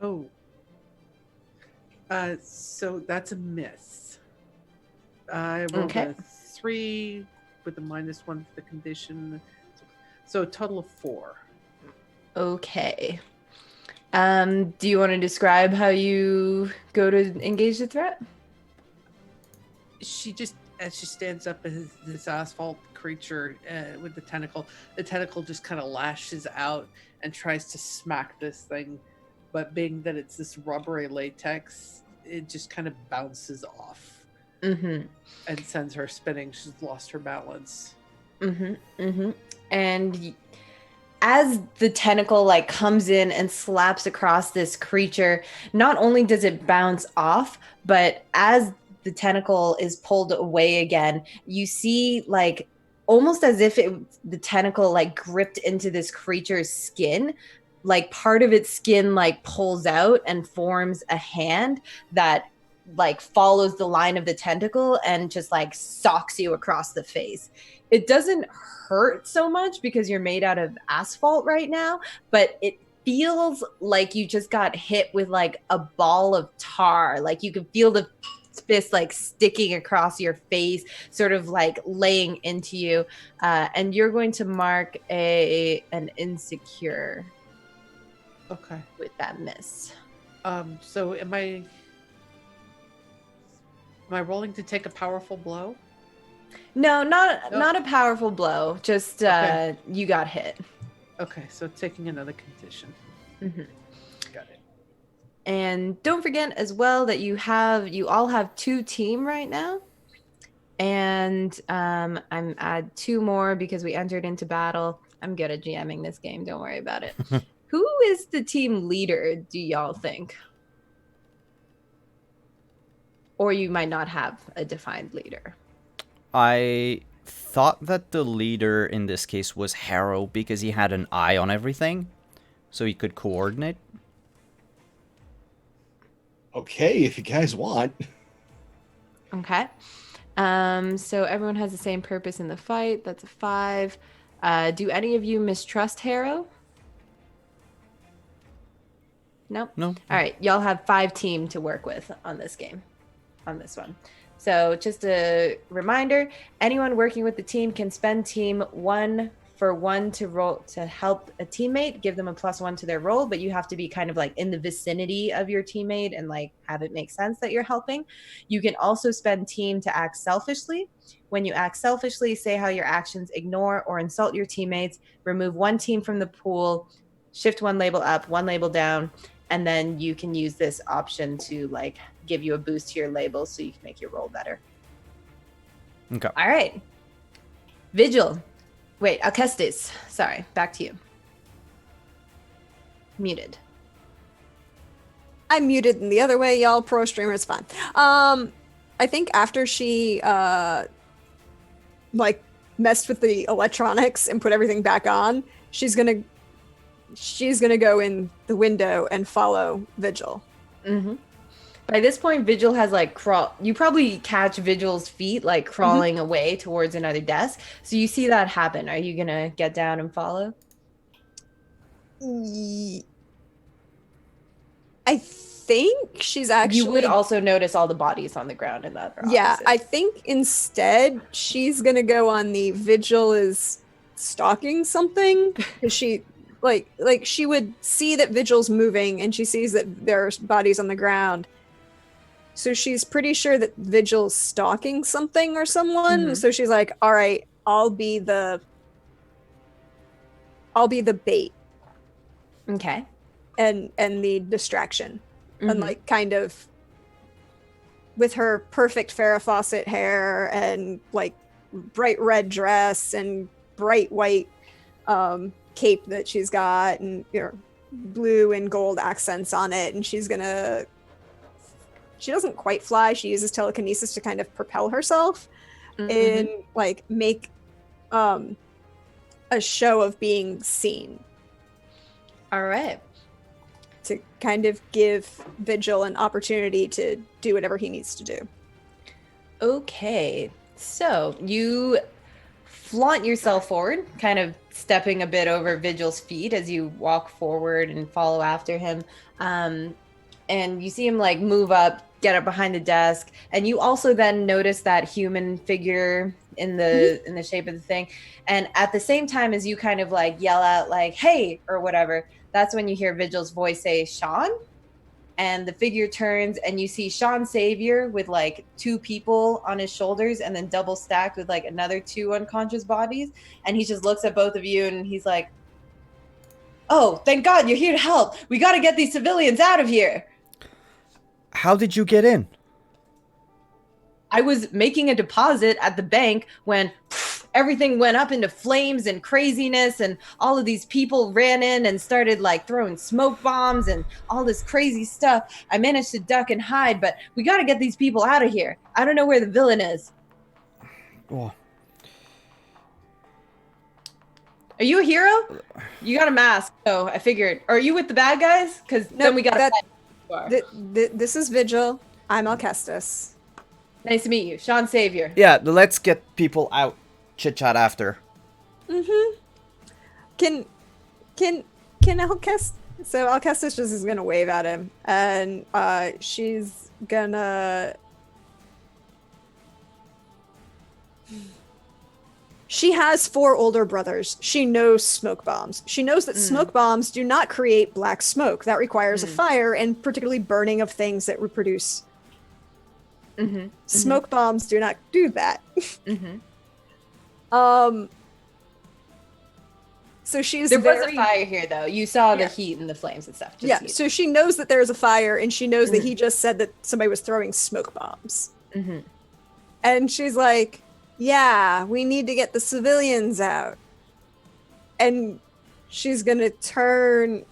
Speaker 3: Oh. So that's a miss. I rolled
Speaker 5: Okay.
Speaker 3: a 3 with a -1 for the condition. So a total of 4.
Speaker 5: Okay. Do you want to describe how you go to engage the threat?
Speaker 3: She just, as she stands up as this asphalt creature with the tentacle just kind of lashes out and tries to smack this thing. But being that it's this rubbery latex, it just kind of bounces off
Speaker 5: Mm-hmm.
Speaker 3: and sends her spinning. She's lost her balance.
Speaker 5: Mm-hmm. Mm-hmm. And as the tentacle like comes in and slaps across this creature, not only does it bounce off, but as the tentacle is pulled away again, you see like almost as if the tentacle like gripped into this creature's skin, like part of its skin like pulls out and forms a hand that like follows the line of the tentacle and just like socks you across the face. It doesn't hurt so much because you're made out of asphalt right now, but it feels like you just got hit with like a ball of tar. Like you can feel the fist like sticking across your face, sort of like laying into you. And you're going to mark an insecure
Speaker 3: Okay.
Speaker 5: with that miss.
Speaker 3: So am I rolling to take a powerful blow?
Speaker 5: No,
Speaker 3: No.
Speaker 5: not a powerful blow. Just
Speaker 3: Okay.
Speaker 5: you got hit.
Speaker 3: Okay, so taking another condition.
Speaker 5: Mm-hmm.
Speaker 3: Got it.
Speaker 5: And don't forget as well that you all have 2 team right now. And I'm add 2 more because we entered into battle. I'm good at GMing this game. Don't worry about it. Who is the team leader, do y'all think? Or you might not have a defined leader.
Speaker 1: I thought that the leader in this case was Harrow because he had an eye on everything, so he could coordinate.
Speaker 4: Okay, if you guys want.
Speaker 5: Okay. So everyone has the same purpose in the fight. That's a 5. Do any of you mistrust Harrow? Nope.
Speaker 1: No.
Speaker 5: All right, y'all have 5 team to work with on this game, on this one. So just a reminder, anyone working with the team can spend team 1 for 1 to roll to help a teammate, give them a +1 to their roll, but you have to be kind of like in the vicinity of your teammate and like have it make sense that you're helping. You can also spend team to act selfishly. When you act selfishly, say how your actions ignore or insult your teammates, remove 1 team from the pool, shift 1 label up, 1 label down, and then you can use this option to like give you a boost to your label so you can make your roll better.
Speaker 1: Okay.
Speaker 5: All right. Vigil. Wait, Alcestis. Sorry, back to you. Muted.
Speaker 2: I'm muted in the other way, y'all. Pro streamer, it's fine. I think after she like messed with the electronics and put everything back on, she's gonna go in the window and follow Vigil.
Speaker 5: Mm-hmm. By this point, Vigil has like crawl. You probably catch Vigil's feet like crawling away towards another desk. So you see that happen. Are you gonna get down and follow?
Speaker 2: I think she's actually.
Speaker 5: You would also notice all the bodies on the ground in the other
Speaker 2: Yeah,
Speaker 5: offices.
Speaker 2: I think instead she's gonna go on the Vigil is stalking something because she like she would see that Vigil's moving and she sees that there are bodies on the ground. So she's pretty sure that Vigil's stalking something or someone.
Speaker 5: Mhm.
Speaker 2: So she's like, "All right, I'll be the bait
Speaker 5: Okay.
Speaker 2: and the distraction."
Speaker 5: Mhm.
Speaker 2: And like kind of with her perfect Farrah Fawcett hair and like bright red dress and bright white cape that she's got and blue and gold accents on it, and she doesn't quite fly. She uses telekinesis to kind of propel herself and like make a show of being seen
Speaker 5: All right.
Speaker 2: to kind of give Vigil an opportunity to do whatever he needs to do.
Speaker 5: Okay. So you flaunt yourself forward, kind of stepping a bit over Vigil's feet as you walk forward and follow after him. And you see him like move up, get up behind the desk, and you also then notice that human figure in the shape of the thing. And at the same time as you kind of like yell out like, "Hey," or whatever, that's when you hear Vigil's voice say, "Sean?" And the figure turns and you see Sean Savior with like 2 people on his shoulders and then double stacked with like another 2 unconscious bodies. And he just looks at both of you and he's like, "Oh, thank God you're here to help. We got to get these civilians out of here."
Speaker 1: How did you get in?
Speaker 5: I was making a deposit at the bank when everything went up into flames and craziness, and all of these people ran in and started like throwing smoke bombs and all this crazy stuff. I managed to duck and hide, but we got to get these people out of here. I don't know where the villain is.
Speaker 1: Oh,
Speaker 5: Are you a hero? You got a mask, so I figured. Are you with the bad guys? Because then we got
Speaker 2: This is Vigil. I'm Alcestis.
Speaker 5: Nice to meet you, Sean Savior.
Speaker 1: yeah, let's get people out. Chit chat after.
Speaker 2: Can Alcestis? So Alcestis just is gonna wave at him, and she's gonna. She has 4 older brothers. She knows smoke bombs. She knows that smoke bombs do not create black smoke. That requires a fire, and particularly burning of things that reproduce. Smoke bombs do not do that. So she's
Speaker 5: There was
Speaker 2: very...
Speaker 5: a fire here, though. You saw the heat and the flames and stuff.
Speaker 2: So she knows that there's a fire, and she knows that he just said that somebody was throwing smoke bombs. And she's like, "Yeah, we need to get the civilians out." And she's gonna turn,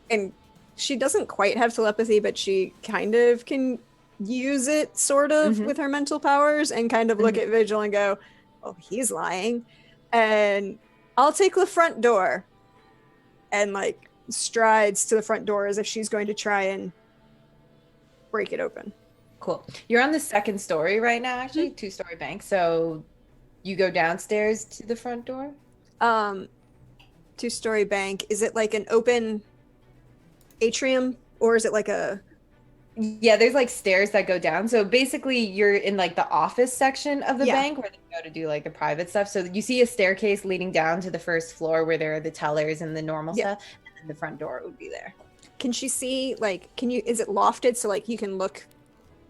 Speaker 2: and she doesn't quite have telepathy, but she kind of can use it, sort of, with her mental powers, and kind of look at Vigil and go, "Oh, he's lying." And I'll take the front door, and like strides to the front door as if she's going to try and break it open.
Speaker 5: Cool. You're on the 2nd story right now, actually, 2-story bank. So you go downstairs to the front door?
Speaker 2: 2-story bank. Is it like an open atrium, or is it like a...
Speaker 5: Yeah, there's like stairs that go down. So basically you're in like the office section of the bank where they go to do like the private stuff. So you see a staircase leading down to the 1st floor where there are the tellers and the normal stuff. And then the front door would be there.
Speaker 2: Can she see, like, is it lofted so like you can look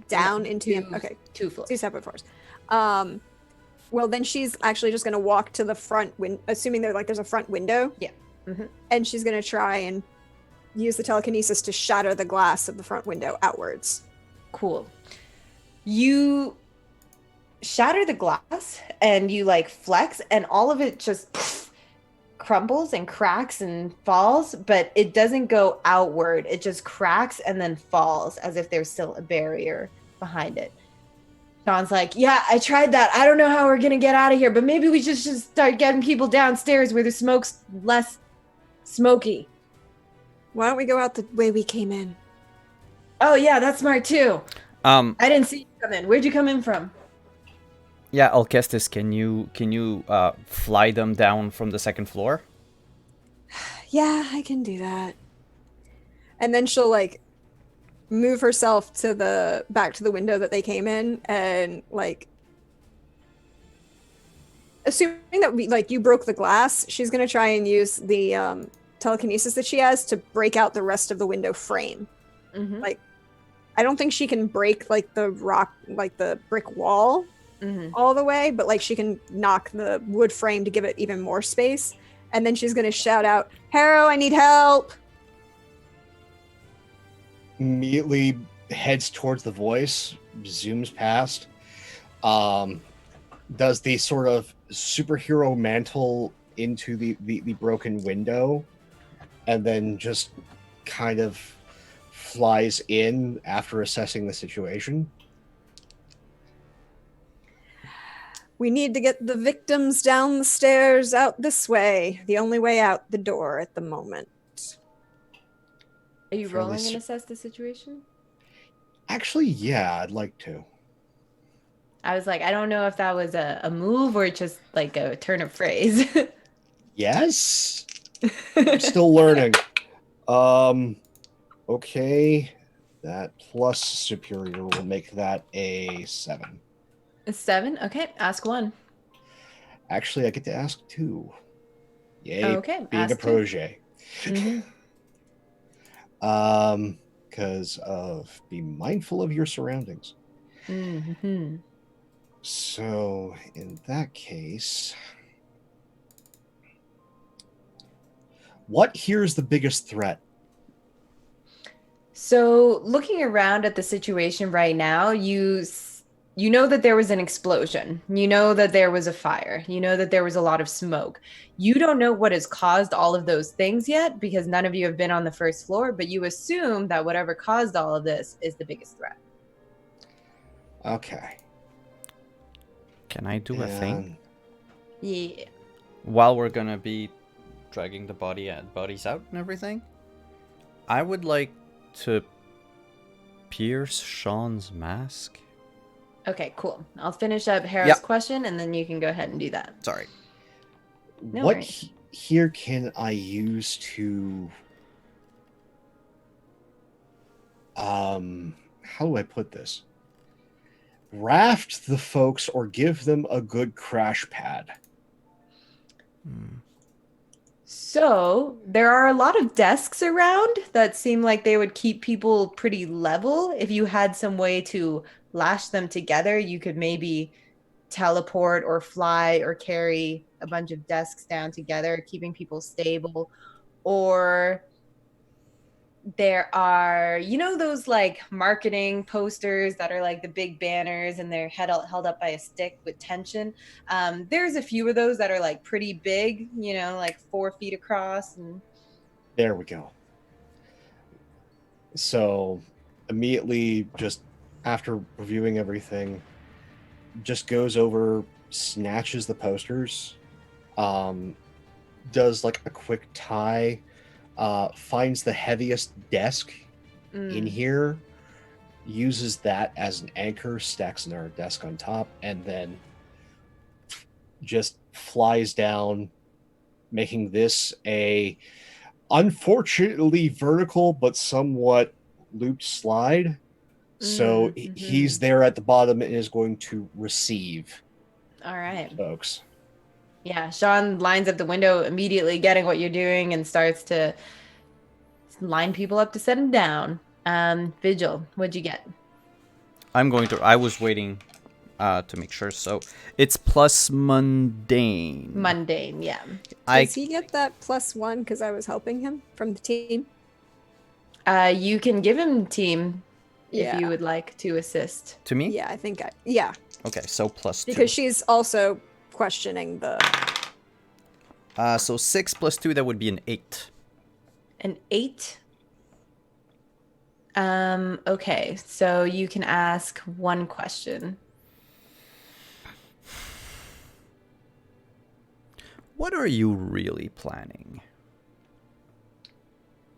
Speaker 2: down into...
Speaker 5: Two floors.
Speaker 2: 2 separate floors. Well, then she's actually just going to walk to the front window, assuming there's a front window.
Speaker 5: Yeah.
Speaker 2: And she's going to try and use the telekinesis to shatter the glass of the front window outwards.
Speaker 5: Cool. You shatter the glass and you like flex, and all of it just crumbles and cracks and falls, but it doesn't go outward. It just cracks and then falls as if there's still a barrier behind it. Sean's like, "Yeah, I tried that. I don't know how we're gonna get out of here, but maybe we just should start getting people downstairs where the smoke's less smoky."
Speaker 2: Why don't we go out the way we came in?
Speaker 5: Oh yeah, that's smart too. I didn't see you come in. Where'd you come in from?
Speaker 1: Yeah, Alcestis, can you fly them down from the 2nd floor?
Speaker 2: Yeah, I can do that. And then she'll like move herself to back to the window that they came in, and like, assuming that you broke the glass, she's gonna try and use the telekinesis that she has to break out the rest of the window frame. Like, I don't think she can break like the brick wall all the way, but like she can knock the wood frame to give it even more space. And then she's gonna shout out, "Harrow, I need help!"
Speaker 4: Immediately heads towards the voice, zooms past, does the sort of superhero mantle into the broken window, and then just kind of flies in after assessing the situation.
Speaker 2: We need to get the victims down the stairs out this way. The only way out the door at the moment.
Speaker 5: Are you
Speaker 4: Fairly
Speaker 5: rolling and
Speaker 4: s-
Speaker 5: assess the situation?
Speaker 4: Actually, yeah, I'd like to.
Speaker 5: I was like, I don't know if that was a move or just like a turn of phrase.
Speaker 4: Yes. I'm still learning. Okay. That plus superior will make that a 7.
Speaker 5: A 7? Okay, ask 1.
Speaker 4: Actually, I get to ask 2. Yay,
Speaker 5: Okay,
Speaker 4: being a
Speaker 5: ask 2.
Speaker 4: protege.
Speaker 5: Mm-hmm.
Speaker 4: Because of be mindful of your surroundings.
Speaker 5: Mm-hmm.
Speaker 4: So, in that case, what here is the biggest threat?
Speaker 5: So, looking around at the situation right now, you know that there was an explosion. You know that there was a fire. You know that there was a lot of smoke. You don't know what has caused all of those things yet because none of you have been on the first floor, but you assume that whatever caused all of this is the biggest threat.
Speaker 4: Okay.
Speaker 1: Can I do a thing?
Speaker 4: And
Speaker 5: Yeah.
Speaker 1: While we're gonna be dragging the bodies out and everything, I would like to pierce Sean's mask.
Speaker 5: Okay, cool. I'll finish up Harrow's
Speaker 1: Yep.
Speaker 5: question and then you can go ahead and do that.
Speaker 1: Sorry.
Speaker 5: No
Speaker 4: what
Speaker 5: worries.
Speaker 4: here can I use to how do I put this? Raft the folks or give them a good crash pad.
Speaker 5: So, there are a lot of desks around that seem like they would keep people pretty level. If you had some way to lash them together, you could maybe teleport or fly or carry a bunch of desks down together, keeping people stable. Or there are, you know, those like marketing posters that are like the big banners and they're held up by a stick with tension. There's a few of those that are like pretty big, you know, like 4 feet across. And
Speaker 4: There we go. So immediately, just after reviewing everything, just goes over, snatches the posters, does like a quick tie, finds the heaviest desk in here, uses that as an anchor, stacks another desk on top, and then just flies down, making this a unfortunately vertical but somewhat looped slide. So he's there at the bottom and is going to receive
Speaker 5: all right.
Speaker 4: folks.
Speaker 5: Yeah, Sean lines up the window immediately, getting what you're doing, and starts to line people up to set them down. Vigil, what'd you get?
Speaker 1: I was waiting to make sure. So it's plus mundane.
Speaker 5: Mundane, yeah.
Speaker 2: Does he get that +1 because I was helping him from the team?
Speaker 5: You can give him team
Speaker 2: Yeah.
Speaker 5: if you would like to assist.
Speaker 1: To me?
Speaker 2: Yeah, I think yeah.
Speaker 1: Okay, so plus 2.
Speaker 2: Because she's also questioning the...
Speaker 1: So 6 plus 2, that would be an 8.
Speaker 5: An 8? Okay, so you can ask one question.
Speaker 1: What are you really planning?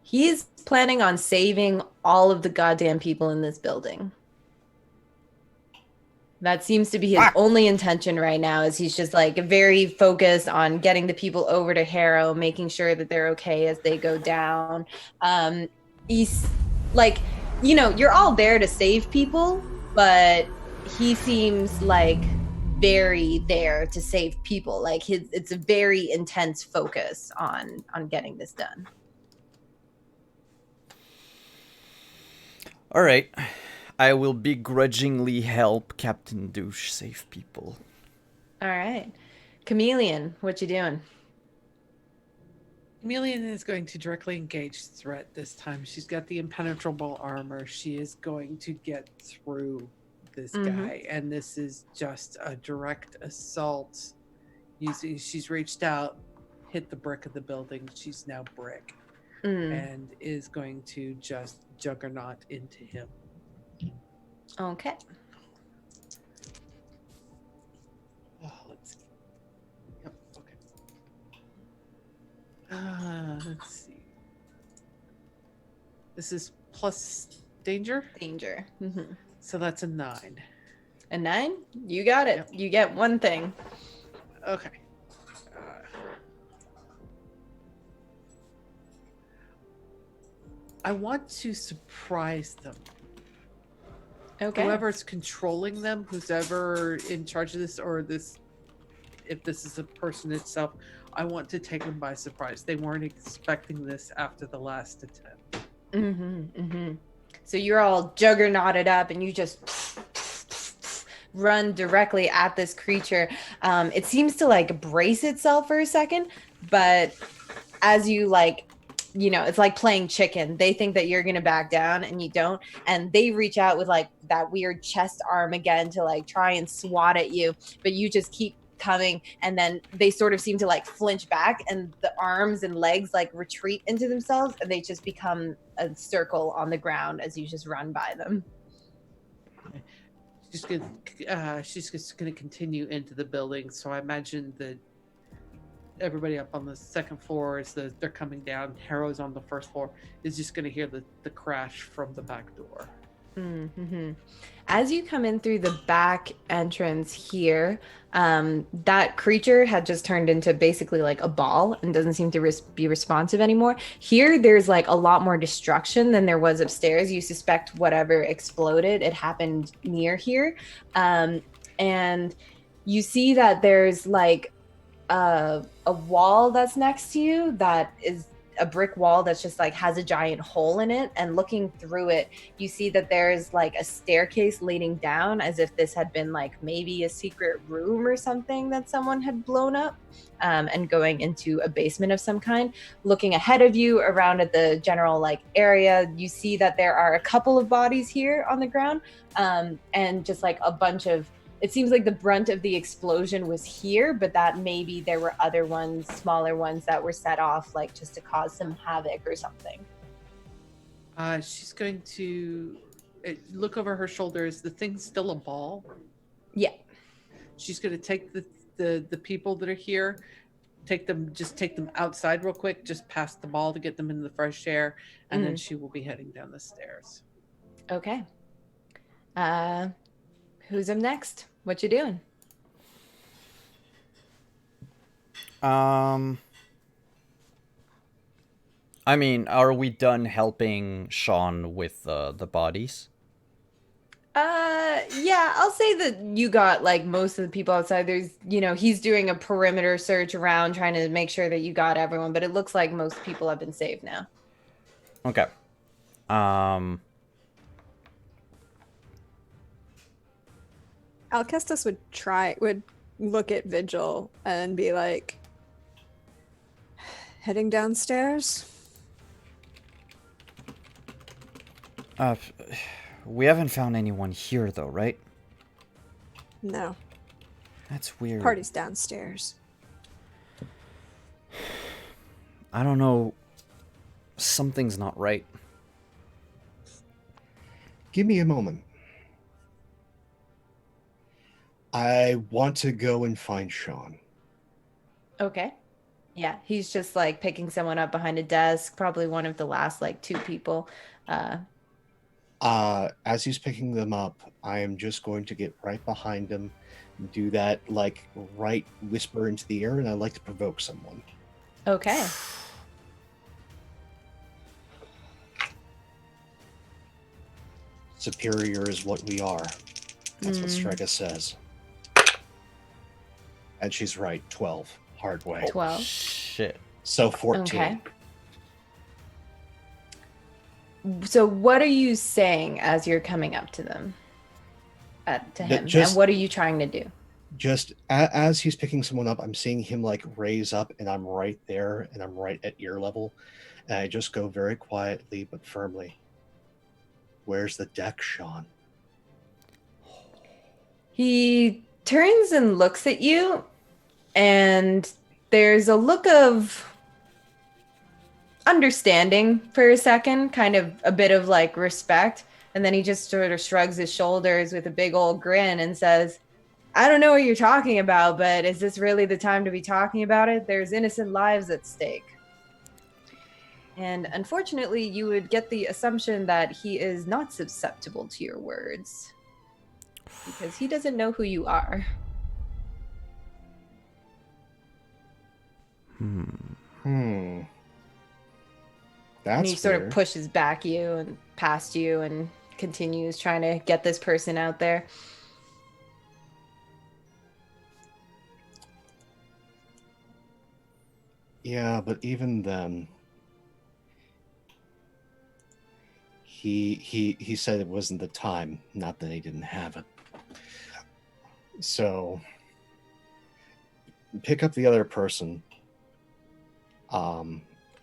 Speaker 5: He's planning on saving all of the goddamn people in this building. That seems to be his only intention right now, is he's just like very focused on getting the people over to Harrow, making sure that they're okay as they go down. He's like, you know, you're all there to save people, but he seems like very there to save people. Like it's a very intense focus on getting this done.
Speaker 1: All right. I will begrudgingly help Captain Douche save people.
Speaker 5: All right. Chameleon, what you doing?
Speaker 3: Chameleon is going to directly engage the threat this time. She's got the impenetrable armor. She is going to get through this guy. And this is just a direct assault. She's reached out, hit the brick of the building. She's now brick. and is going to just juggernaut into him.
Speaker 5: Okay.
Speaker 3: Let's see. Yep. Okay. Let's see. This is plus danger,
Speaker 5: Danger.
Speaker 3: so that's a 9.
Speaker 5: A 9? You got it.
Speaker 3: Yep.
Speaker 5: You get one thing.
Speaker 3: Okay. I want to surprise them.
Speaker 5: Okay.
Speaker 3: Whoever's controlling them, who's ever in charge of this, or this, if this is a person itself, I want to take them by surprise. They weren't expecting this after the last attempt.
Speaker 5: So you're all juggernauted up and you just run directly at this creature. It seems to like brace itself for a second, but as you like, you know, it's like playing chicken. They think that you're gonna back down and you don't, and they reach out with like that weird chest arm again to like try and swat at you, but you just keep coming, and then they sort of seem to like flinch back, and the arms and legs like retreat into themselves, and they just become a circle on the ground as you just run by them.
Speaker 3: She's just gonna continue into the building. So I imagine that everybody up on the second floor, as they're coming down, Harrow's on the first floor, is just gonna hear the crash from the back door.
Speaker 5: As you come in through the back entrance here, that creature had just turned into basically like a ball and doesn't seem to be responsive anymore. Here, there's like a lot more destruction than there was upstairs. You suspect whatever exploded, it happened near here. And you see that there's like a wall that's next to you that is a brick wall that's just like has a giant hole in it, and looking through it you see that there's like a staircase leading down, as if this had been like maybe a secret room or something that someone had blown up, and going into a basement of some kind. Looking ahead of you around at the general like area, you see that there are a couple of bodies here on the ground, and just like a bunch of, it seems like the brunt of the explosion was here, but that maybe there were other ones, smaller ones that were set off, like just to cause some havoc or something.
Speaker 3: She's going to look over her shoulder. Is the thing still a ball?
Speaker 5: Yeah.
Speaker 3: She's going to take the people that are here, take them outside real quick, just past the ball to get them into the fresh air, and then she will be heading down the stairs.
Speaker 5: Okay. Who's up next? What you doing?
Speaker 1: I mean, are we done helping Sean with the bodies?
Speaker 5: Yeah, I'll say that you got like most of the people outside. There's, you know, he's doing a perimeter search around trying to make sure that you got everyone, but it looks like most people have been saved now.
Speaker 1: Okay.
Speaker 2: Alcestis would look at Vigil and be like, heading downstairs?
Speaker 1: We haven't found anyone here though, right?
Speaker 2: No.
Speaker 1: That's weird.
Speaker 2: Party's downstairs.
Speaker 1: I don't know. Something's not right.
Speaker 4: Give me a moment. I want to go and find Sean.
Speaker 5: Okay. Yeah, he's just like picking someone up behind a desk, probably one of the last like two people.
Speaker 4: As he's picking them up, I am just going to get right behind him and do that like right whisper into the air, and I like to provoke someone.
Speaker 5: Okay.
Speaker 4: Superior is what we are. That's what Strega says. And she's right, 12. Hard way.
Speaker 5: 12.
Speaker 1: Shit.
Speaker 4: So 14.
Speaker 5: Okay. So what are you saying as you're coming up to them? To him? And what are you trying to do?
Speaker 4: Just as he's picking someone up, I'm seeing him like raise up, and I'm right there, and I'm right at ear level. And I just go very quietly but firmly. Where's the deck, Sean?
Speaker 5: He turns and looks at you, and there's a look of understanding for a second, kind of a bit of like respect. And then he just sort of shrugs his shoulders with a big old grin and says, I don't know what you're talking about, but is this really the time to be talking about it? There's innocent lives at stake. And unfortunately, you would get the assumption that he is not susceptible to your words because he doesn't know who you are.
Speaker 4: Hmm. That's
Speaker 5: And he sort of
Speaker 4: weird.
Speaker 5: pushes back you and past you and continues trying to get this person out there.
Speaker 4: Yeah, but even then, he said it wasn't the time, not that he didn't have it. So pick up the other person.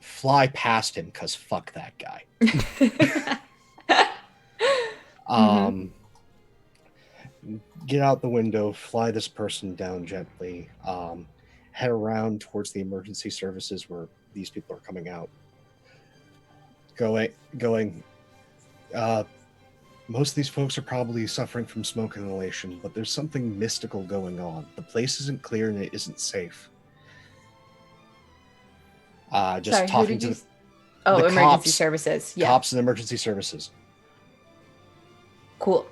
Speaker 4: Fly past him, cause fuck that guy. Get out the window, fly this person down gently. Head around towards the emergency services where these people are coming out. Going. Most of these folks are probably suffering from smoke inhalation, but there's something mystical going on. The place isn't clear and it isn't safe. Just
Speaker 5: Sorry, who
Speaker 4: talking
Speaker 5: did
Speaker 4: to
Speaker 5: you?
Speaker 4: the
Speaker 5: Oh,
Speaker 4: the
Speaker 5: emergency
Speaker 4: cops.
Speaker 5: services. Yeah,
Speaker 4: Cops and emergency services.
Speaker 5: cool.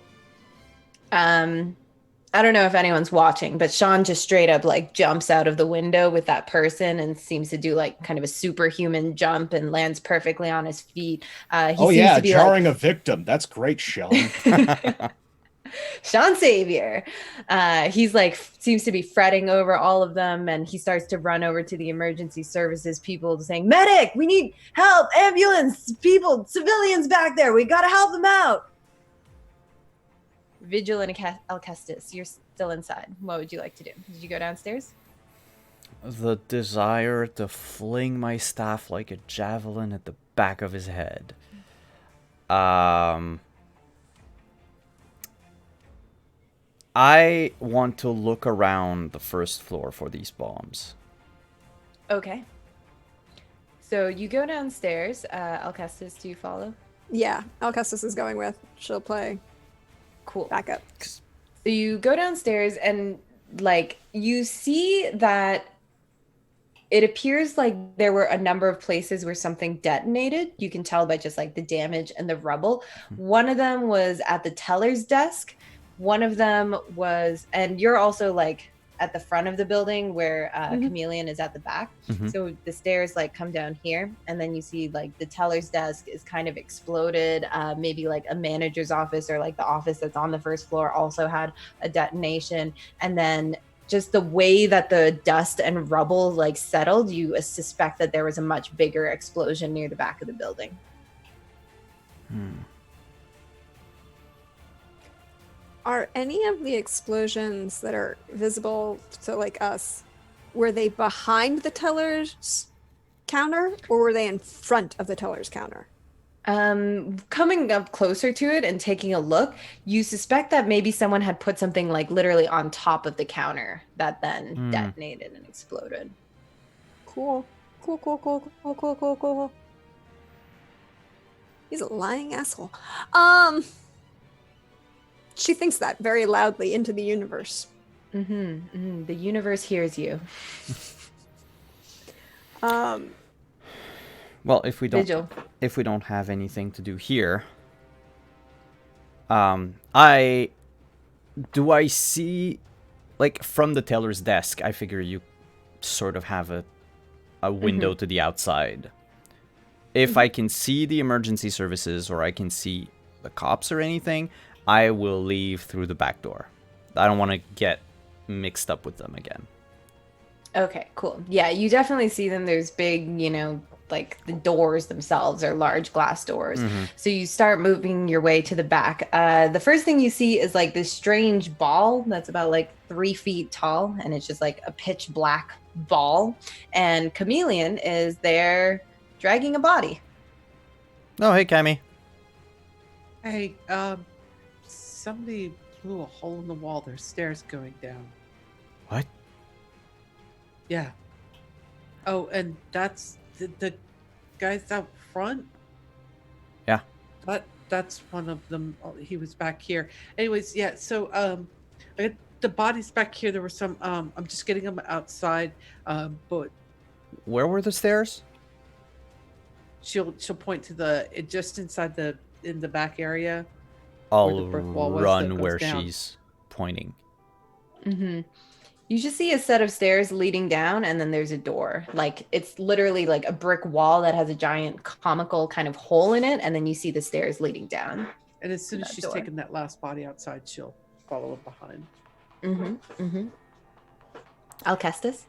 Speaker 5: I don't know if anyone's watching, but Sean just straight up like jumps out of the window with that person and seems to do like kind of a superhuman jump and lands perfectly on his feet. He seems to be
Speaker 4: jarring
Speaker 5: like
Speaker 4: a victim. That's great, Sean.
Speaker 5: Sean Savior. He's like seems to be fretting over all of them, and he starts to run over to the emergency services people saying, "Medic, we need help! Ambulance, people, civilians back there. We gotta help them out." Vigil and Alcestis, you're still inside. What would you like to do? Did you go downstairs?
Speaker 1: The desire to fling my staff like a javelin at the back of his head. I want to look around the first floor for these bombs.
Speaker 5: Okay. So you go downstairs. Alcestis, do you follow?
Speaker 2: Yeah, Alcestis is going with. She'll play
Speaker 5: Cool.
Speaker 2: backup.
Speaker 5: So you go downstairs and like you see that it appears like there were a number of places where something detonated. You can tell by just like the damage and the rubble. One of them was at the teller's desk. One of them was, and you're also like at the front of the building where Chameleon is at the back. So the stairs like come down here, and then you see like the teller's desk is kind of exploded. Maybe like a manager's office or like the office that's on the first floor also had a detonation. And then just the way that the dust and rubble like settled, you suspect that there was a much bigger explosion near the back of the building.
Speaker 2: Are any of the explosions that are visible to like us, were they behind the teller's counter or were they in front of the teller's counter?
Speaker 5: Coming up closer to it and taking a look, you suspect that maybe someone had put something like literally on top of the counter that then detonated and exploded.
Speaker 2: Cool. He's a lying asshole. She thinks that very loudly into the universe.
Speaker 5: The universe hears you.
Speaker 1: Well, if we don't have anything to do here, I see, like, from the teller's desk, I figure you sort of have a window to the outside. If I can see the emergency services or I can see the cops or anything, I will leave through the back door. I don't want to get mixed up with them again.
Speaker 5: Okay, cool. Yeah, you definitely see them. There's big, like the doors themselves are large glass doors. So you start moving your way to the back. The first thing you see is like this strange ball that's about like 3 feet tall, and it's just like a pitch black ball. And Chameleon is there dragging a body.
Speaker 1: Oh, hey, Cammy.
Speaker 3: Hey, somebody blew a hole in the wall. There's stairs going down.
Speaker 1: What?
Speaker 3: Yeah. Oh, and that's the guys out front?
Speaker 1: Yeah.
Speaker 3: That's one of them. Oh, he was back here. Anyways, yeah. So I got the bodies back here. There were some. I'm just getting them outside. But
Speaker 1: Where were the stairs?
Speaker 3: she'll point to the just inside in the back area.
Speaker 1: I'll
Speaker 3: the brick wall was that
Speaker 1: run
Speaker 3: goes
Speaker 1: where
Speaker 3: down.
Speaker 1: she's pointing.
Speaker 5: Mm-hmm. You just see a set of stairs leading down, and then there's a door. Like, it's literally like a brick wall that has a giant comical kind of hole in it, and then you see the stairs leading down.
Speaker 3: And as soon as
Speaker 5: That
Speaker 3: she's
Speaker 5: door.
Speaker 3: taken that last body outside, she'll follow up behind.
Speaker 5: Mm-hmm. Alcestis?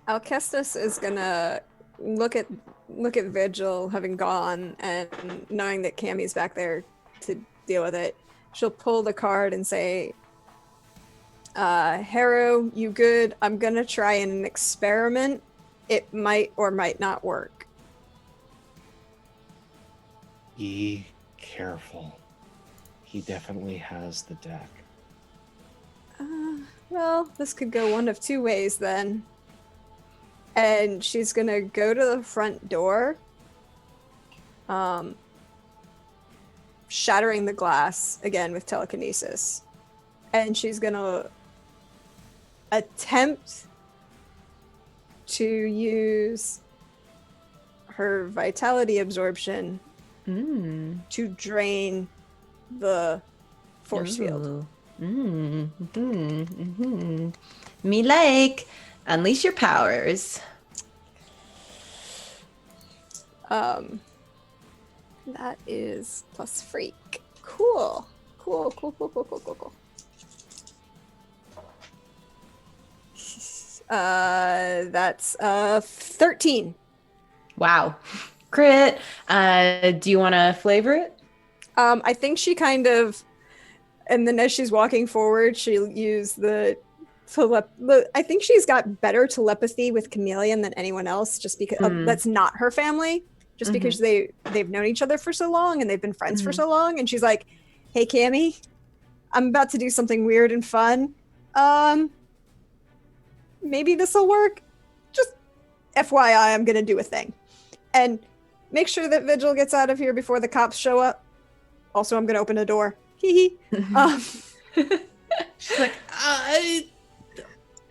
Speaker 2: Alcestis is gonna look at Vigil having gone and knowing that Cammy's back there to deal with it. She'll pull the card and say, Harrow, you good? I'm gonna try an experiment. It might or might not work.
Speaker 4: Be careful. He definitely has the deck.
Speaker 2: Well, this could go one of two ways then. And she's gonna go to the front door, shattering the glass again with telekinesis. And she's gonna attempt to use her vitality absorption to drain the force field.
Speaker 5: Me like. Unleash your powers.
Speaker 2: That is plus freak. Cool. That's 13.
Speaker 5: Wow. Crit. Do you want to flavor it?
Speaker 2: I think she kind of, and then as she's walking forward, she'll use I think she's got better telepathy with Chameleon than anyone else, just because that's not her family, just because they've known each other for so long and they've been friends for so long. And she's like, hey, Cammy, I'm about to do something weird and fun. Maybe this will work. Just FYI, I'm going to do a thing. And make sure that Vigil gets out of here before the cops show up. Also, I'm going to open a door. Hee hee.
Speaker 3: She's like,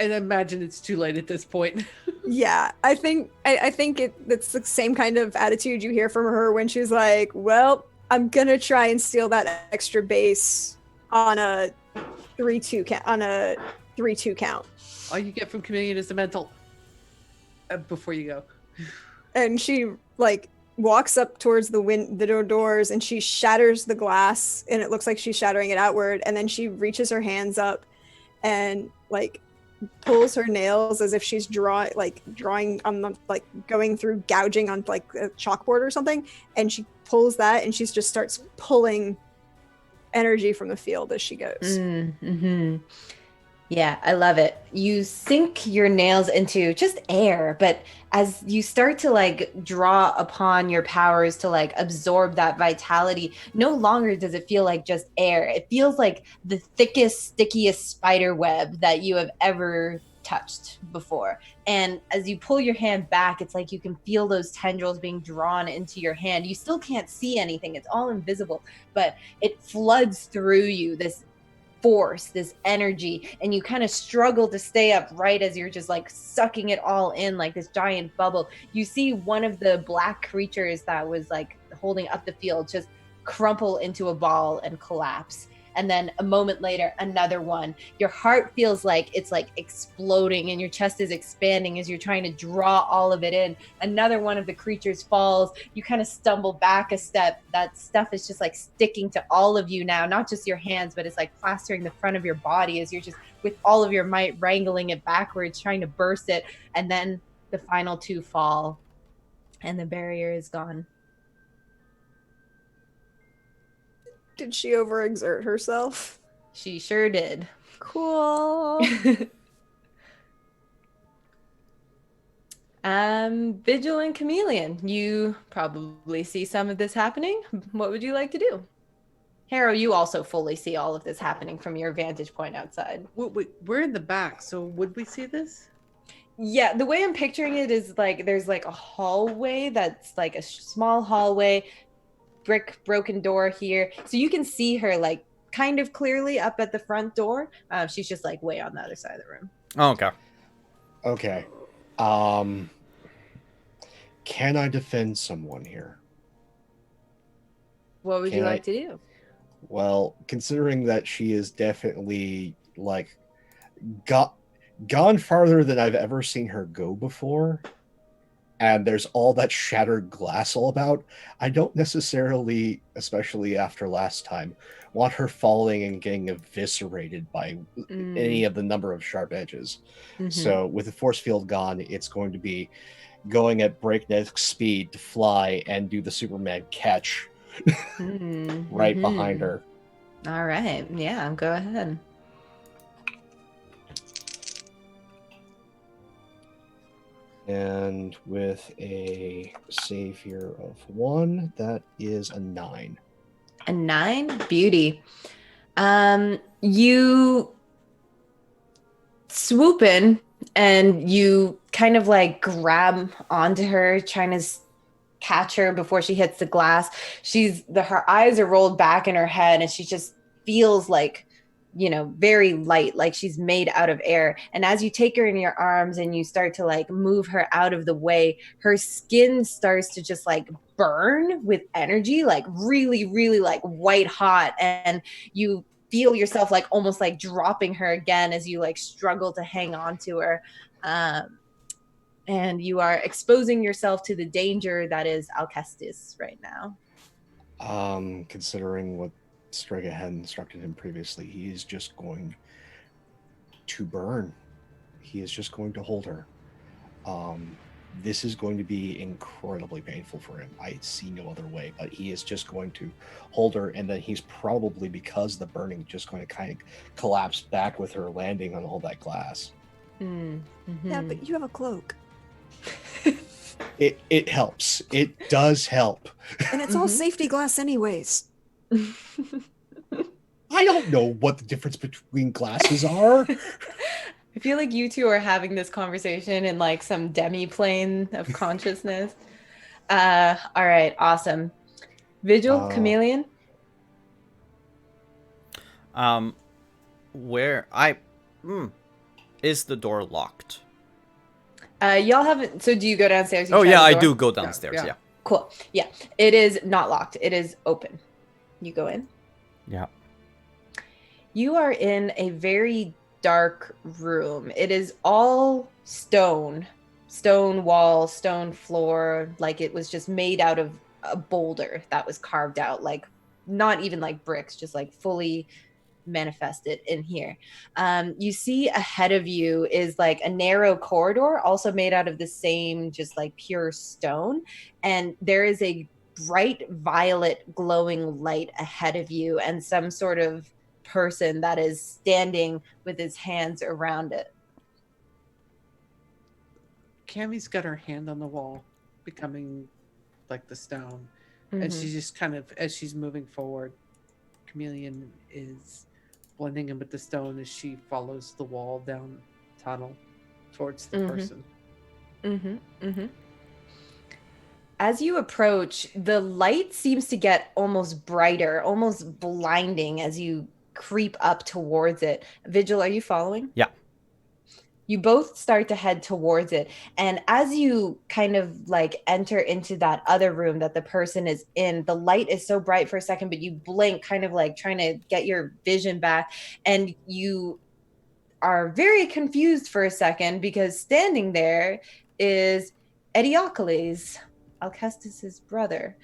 Speaker 3: and I imagine it's too late at this point.
Speaker 2: Yeah, I think it's the same kind of attitude you hear from her when she's like, well, I'm going to try and steal that extra base on a 3-2 count.
Speaker 3: All you get from Chameleon is the mental. Before you go.
Speaker 2: And she walks up towards the doors and she shatters the glass, and it looks like she's shattering it outward, and then she reaches her hands up and pulls her nails as if she's drawing on the going through gouging on a chalkboard or something, and she pulls that and she just starts pulling energy from the field as she goes.
Speaker 5: Yeah, I love it. You sink your nails into just air, but as you start to draw upon your powers to absorb that vitality, no longer does it feel like just air. It feels like the thickest, stickiest spider web that you have ever touched before. And as you pull your hand back, it's like you can feel those tendrils being drawn into your hand. You still can't see anything. It's all invisible, but it floods through you, this force, this energy, and you kind of struggle to stay upright as you're just sucking it all in like this giant bubble. You see one of the black creatures that was holding up the field just crumple into a ball and collapse. And then a moment later, another one. Your heart feels like it's exploding and your chest is expanding as you're trying to draw all of it in. Another one of the creatures falls. You kind of stumble back a step. That stuff is just sticking to all of you now, not just your hands, but it's plastering the front of your body as you're just with all of your might wrangling it backwards, trying to burst it. And then the final two fall and the barrier is gone.
Speaker 2: Did she overexert herself?
Speaker 5: She sure did.
Speaker 2: Cool.
Speaker 5: Vigil and Chameleon, you probably see some of this happening. What would you like to do? Harrow, you also fully see all of this happening from your vantage point outside.
Speaker 3: We're in the back, so would we see this?
Speaker 5: Yeah, the way I'm picturing it is like there's like a hallway that's like a small hallway, brick broken door here. So you can see her like kind of clearly up at the front door. She's just like way on the other side of the room.
Speaker 1: Oh, okay.
Speaker 4: Okay. Can I defend someone here?
Speaker 5: What would
Speaker 4: Can
Speaker 5: you
Speaker 4: I?
Speaker 5: like to do?
Speaker 4: Well, considering that she is definitely like got gone farther than I've ever seen her go before, and there's all that shattered glass all about, I don't necessarily, especially after last time, want her falling and getting eviscerated by any of the number of sharp edges.
Speaker 5: Mhm.
Speaker 4: So with the force field gone, it's going to be going at breakneck speed to fly and do the Superman catch right behind her.
Speaker 5: All right. Yeah, go ahead.
Speaker 4: And with a save here of 1, that is a 9.
Speaker 5: A 9? Beauty. You swoop in and you kind of like grab onto her, trying to catch her before she hits the glass. Her eyes are rolled back in her head and she just feels like, very light, like she's made out of air. And as you take her in your arms and you start to like move her out of the way, her skin starts to just like burn with energy, like really, really like white hot. And you feel yourself like almost like dropping her again as you like struggle to hang on to her. And you are exposing yourself to the danger that is Alcestis right now.
Speaker 4: Considering what Strega had instructed him previously, he is just going to burn. He is just going to hold her. This is going to be incredibly painful for him. I see no other way, but he is just going to hold her, and then he's probably, because the burning, just going to kind of collapse back with her landing on all that glass.
Speaker 5: Mm-hmm.
Speaker 2: Yeah, but you have a cloak.
Speaker 4: It helps. It does help.
Speaker 2: And it's all safety glass anyways.
Speaker 4: I don't know what the difference between glasses are.
Speaker 5: I feel like you two are having this conversation in like some demi-plane of consciousness. All right, awesome. Vigil, Chameleon?
Speaker 1: Where is the door locked?
Speaker 5: Y'all haven't, so do you go downstairs?
Speaker 1: Oh yeah, I do go downstairs, yeah.
Speaker 5: Cool. Yeah, it is not locked. It is open. You go in.
Speaker 1: Yeah.
Speaker 5: You are in a very dark room. It is all stone wall, stone floor, like it was just made out of a boulder that was carved out, like not even like bricks, just like fully manifested in here. You see ahead of you is like a narrow corridor, also made out of the same, just like pure stone. And there is a bright violet glowing light ahead of you and some sort of person that is standing with his hands around it.
Speaker 3: Cammy's got her hand on the wall, becoming like the stone. And she just kind of, as she's moving forward, Chameleon is blending in with the stone as she follows the wall down the tunnel towards the person.
Speaker 5: As you approach, the light seems to get almost brighter, almost blinding as you creep up towards it. Vigil, are you following?
Speaker 1: Yeah.
Speaker 5: You both start to head towards it. And as you kind of like enter into that other room that the person is in, the light is so bright for a second, but you blink, kind of like trying to get your vision back. And you are very confused for a second because standing there is Ediocles, Alcestis's brother.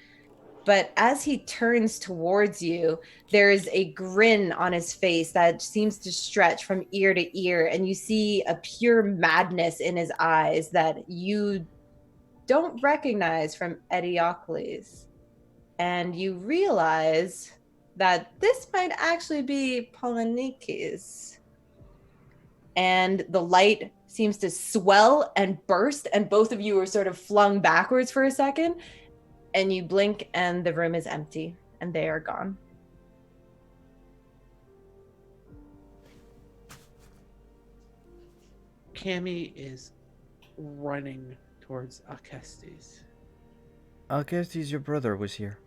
Speaker 5: But as he turns towards you, there's a grin on his face that seems to stretch from ear to ear, and you see a pure madness in his eyes that you don't recognize from Ediocles. And you realize that this might actually be Polynikes. And the light seems to swell and burst, and both of you are sort of flung backwards for a second. And you blink and the room is empty and they are gone.
Speaker 3: Cammy is running towards Alcestes.
Speaker 1: Alcestes, your brother was here.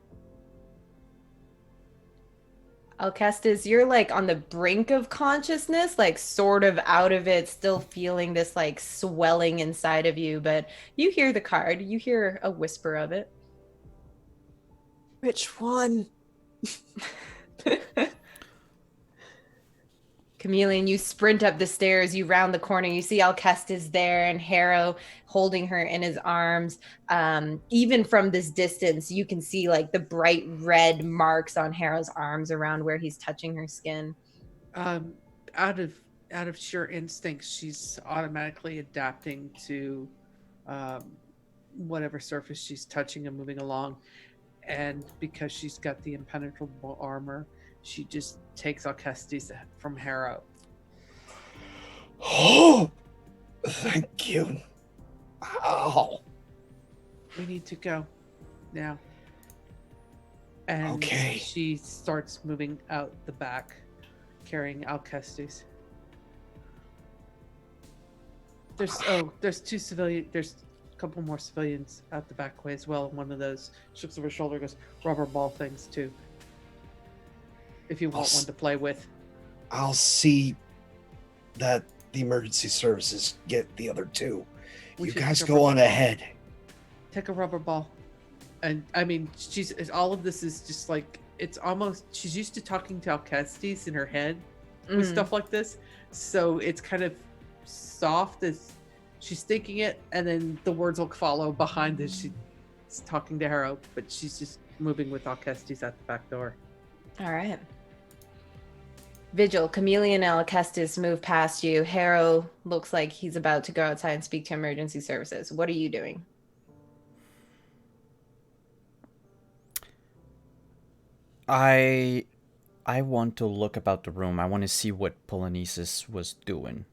Speaker 5: Alcestis, you're like on the brink of consciousness, like sort of out of it, still feeling this like swelling inside of you, but you hear the card, you hear a whisper of it.
Speaker 2: Which one?
Speaker 5: Chameleon, you sprint up the stairs, you round the corner, you see Alcestis there and Harrow holding her in his arms. Even from this distance, you can see like the bright red marks on Harrow's arms around where he's touching her skin.
Speaker 3: Out of sheer instinct, she's automatically adapting to whatever surface she's touching and moving along. And because she's got the impenetrable armor, she just takes Alcestes from Harrow.
Speaker 4: Oh, thank you. Ow.
Speaker 3: We need to go now. And
Speaker 4: Okay.
Speaker 3: she starts moving out the back, carrying Alcestes. There's two civilian. There's a couple more civilians out the back way as well. And one of those looks over her shoulder, goes rubber ball things too. If you want one to play with.
Speaker 4: I'll see that the emergency services get the other two.
Speaker 3: We
Speaker 4: You
Speaker 3: should
Speaker 4: guys
Speaker 3: take a
Speaker 4: go
Speaker 3: rubber
Speaker 4: on
Speaker 3: ball.
Speaker 4: ahead.
Speaker 3: Take a rubber ball. And I mean, all of this is just like, it's almost, she's used to talking to Alcestes in her head with stuff like this. So it's kind of soft as she's thinking it, and then the words will follow behind as she's talking to Harrow, but she's just moving with Alcestes at the back door.
Speaker 5: All right. Vigil, Chameleon, and Alcestis move past you. Harrow looks like he's about to go outside and speak to emergency services. What are you doing?
Speaker 1: I want to look about the room. I want to see what Polynices was doing.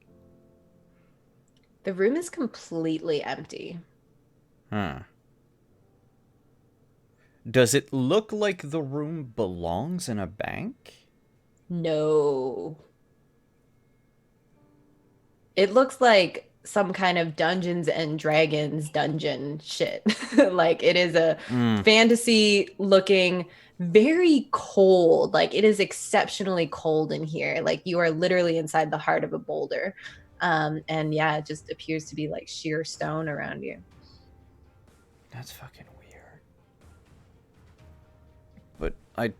Speaker 5: The room is completely empty.
Speaker 1: Does it look like the room belongs in a bank?
Speaker 5: No. It looks like some kind of Dungeons and Dragons dungeon shit. Like it is a fantasy looking, very cold. Like it is exceptionally cold in here. Like you are literally inside the heart of a boulder. And yeah, it just appears to be like sheer stone around you.
Speaker 1: That's fucking weird. But I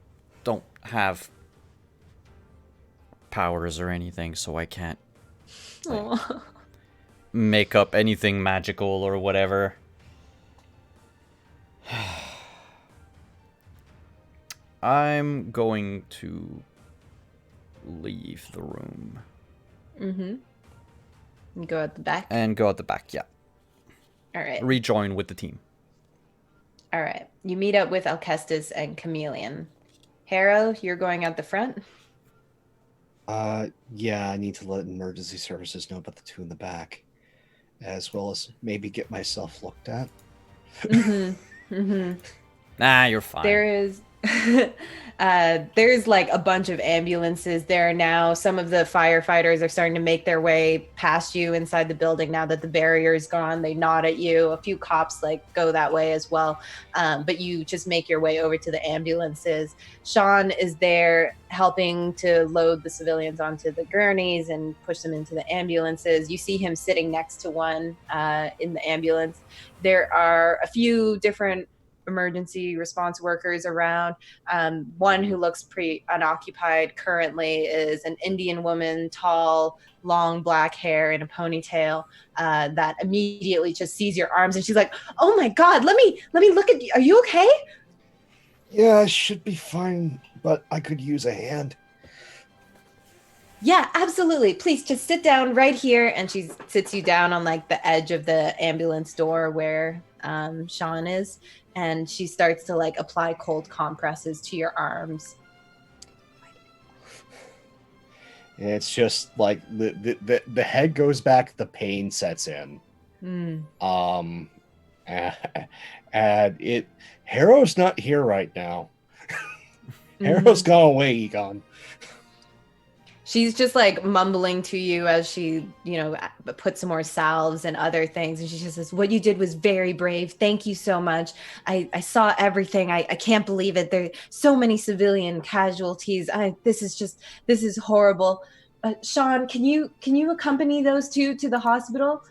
Speaker 1: don't have powers or anything, so I can't make up anything magical or whatever. I'm going to leave the room.
Speaker 5: Mm-hmm. Go at the back?
Speaker 1: And go at the back, yeah.
Speaker 5: All right.
Speaker 1: Rejoin with the team.
Speaker 5: All right. You meet up with Alcestis and Chameleon. Harrow, you're going out the front?
Speaker 4: Yeah, I need to let emergency services know about the two in the back, as well as maybe get myself looked at.
Speaker 5: Mm-hmm. Mm-hmm.
Speaker 1: Nah, you're fine.
Speaker 5: There is there's like a bunch of ambulances there now. Some of the firefighters are starting to make their way past you inside the building now that the barrier is gone. They nod at you. A few cops like go that way as well. But you just make your way over to the ambulances. Sean is there helping to load the civilians onto the gurneys and push them into the ambulances. You see him sitting next to one in the ambulance. There are a few different emergency response workers around. One who looks pretty unoccupied currently is an Indian woman, tall, long black hair in a ponytail, that immediately just sees your arms and she's like, "Oh my God, let me look at you. Are you okay?"
Speaker 4: Yeah, I should be fine, but I could use a hand.
Speaker 5: Yeah, absolutely. Please just sit down right here. And she sits you down on like the edge of the ambulance door where Sean is. And she starts to like apply cold compresses to your arms.
Speaker 4: It's just like the head goes back, the pain sets in. And Harrow's not here right now. Harrow's gone away, Egon.
Speaker 5: She's just like mumbling to you as she, puts some more salves and other things. And she just says, "What you did was very brave. Thank you so much. I saw everything. I can't believe it. There are so many civilian casualties. This is horrible. Sean, can you accompany those two to the hospital?"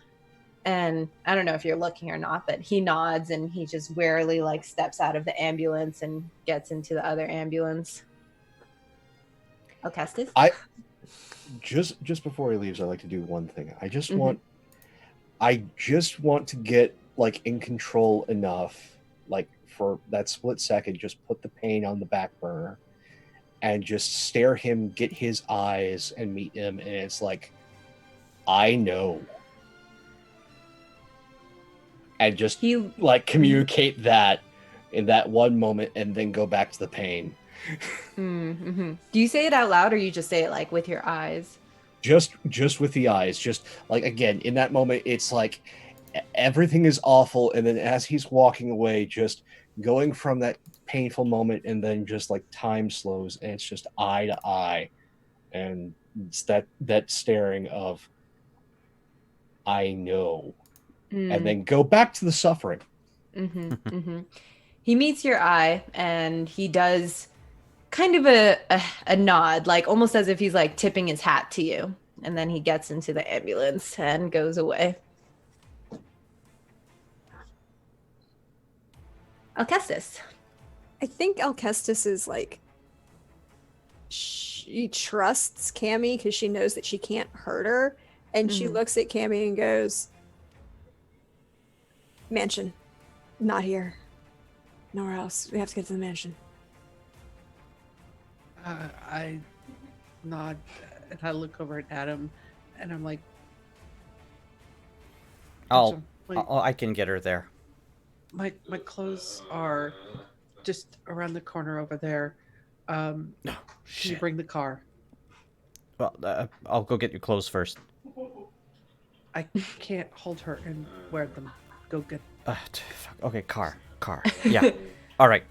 Speaker 5: And I don't know if you're looking or not, but he nods and he just warily like steps out of the ambulance and gets into the other ambulance. Alcestis?
Speaker 4: Just before he leaves, I like to do one thing. I just
Speaker 5: Mhm.
Speaker 4: want to get like in control enough, like for that split second, just put the pain on the back burner and just stare him, get his eyes, and meet him, and it's like, I know. And just like communicate that in that one moment and then go back to the pain.
Speaker 5: Mm-hmm. Do you say it out loud or you just say it like with your eyes?
Speaker 4: Just with the eyes. Just like, again, in that moment, it's like everything is awful, and then as he's walking away, just going from that painful moment, and then just like time slows, and it's just eye to eye, and it's that staring of, I know, and then go back to the suffering.
Speaker 5: Mm-hmm. Mm-hmm. He meets your eye and he does kind of a nod, like almost as if he's like tipping his hat to you. And then he gets into the ambulance and goes away. Alcestis.
Speaker 2: I think Alcestis is like, she trusts Cammy because she knows that she can't hurt her. And she looks at Cammy and goes, "Mansion. Not here. Nowhere else. We have to get to the mansion."
Speaker 3: I nod and I look over at Adam, and I'm like,
Speaker 1: I can get her there.
Speaker 3: My clothes are just around the corner over there. Can you bring the car?
Speaker 1: Well, I'll go get your clothes first.
Speaker 3: I can't hold her and wear them. Go get.
Speaker 1: Okay, car. Yeah. All right.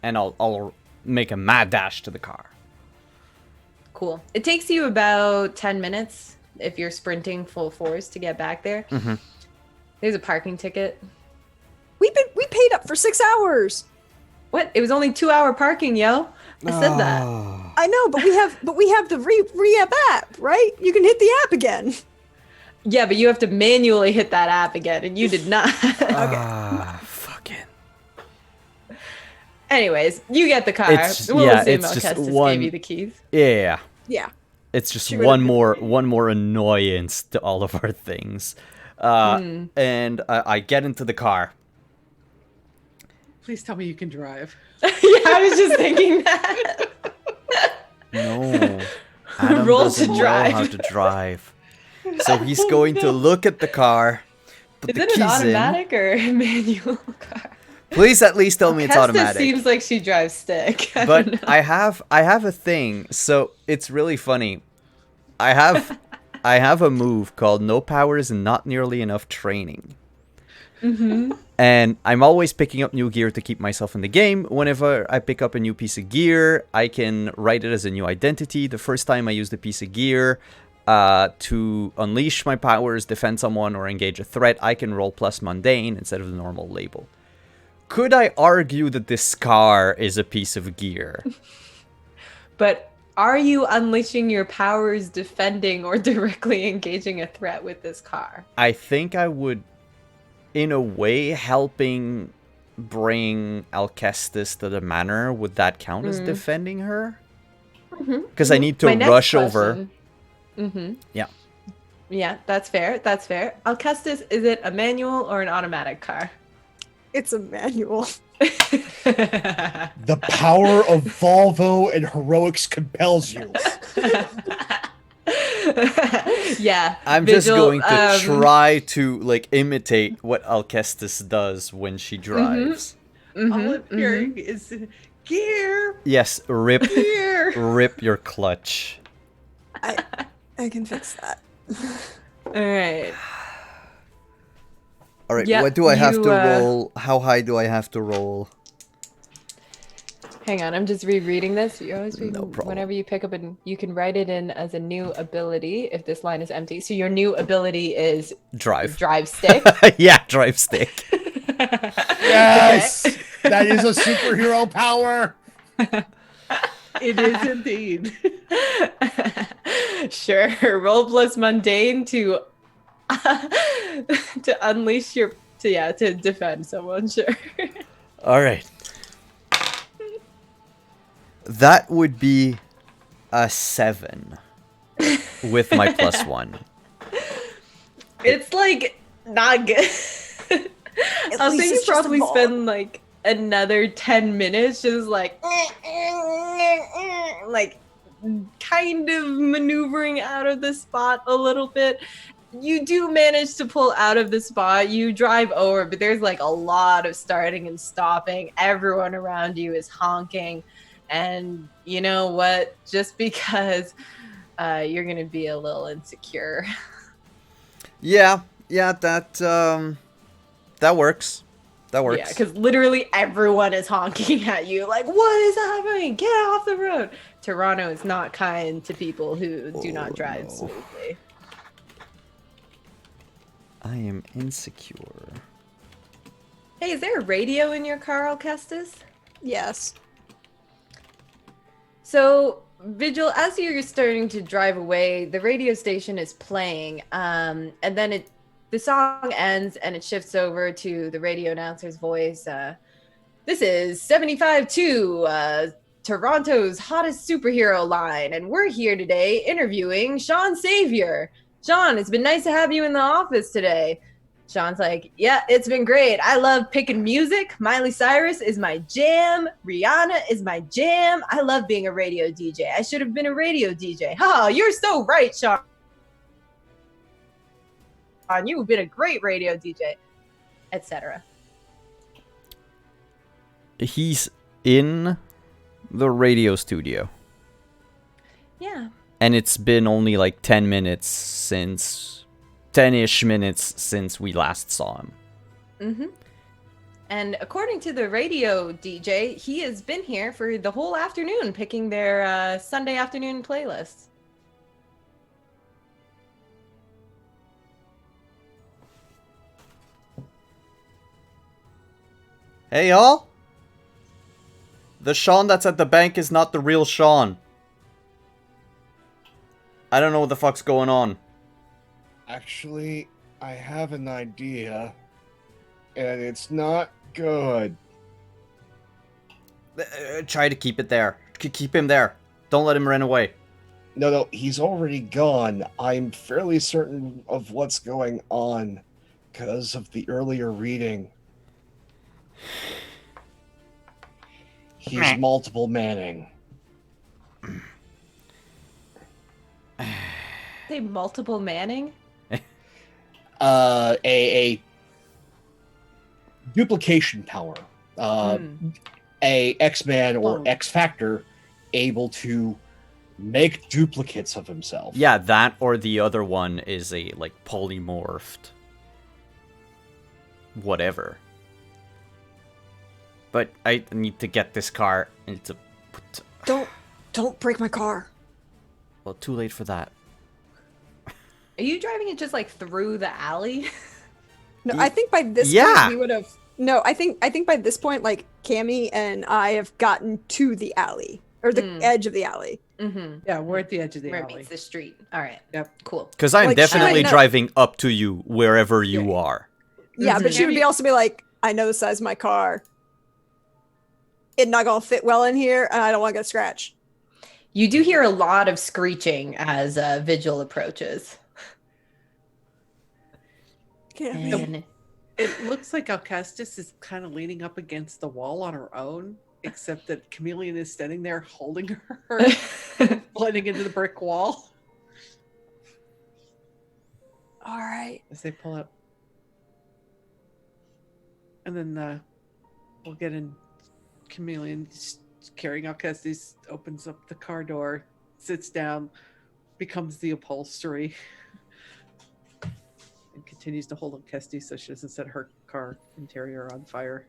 Speaker 1: And I'll make a mad dash to the car.
Speaker 5: Cool. It takes you about 10 minutes if you're sprinting full force to get back there.
Speaker 1: Mm-hmm.
Speaker 5: There's a parking ticket.
Speaker 2: We paid up for 6 hours.
Speaker 5: What? It was only 2-hour parking, yo. I said that.
Speaker 2: I know, but we have the re-app app, right? You can hit the app again.
Speaker 5: Yeah, but you have to manually hit that app again, and you did not.
Speaker 1: Fucking.
Speaker 5: Anyways, you get the car.
Speaker 1: It's just
Speaker 5: Alcestis
Speaker 1: one.
Speaker 5: gave you the keys.
Speaker 1: Yeah.
Speaker 2: Yeah.
Speaker 1: It's just one more annoyance to all of our things. And I get into the car.
Speaker 3: Please tell me you can drive.
Speaker 5: Yeah, I was just thinking that.
Speaker 1: No. Adam
Speaker 5: Roll
Speaker 1: doesn't
Speaker 5: to drive.
Speaker 1: know how to drive. So he's going to look at the car, put
Speaker 5: Is
Speaker 1: the
Speaker 5: it
Speaker 1: keys
Speaker 5: an automatic
Speaker 1: in.
Speaker 5: or a manual car?
Speaker 1: Please at least tell me it's
Speaker 5: Hesta
Speaker 1: automatic.
Speaker 5: seems like she drives stick.
Speaker 1: But I have a thing, so it's really funny. I have a move called No Powers and Not Nearly Enough Training.
Speaker 5: Mm-hmm.
Speaker 1: And I'm always picking up new gear to keep myself in the game. Whenever I pick up a new piece of gear, I can write it as a new identity. The first time I used a piece of gear to unleash my powers, defend someone, or engage a threat, I can roll plus mundane instead of the normal label. Could I argue that this car is a piece of gear?
Speaker 5: But are you unleashing your powers defending or directly engaging a threat with this car?
Speaker 1: I think I would, in a way, helping bring Alcestis to the manor. Would that count as defending her? Because I need to rush over.
Speaker 5: Mm-hmm.
Speaker 1: Yeah.
Speaker 5: Yeah, that's fair. That's fair. Alcestis, is it a manual or an automatic car?
Speaker 2: It's a manual.
Speaker 4: The power of Volvo and heroics compels you.
Speaker 5: Yeah.
Speaker 1: I'm just going to try to imitate what Alcestis does when she drives.
Speaker 3: All I'm hearing is gear.
Speaker 1: Yes, rip
Speaker 3: Gear.
Speaker 1: rip your clutch.
Speaker 2: I can fix that.
Speaker 5: All right.
Speaker 1: All right,
Speaker 5: Yeah,
Speaker 1: what do I have
Speaker 5: you,
Speaker 1: to roll? How high do I have to roll?
Speaker 5: Hang on, I'm just rereading this. You always read
Speaker 1: No problem.
Speaker 5: whenever you pick up and you can write it in as a new ability if this line is empty. So your new ability is
Speaker 1: Drive.
Speaker 5: drive stick.
Speaker 1: Yeah, drive stick.
Speaker 4: Yes, that is a superhero power.
Speaker 3: It is indeed.
Speaker 5: Sure. Roll plus mundane to to unleash your to defend someone, sure.
Speaker 1: All right. That would be a 7 with my +1.
Speaker 5: It's like not good. I'll say
Speaker 2: least
Speaker 5: you
Speaker 2: it's just a
Speaker 5: probably
Speaker 2: ball.
Speaker 5: spend like another 10 minutes just like kind of maneuvering out of the spot a little bit. You do manage to pull out of the spot. You drive over, but there's like a lot of starting and stopping. Everyone around you is honking. And you know what? Just because you're going to be a little insecure.
Speaker 1: Yeah, that works. That works.
Speaker 5: Yeah, because literally everyone is honking at you like, what is happening? Get off the road. Toronto is not kind to people who do not drive
Speaker 1: no.
Speaker 5: smoothly.
Speaker 1: I am insecure.
Speaker 5: Hey, is there a radio in your car, Alcestis?
Speaker 2: Yes.
Speaker 5: So, Vigil, as you're starting to drive away, the radio station is playing, and then the song ends and it shifts over to the radio announcer's voice. This is 75-2, Toronto's hottest superhero line, and we're here today interviewing Sean Savior. Sean, it's been nice to have you in the office today. Sean's like, yeah, it's been great. I love picking music. Miley Cyrus is my jam. Rihanna is my jam. I love being a radio DJ. I should have been a radio DJ. Ha, you're so right, Sean. You've been a great radio DJ, etc.
Speaker 1: He's in the radio studio.
Speaker 5: Yeah.
Speaker 1: And it's been only like 10-ish minutes since we last saw him.
Speaker 5: Mm-hmm. And according to the radio DJ, he has been here for the whole afternoon picking their Sunday afternoon playlists.
Speaker 1: Hey, y'all. The Sean that's at the bank is not the real Sean. I don't know what the fuck's going on.
Speaker 4: Actually, I have an idea, and it's not good.
Speaker 1: Try to keep it there. Keep him there. Don't let him run away.
Speaker 4: No, he's already gone. I'm fairly certain of what's going on because of the earlier reading. He's multiple manning.
Speaker 5: Say multiple Manning?
Speaker 4: A duplication power. A X-Man or X-Factor able to make duplicates of himself.
Speaker 1: Yeah, that or the other one is a, like, polymorphed whatever. But I need to get this car. I need to put...
Speaker 2: Don't break my car.
Speaker 1: Well, too late for that.
Speaker 5: Are you driving it just like through the alley?
Speaker 2: No, I think by this
Speaker 1: Yeah.
Speaker 2: point we would have. No, I think by this point, like Cammy and I have gotten to the alley or the edge of the alley.
Speaker 5: Mm-hmm.
Speaker 3: Yeah, we're at the edge of the
Speaker 5: Where it
Speaker 3: alley.
Speaker 5: meets the street. All right.
Speaker 3: Yep.
Speaker 5: Cool.
Speaker 1: Because I'm
Speaker 2: Like,
Speaker 1: definitely
Speaker 2: no.
Speaker 1: driving up to you wherever you are.
Speaker 2: Yeah, but she would also be like, I know the size of my car. It's not gonna fit well in here, and I don't want to get a scratch.
Speaker 5: You do hear a lot of screeching as Vigil approaches. And
Speaker 3: It looks like Alcestis is kind of leaning up against the wall on her own, except that Chameleon is standing there holding her, blending into the brick wall.
Speaker 2: All right.
Speaker 3: As they pull up. And then we'll get in. Chameleon just carrying Alcestis opens up the car door, sits down, becomes the upholstery, and continues to hold Alcestis so she doesn't set her car interior on fire.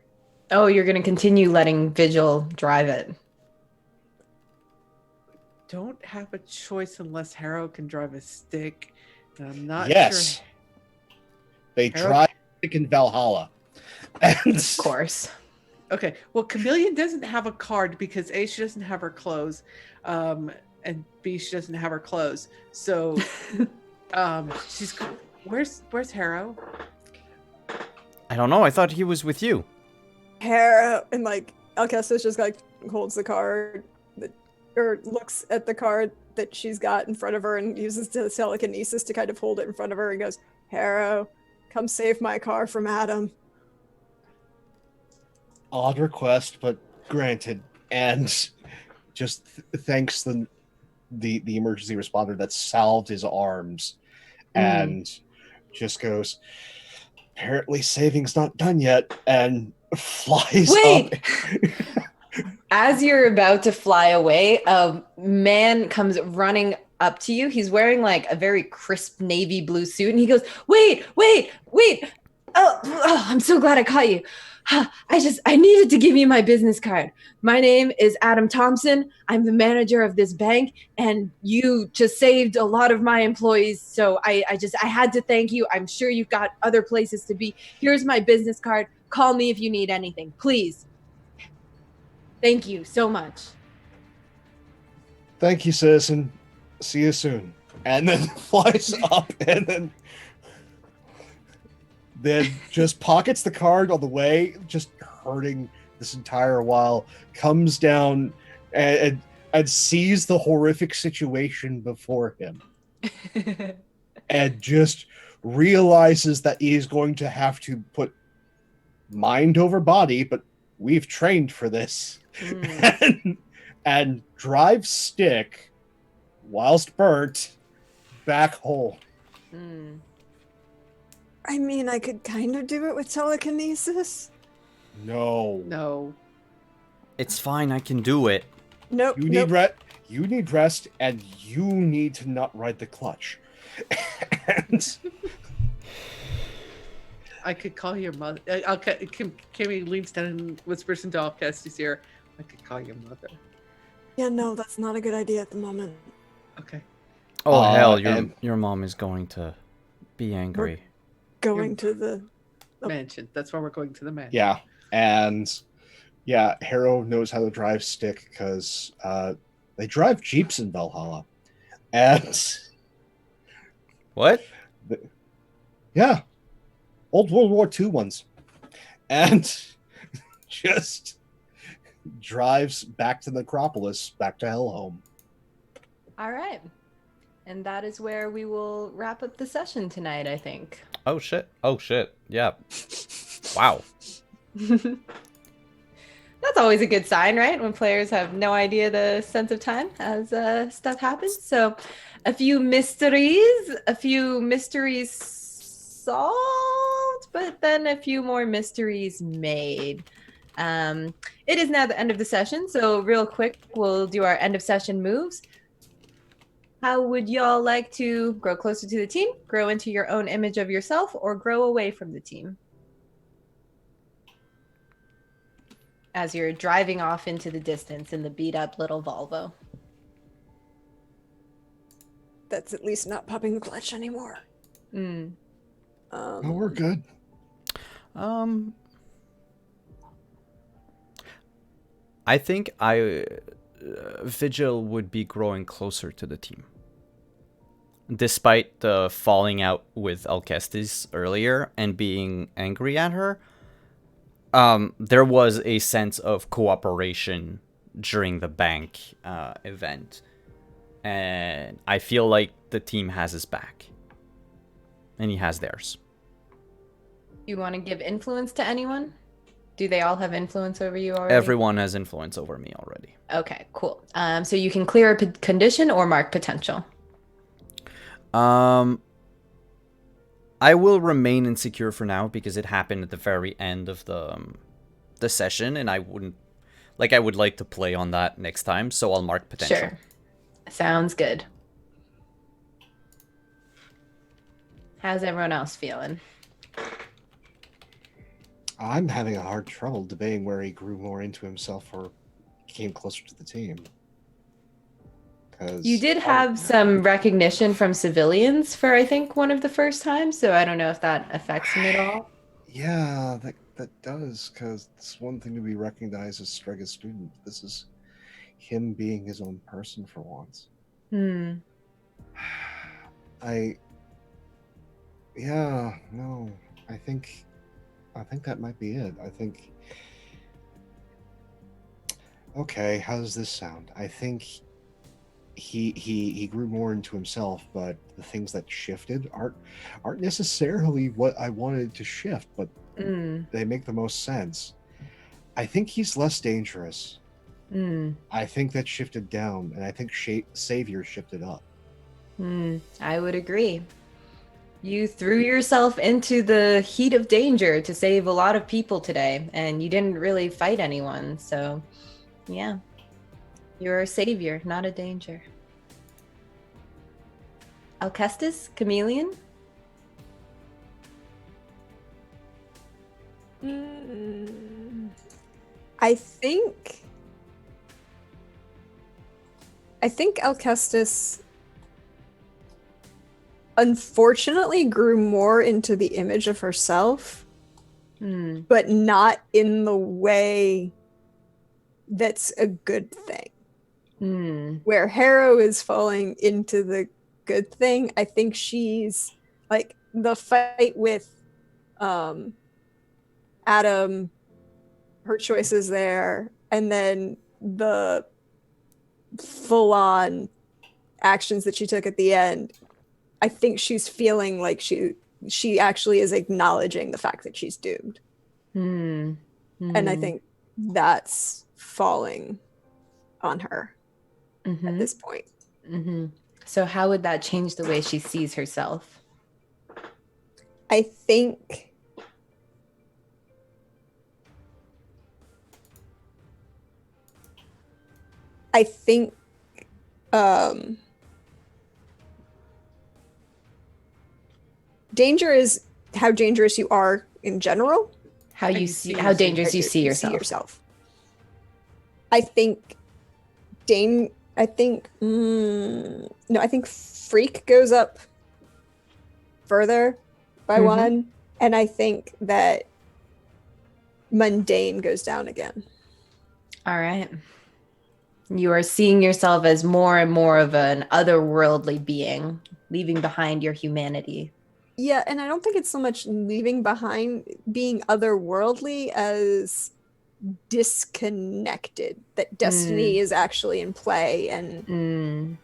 Speaker 5: oh, you're going to continue letting Vigil drive it.
Speaker 3: don't have a choice unless Harrow can drive a stick. And I'm not
Speaker 4: Yes.
Speaker 3: sure.
Speaker 4: They
Speaker 3: Harrow-
Speaker 4: drive in Valhalla. And
Speaker 5: Of course.
Speaker 3: Okay, well, Chameleon doesn't have a card because A, she doesn't have her clothes, and B, she doesn't have her clothes. So, she's where's Harrow?
Speaker 1: I don't know. I thought he was with you.
Speaker 2: Hera and like Alcestis just like holds the card or looks at the card that she's got in front of her and uses the telekinesis to kind of hold it in front of her and goes, Harrow, come save my car from Adam.
Speaker 4: odd request, but granted. And just thanks the emergency responder that salved his arms, and just goes, apparently saving's not done yet, and flies
Speaker 5: Wait!
Speaker 4: up.
Speaker 5: As you're about to fly away, a man comes running up to you. He's wearing like a very crisp navy blue suit, and he goes, "Wait! Oh, I'm so glad I caught you. I needed to give you my business card. My name is Adam Thompson. I'm the manager of this bank, and you just saved a lot of my employees. So I had to thank you. I'm sure you've got other places to be. Here's my business card. Call me if you need anything, please. Thank you so much."
Speaker 4: Thank you, citizen. See you soon. And then flies up, and then just pockets the card on the way, just hurting this entire while, comes down and sees the horrific situation before him, and just realizes that he is going to have to put mind over body, but we've trained for this, and drive stick whilst burnt back home.
Speaker 2: I mean, I could kind of do it with telekinesis.
Speaker 3: No.
Speaker 1: It's fine. I can do it.
Speaker 2: Nope.
Speaker 4: You need you need rest, and you need to not ride the clutch. And
Speaker 3: I could call your mother. Kimmy leans down and whispers into Alcestis' ear. I could call your mother.
Speaker 2: Yeah, no, that's not a good idea at the moment.
Speaker 3: Okay.
Speaker 1: Oh hell,
Speaker 4: and-
Speaker 1: your mom is going to be angry.
Speaker 2: Going to the
Speaker 3: Mansion. That's why we're going to the mansion.
Speaker 4: yeah, and yeah, Harrow knows how to drive stick because they drive jeeps in Valhalla, and
Speaker 1: What?
Speaker 4: yeah, old World War II ones, and just drives back to the Necropolis, back to Hellhome.
Speaker 5: All right. And that is where we will wrap up the session tonight, I think.
Speaker 1: Oh shit. Oh shit. Yeah. Wow.
Speaker 5: That's always a good sign, right? When players have no idea the sense of time as stuff happens. So a few mysteries solved, but then a few more mysteries made. It is now the end of the session, so real quick, we'll do our end of session moves. How would y'all like to grow closer to the team, grow into your own image of yourself, or grow away from the team? As you're driving off into the distance in the beat up little Volvo.
Speaker 2: That's at least not popping the clutch anymore.
Speaker 4: Oh, we're good.
Speaker 1: I think Vigil would be growing closer to the team. Despite the falling out with Alcestis earlier and being angry at her, there was a sense of cooperation during the bank event. And I feel like the team has his back. And he has theirs.
Speaker 5: You want to give influence to anyone? Do they all have influence over you already?
Speaker 1: Everyone has influence over me already.
Speaker 5: Okay, cool. So you can clear a condition or mark potential.
Speaker 1: I will remain insecure for now because it happened at the very end of the session, and I would like to play on that next time, so I'll mark potential.
Speaker 5: Sure. Sounds good. How's everyone else feeling?
Speaker 4: I'm having a hard trouble debating where he grew more into himself or came closer to the team. 'cause
Speaker 5: You did have some recognition from civilians for, I think, one of the first times, so I don't know if that affects him at all.
Speaker 4: Yeah, that does, because it's one thing to be recognized as Strega's student. This is him being his own person for once.
Speaker 5: Hmm.
Speaker 4: I yeah, no. I think that might be it. I think okay, how does this sound? I think he grew more into himself, but the things that shifted aren't necessarily what I wanted to shift, but
Speaker 5: Mm.
Speaker 4: they make the most sense. I think he's less dangerous.
Speaker 5: Mm.
Speaker 4: I think that shifted down, and I think Savior shifted up.
Speaker 5: I would agree. You threw yourself into the heat of danger to save a lot of people today, and you didn't really fight anyone. So, yeah, you're a savior, not a danger. Alcestis, Chameleon?
Speaker 2: I think Alcestis unfortunately grew more into the image of herself, but not in the way that's a good thing. Where Harrow is falling into the good thing, I think she's like the fight with Adam, her choices there, and then the full-on actions that she took at the end. I think she's feeling like she actually is acknowledging the fact that she's doomed. And I think that's falling on her at this point.
Speaker 5: So how would that change the way she sees herself?
Speaker 2: I think danger is how dangerous you are in general.
Speaker 5: How dangerous you see yourself.
Speaker 2: I think I think freak goes up further by one, and I think that mundane goes down again.
Speaker 5: All right. You are seeing yourself as more and more of an otherworldly being, leaving behind your humanity.
Speaker 2: Yeah, and I don't think it's so much leaving behind being otherworldly as disconnected, that destiny is actually in play, and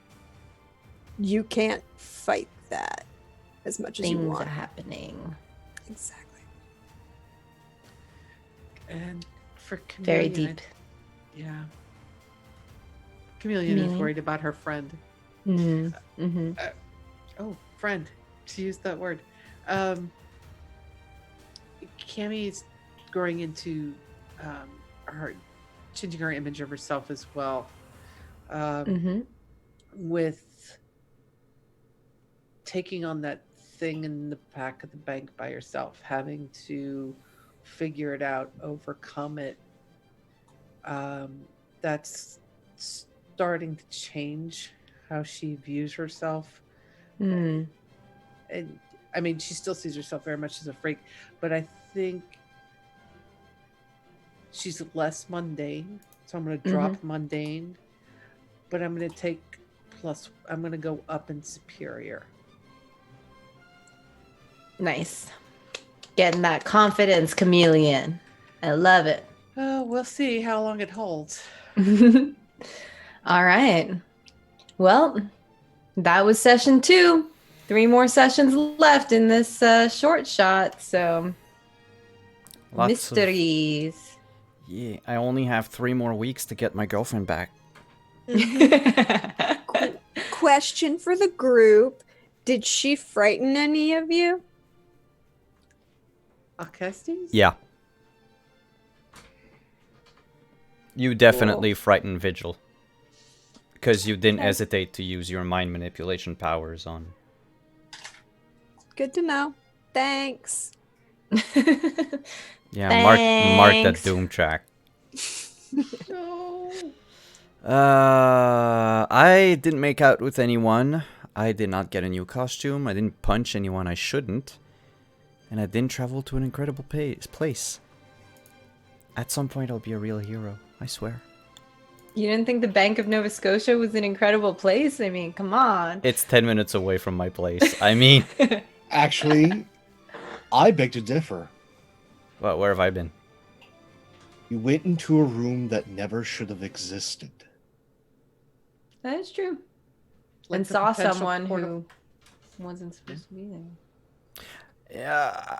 Speaker 2: you can't fight that as much as you want.
Speaker 5: Things are happening.
Speaker 2: Exactly.
Speaker 3: And for Chameleon,
Speaker 5: Very deep.
Speaker 3: Yeah. Chameleon is worried about her friend. Friend. To use that word. Cammy's growing into her, changing her image of herself as well. With taking on that thing in the back of the bank by herself, having to figure it out, overcome it. That's starting to change how she views herself. And I mean, she still sees herself very much as a freak, but I think she's less mundane. So I'm going to drop mundane, but I'm going to take I'm going to go up in superior.
Speaker 5: Nice. Getting that confidence, Chameleon. I love it.
Speaker 3: We'll see how long it holds.
Speaker 5: All right. Well, that was session 2. 3 more sessions left in this short shot, so mysteries.
Speaker 1: Yeah, I only have 3 more weeks to get my girlfriend back.
Speaker 2: Question for the group: did she frighten any of you?
Speaker 3: Alcestis?
Speaker 1: Yeah. You definitely frightened Vigil. Because you didn't hesitate to use your mind manipulation powers on.
Speaker 2: Good to know. Thanks.
Speaker 1: Yeah, mark that doom track.
Speaker 3: No.
Speaker 1: I didn't make out with anyone. I did not get a new costume. I didn't punch anyone I shouldn't. And I didn't travel to an incredible place. At some point, I'll be a real hero. I swear.
Speaker 5: You didn't think the Bank of Nova Scotia was an incredible place? I mean, come on.
Speaker 1: It's 10 minutes away from my place. I mean...
Speaker 4: Actually, I beg to differ.
Speaker 1: Well, where have I been?
Speaker 4: You went into a room that never should have existed.
Speaker 5: That is true.
Speaker 3: Like
Speaker 5: And
Speaker 3: the
Speaker 5: saw
Speaker 3: potential
Speaker 5: someone
Speaker 3: portal.
Speaker 5: who wasn't supposed to be there.
Speaker 1: Yeah.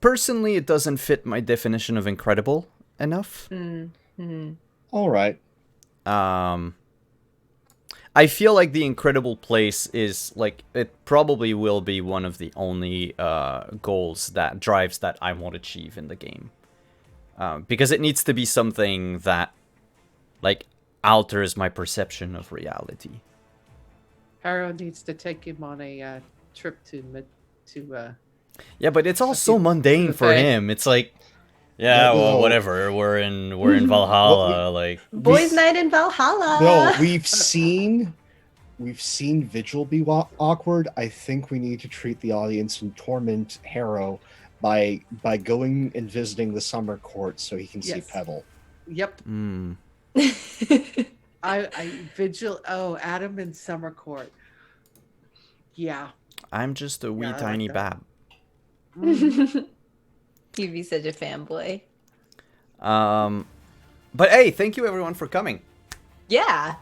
Speaker 1: Personally, it doesn't fit my definition of incredible enough.
Speaker 5: Mm-hmm.
Speaker 4: All right.
Speaker 1: I feel like the incredible place is like it probably will be one of the only goals that drives that I won't achieve in the game, because it needs to be something that like alters my perception of reality.
Speaker 3: Harrow needs to take him on a trip to
Speaker 1: Yeah, but it's all so mundane for
Speaker 3: Okay.
Speaker 1: him. It's like, yeah,
Speaker 4: No.
Speaker 1: well, whatever. We're in Valhalla. Like,
Speaker 5: Boys' night in Valhalla.
Speaker 4: No, we've seen Vigil be awkward. I think we need to treat the audience and torment Harrow by going and visiting the summer court so he can see
Speaker 3: Yes.
Speaker 4: Petal.
Speaker 3: Yep.
Speaker 1: mm,
Speaker 3: I Vigil. Oh, Adam in Summer Court. Yeah.
Speaker 1: I'm just a wee
Speaker 3: Yeah, I like
Speaker 1: tiny
Speaker 3: that.
Speaker 1: bab.
Speaker 5: You'd be such a fanboy.
Speaker 1: But hey, thank you everyone for coming.
Speaker 5: Yeah.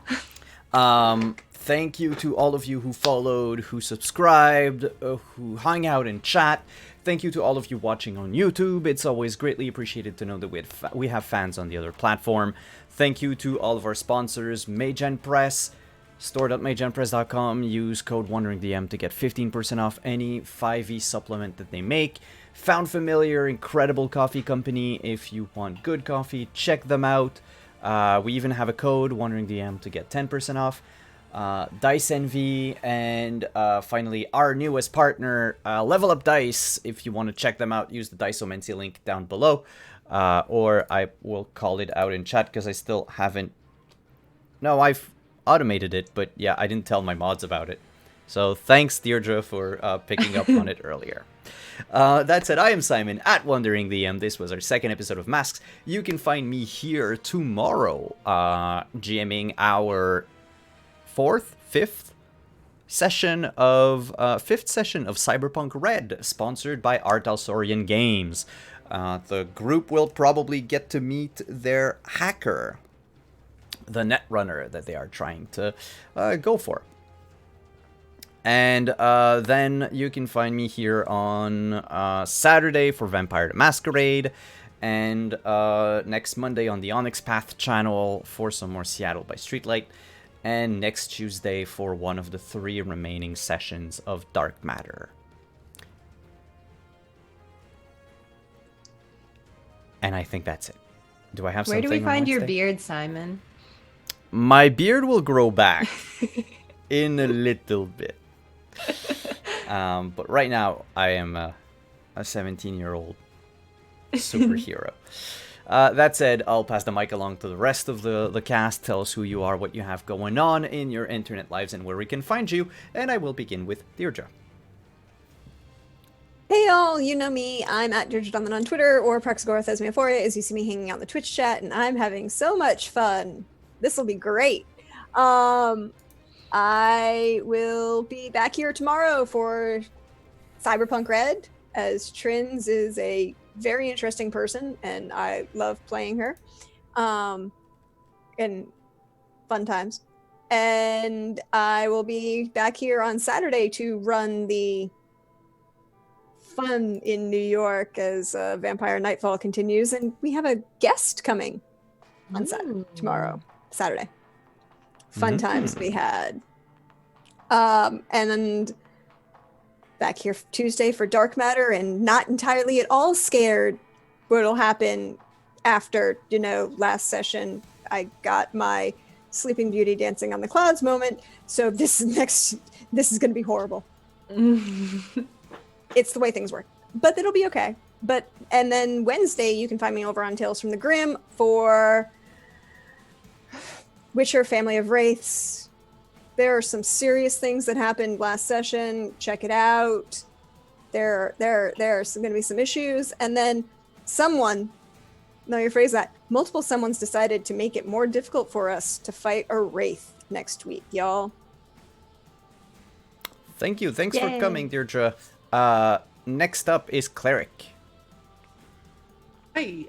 Speaker 1: Thank you to all of you who followed, who subscribed, who hung out in chat. Thank you to all of you watching on YouTube. It's always greatly appreciated to know that we have fans on the other platform. Thank you to all of our sponsors, Magen Press, store.magenpress.com. Use code WanderingDM to get 15% off any 5e supplement that they make. Found Familiar, incredible coffee company. If you want good coffee, check them out. We even have a code, WanderingDM, to get 10% off. Dice Envy, and finally our newest partner, Level Up Dice. If you want to check them out, use the Diceomancy link down below, or I will call it out in chat because I still haven't. No, I've automated it, but yeah, I didn't tell my mods about it. So thanks, Deirdre, for picking up on it earlier. That said, I am Simon at Wandering the M. This was our second episode of Masks. You can find me here tomorrow, GMing our fifth session of Cyberpunk Red, sponsored by Art Alsorian Games. The group will probably get to meet their hacker, the netrunner that they are trying to go for. And then you can find me here on Saturday for Vampire the Masquerade, and next Monday on the Onyx Path channel for some more Seattle by Streetlight, and next Tuesday for one of the 3 remaining sessions of Dark Matter. And I think that's it. Do I have
Speaker 5: Where
Speaker 1: something
Speaker 5: do we
Speaker 1: on
Speaker 5: find your
Speaker 1: Wednesday?
Speaker 5: beard, Simon?
Speaker 1: My beard will grow back in a little bit. But right now, I am a 17-year-old superhero. That said, I'll pass the mic along to the rest of the cast. Tell us who you are, what you have going on in your internet lives, and where we can find you. And I will begin with Deirdre.
Speaker 2: Hey y'all, you know me. I'm at Deirdre on Twitter, or Praxagorth as you see me hanging out in the Twitch chat, and I'm having so much fun. This will be great. I will be back here tomorrow for Cyberpunk Red, as Trins is a very interesting person, and I love playing her. And fun times. And I will be back here on Saturday to run the fun in New York as Vampire Nightfall continues, and we have a guest coming on tomorrow, Saturday. Fun times we had. And then back here Tuesday for Dark Matter, and not entirely at all scared what'll happen after, last session. I got my Sleeping Beauty dancing on the clouds moment, so this is going to be horrible. It's the way things work, but it'll be okay. And then Wednesday, you can find me over on Tales from the Grim for Witcher Family of Wraiths. There are some serious things that happened last session. Check it out. There are going to be some issues. And then someone, no, you phrase that, multiple someone's decided to make it more difficult for us to fight a Wraith next week, y'all.
Speaker 1: Thank you. Thanks
Speaker 5: Yay.
Speaker 1: for coming, Deirdre. Next up is Cleric.
Speaker 3: Hi,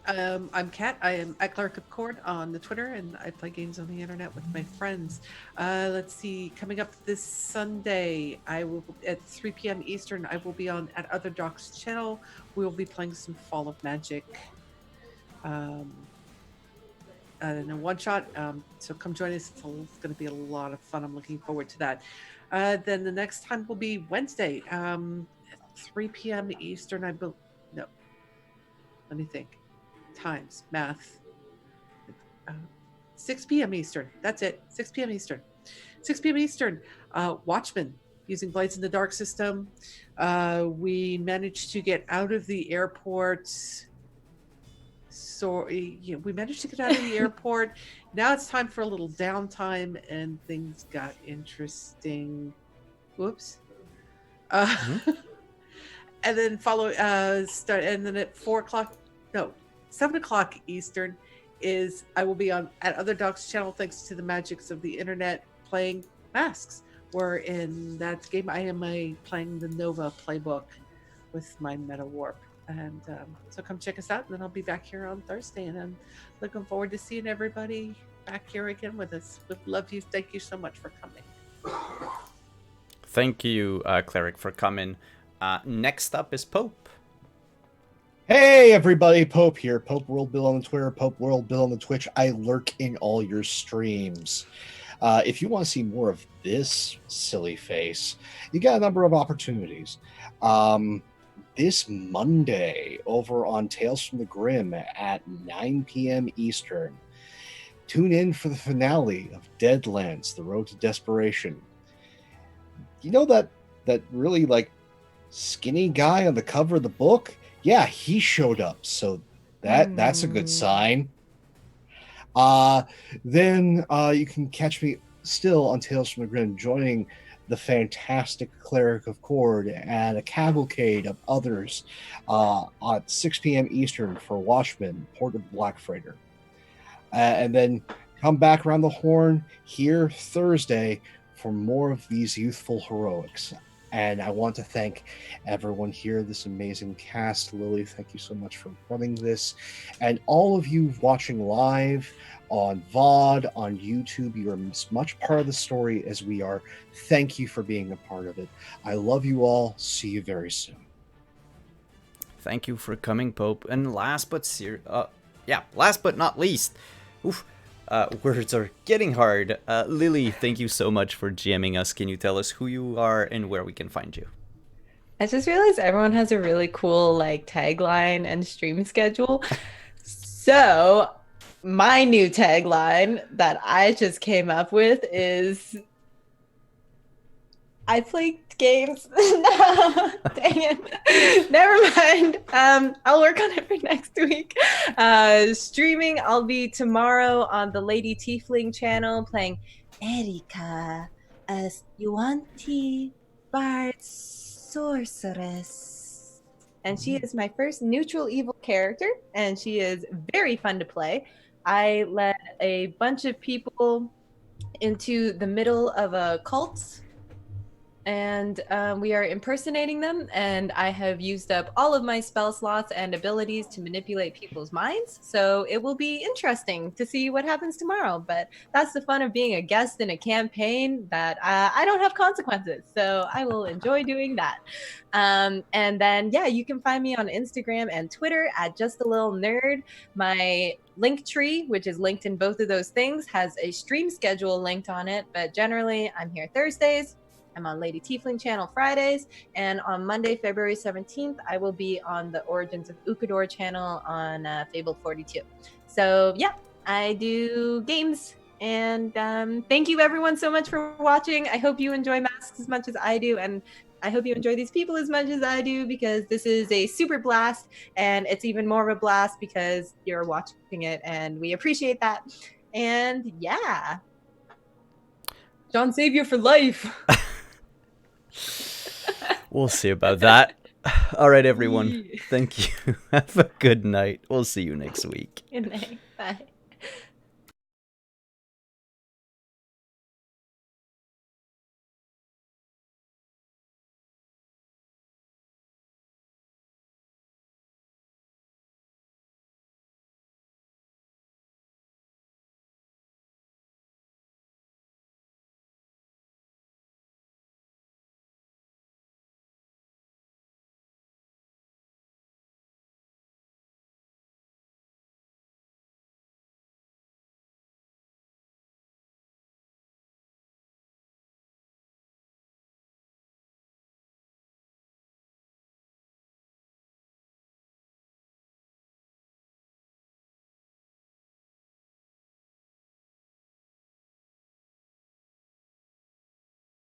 Speaker 3: I'm Kat. I am at Cleric of Cord on the Twitter, and I play games on the internet with my friends. Let's see, coming up this Sunday, I will at 3 p.m. Eastern. I will be on at Other Docs channel. We will be playing some Fall of Magic. In a one shot. So come join us. It's going to be a lot of fun. I'm looking forward to that. Then the next time will be Wednesday, at 3 p.m. Eastern. No. Let me think. Times, math. 6 p.m. Eastern. That's it. 6 p.m. Eastern. 6 p.m. Eastern. Watchmen, using Blades in the Dark system. We managed to get out of the airport. So yeah, we managed to get out of the airport. Now it's time for a little downtime, and things got interesting. Whoops. And then start, and then at 7 o'clock Eastern I will be on at Other Docs channel, thanks to the magics of the internet, playing Masks. Where in that game I am playing the Nova playbook with my Meta Warp. And so come check us out, and then I'll be back here on Thursday, and I'm looking forward to seeing everybody back here again with us. We love you. Thank you so much for coming.
Speaker 1: Thank you, Cleric, for coming. Next up is Pope.
Speaker 4: Hey everybody, Pope here. Pope World Bill on the Twitter, Pope World Bill on the Twitch. I lurk in all your streams. If you want to see more of this silly face, you got a number of opportunities. This Monday over on Tales from the Grim at 9 p.m. Eastern. Tune in for the finale of Deadlands, The Road to Desperation. You know that really skinny guy on the cover of the book? Yeah, he showed up, so that's a good sign. Then you can catch me still on Tales from the Grim, joining the fantastic Cleric of Cord and a cavalcade of others at 6 p.m. Eastern for Watchmen, Port of Black Freighter. And then come back around the horn here Thursday for more of these youthful heroics. And I want to thank everyone here, this amazing cast. Lily, thank you so much for running this. And all of you watching live on VOD, on YouTube, you are as much part of the story as we are. Thank you for being a part of it. I love you all. See you very soon.
Speaker 1: Thank you for coming, Pope. And last but not least, words are getting hard. Lily, thank you so much for GMing us. Can you tell us who you are and where we can find you?
Speaker 5: I just realized everyone has a really cool tagline and stream schedule. So my new tagline that I just came up with is I play games. No, dang it. Never mind. I'll work on it for next week. Streaming, I'll be tomorrow on the Lady Tiefling channel playing Erika as Yuanti Bard Sorceress. And she is my first neutral evil character, and she is very fun to play. I led a bunch of people into the middle of a cult, and we are impersonating them, and I have used up all of my spell slots and abilities to manipulate people's minds, so it will be interesting to see what happens tomorrow. But that's the fun of being a guest in a campaign that I don't have consequences, so I will enjoy doing that. And then you can find me on Instagram and Twitter at Just a Little Nerd. My Linktree, which is linked in both of those things, has a stream schedule linked on it, but generally I'm here Thursdays. I'm on Lady Tiefling channel Fridays, and on Monday, February 17th, I will be on the Origins of Ukador channel on Fable 42. So I do games, and thank you everyone so much for watching. I hope you enjoy Masks as much as I do, and I hope you enjoy these people as much as I do, because this is a super blast, and it's even more of a blast because you're watching it, and we appreciate that. And John Savior for life.
Speaker 1: We'll see about that. All right, everyone.
Speaker 5: Yeah.
Speaker 1: Thank you. Have a good night. We'll see you next week.
Speaker 5: Good night. Bye.